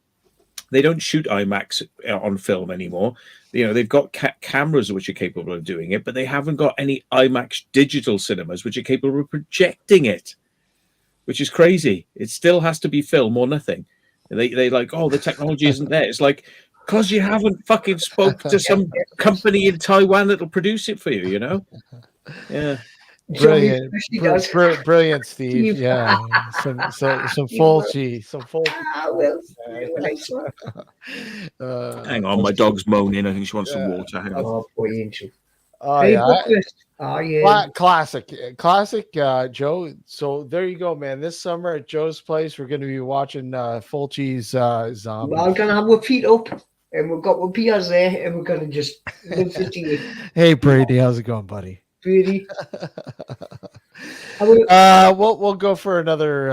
they don't shoot IMAX on film anymore. They've got cameras which are capable of doing it, but they haven't got any IMAX digital cinemas which are capable of projecting it, which is crazy. It still has to be film or nothing. They like, oh, the technology isn't there. It's like, because you haven't fucking spoke to some company in Taiwan that'll produce it for you, you know? Yeah. Brilliant, Does. brilliant, Steve. Steve. Yeah, some Fulci, some Fulci. Well, nice one. Hang on, my dog's moaning. I think she wants some water. Hang on. Oh, boy, Angel. Oh Hey, yeah, breakfast. classic, Joe. So there you go, man. This summer at Joe's place, we're going to be watching Fulci's Zombie. We're going to have our feet up, and we've got our beers there, and we're going to just live the day. Hey Brady, how's it going, buddy? Brady. We'll go for another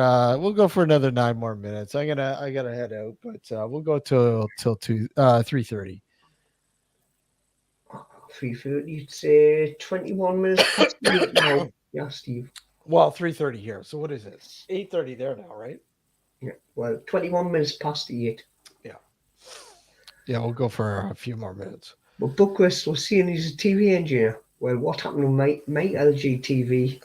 9 more minutes. I gotta head out, but we'll go till 3:30. 3:30. It's 21 minutes past 8 now. Yeah, Steve. Well, 3:30 here. So what is it? 8:30 there now, right? Yeah. Well, 21 minutes past 8. Yeah, we'll go for a few more minutes. But Buckwest was seeing he's a TV engineer. Well, what happened to my LG TV?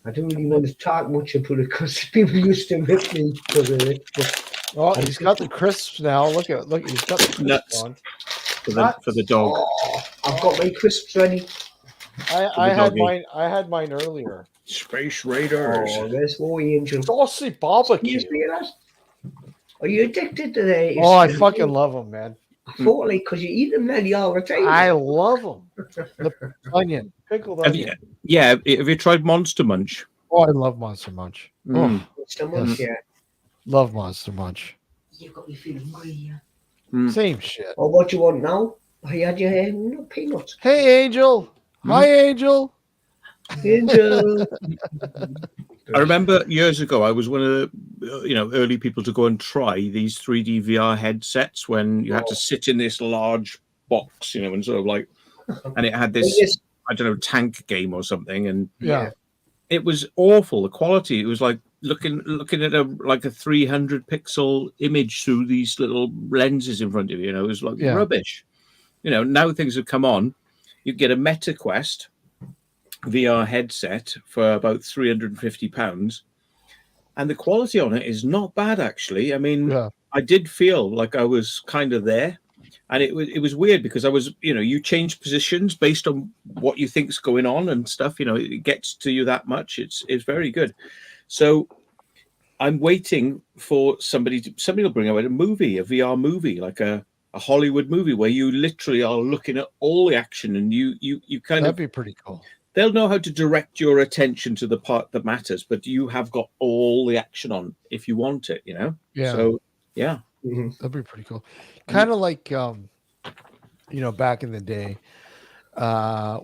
I don't really want to talk much about it because people used to rip me because of it. Oh, he's got the crisps now. Look, he's got the crisps Nuts. on. For the dog. Oh, I've got my crisps ready. I had mine earlier. Space Raiders. Oh, there's more Angel. Saucy barbecue. Excuse me, lad. Are you addicted to that? Oh, I fucking love them, man. I thought like because you eat them nearly all the time. I love them. The onion, pickled onion. Have you tried Monster Munch? Oh, I love Monster Munch. Mm. Someone, yeah. Love Monster Munch. You've got me feeling hungry. Same shit. Oh, what do you want now? I had your hair, no peanuts. Hey, Angel. Hi, Angel. Angel. I remember years ago, I was one of the early people to go and try these 3D VR headsets when you had to sit in this large box, and sort of like, and it had this, I don't know, tank game or something, and it was awful. The quality, it was like looking at a 300 pixel image through these little lenses in front of you. It was like rubbish. Now things have come on. You get a MetaQuest VR headset for about £350, and the quality on it is not bad actually. I mean, I did feel like I was kind of there, and it was weird because I was, you change positions based on what you think's going on and stuff. It gets to you that much. It's very good. So I'm waiting for somebody will bring out a VR movie, like a Hollywood movie where you literally are looking at all the action, and you kind that'd be pretty cool. They'll know how to direct your attention to the part that matters, but you have got all the action on if you want it, Yeah. So, yeah. Mm-hmm. That'd be pretty cool. Kind of like, back in the day,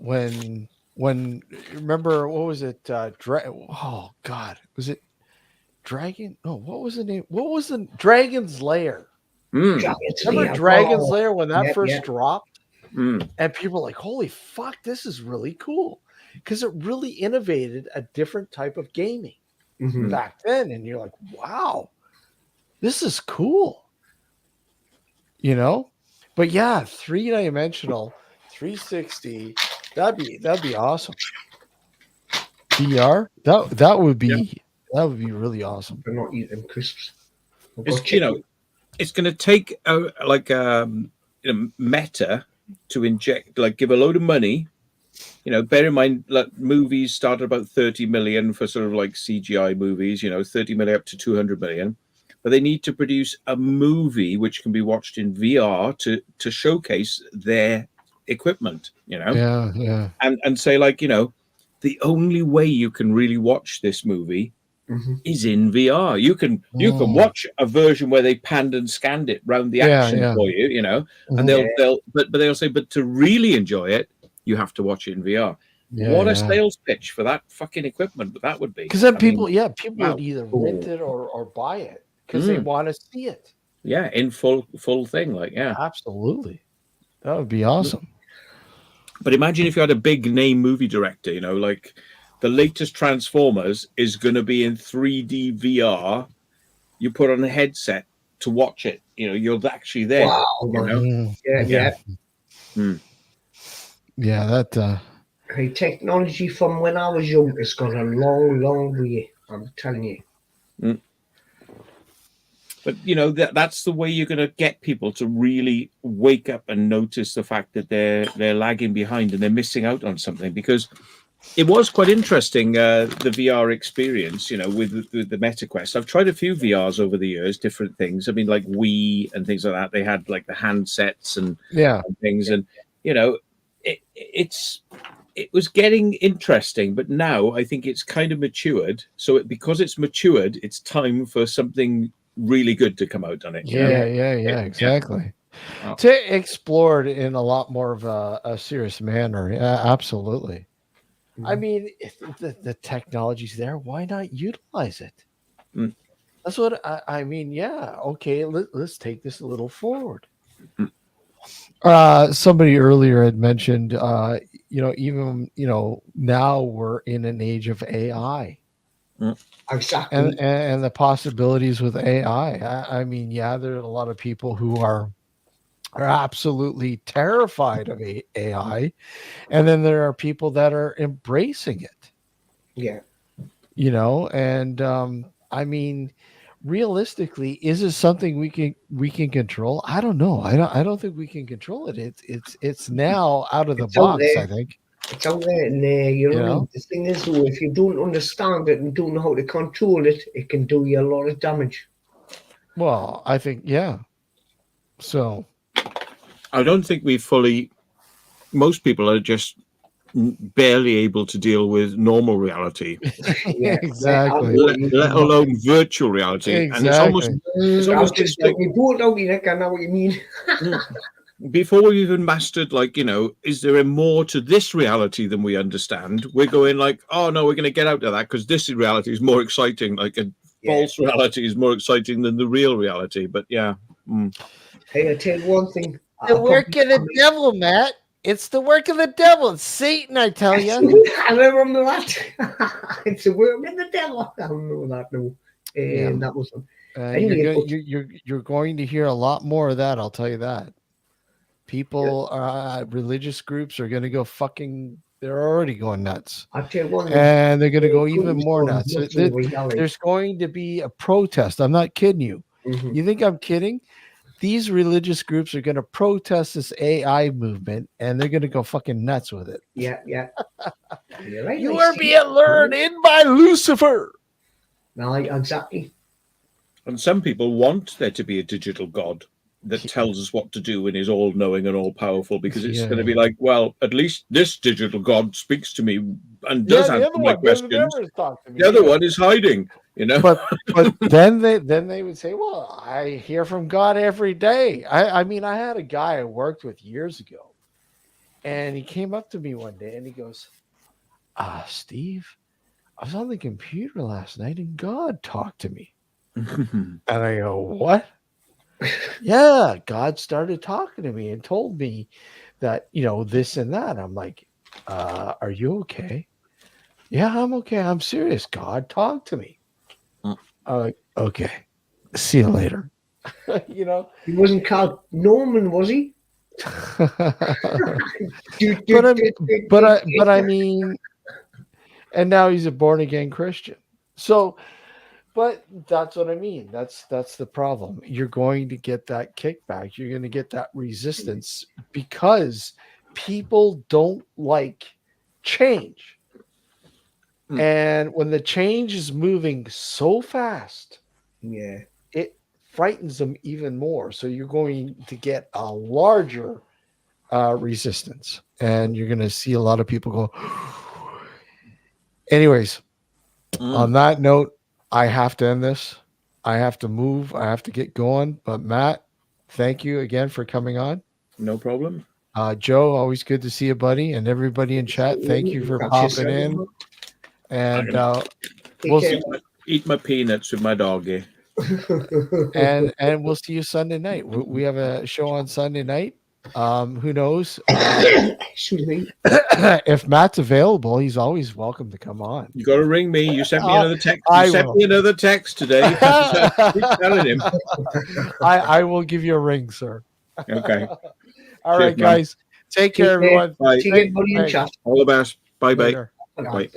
when remember, what was it? Oh God, was it Dragon? No, what was the name? What was the Dragon's Lair? Remember Dragon's Lair when that first dropped? And people were like, holy fuck, this is really cool. Because it really innovated a different type of gaming back then. And you're like, wow, this is cool. But yeah, 3-dimensional, 360, that'd be awesome. VR, that would be really awesome. They're not eating crisps. It's going to take Meta to inject, give a load of money. Bear in mind, movies start at about 30 million for sort of like CGI movies, 30 million up to 200 million. But they need to produce a movie which can be watched in VR to showcase their equipment, Yeah. And say, the only way you can really watch this movie is in VR. You can watch a version where they panned and scanned it round the action for you, and they'll say, but to really enjoy it, you have to watch it in VR. What a sales pitch for that fucking equipment that would be. Because then people would either rent it or buy it because they want to see it. Yeah, in full thing, Absolutely. That would be awesome. But imagine if you had a big name movie director, like the latest Transformers is going to be in 3D VR. You put on a headset to watch it. You're actually there. Wow. Yeah, that. Hey, technology from when I was young has gone a long, long way. I'm telling you. But that's the way you're going to get people to really wake up and notice the fact that they're lagging behind and they're missing out on something. Because it was quite interesting, the VR experience, with the MetaQuest. I've tried a few VRs over the years, different things. I mean, like Wii and things like that. They had like the handsets and things, and it was getting interesting. But now I think it's kind of matured. So because it's matured, it's time for something really good to come out on it. Exactly. To explore it in a lot more of a serious manner. Yeah, absolutely. I mean, if the technology's there, why not utilize it? That's what I mean. Yeah. Okay. Let's take this a little forward. Somebody earlier had mentioned, even, now we're in an age of AI. Exactly. And the possibilities with AI. I mean, yeah, there are a lot of people who are absolutely terrified of AI, and then there are people that are embracing it. Yeah. And I mean, realistically, is it something we can control? I don't know. I don't think we can control it. It's now out of the box, I think. It's out there, and you know what I mean? The thing is, though, if you don't understand it and don't know how to control it, it can do you a lot of damage. Well, I think, yeah. So, I don't think most people are just barely able to deal with normal reality. Exactly. Let alone virtual reality. Exactly. And it's almost just like we both know, I know what you mean. Before we've even mastered, is there more to this reality than we understand? We're going like, oh no, we're going to get out of that because this reality is more exciting. Like a false reality is more exciting than the real reality. But yeah. Hey, I tell you one thing. The work of the devil, Matt. It's the work of the devil. It's Satan, I tell you. I remember that. It's the work of the devil. I don't know that, no. And that was you're going to hear a lot more of that, I'll tell you that. People, religious groups are going to go they're already going nuts. I'll tell you one thing. And they're going to go even more nuts. There's going to be a protest. I'm not kidding you. Mm-hmm. You think I'm kidding? These religious groups are going to protest this AI movement, and they're going to go fucking nuts with it. Yeah. You're right, you are being lured in by Lucifer. No, exactly. And some people want there to be a digital god that tells us what to do and is all-knowing and all-powerful, because it's going to be like, well, at least this digital god speaks to me and does answer my questions. The other one is hiding. But then they would say, well, I hear from God every day. I mean, I had a guy I worked with years ago, and he came up to me one day and he goes, Steve, I was on the computer last night and God talked to me. And I go, what? Yeah, God started talking to me and told me that, this and that. I'm like, are you okay? Yeah, I'm okay. I'm serious. God talked to me. Okay. See you later. He wasn't called Norman, was he? but I mean, and now he's a born again Christian. So, but that's what I mean. That's the problem. You're going to get that kickback. You're going to get that resistance because people don't like change. And when the change is moving so fast, it frightens them even more. So you're going to get a larger resistance, and you're going to see a lot of people go. Anyways, on that note, I have to end this. I have to move. I have to get going. But Matt, thank you again for coming on. No problem. Joe, always good to see you, buddy, and everybody in chat. Thank you for popping in. And we'll eat my peanuts with my doggy. and we'll see you Sunday night. We have a show on Sunday night. Who knows? If Matt's available, he's always welcome to come on. You got to ring me. You sent me another text. You sent me another text today. Keep telling him. I will give you a ring, sir. Okay. All right, guys. Take care, everyone. Bye. Take everybody in chat. All the best. Bye. Later. Bye.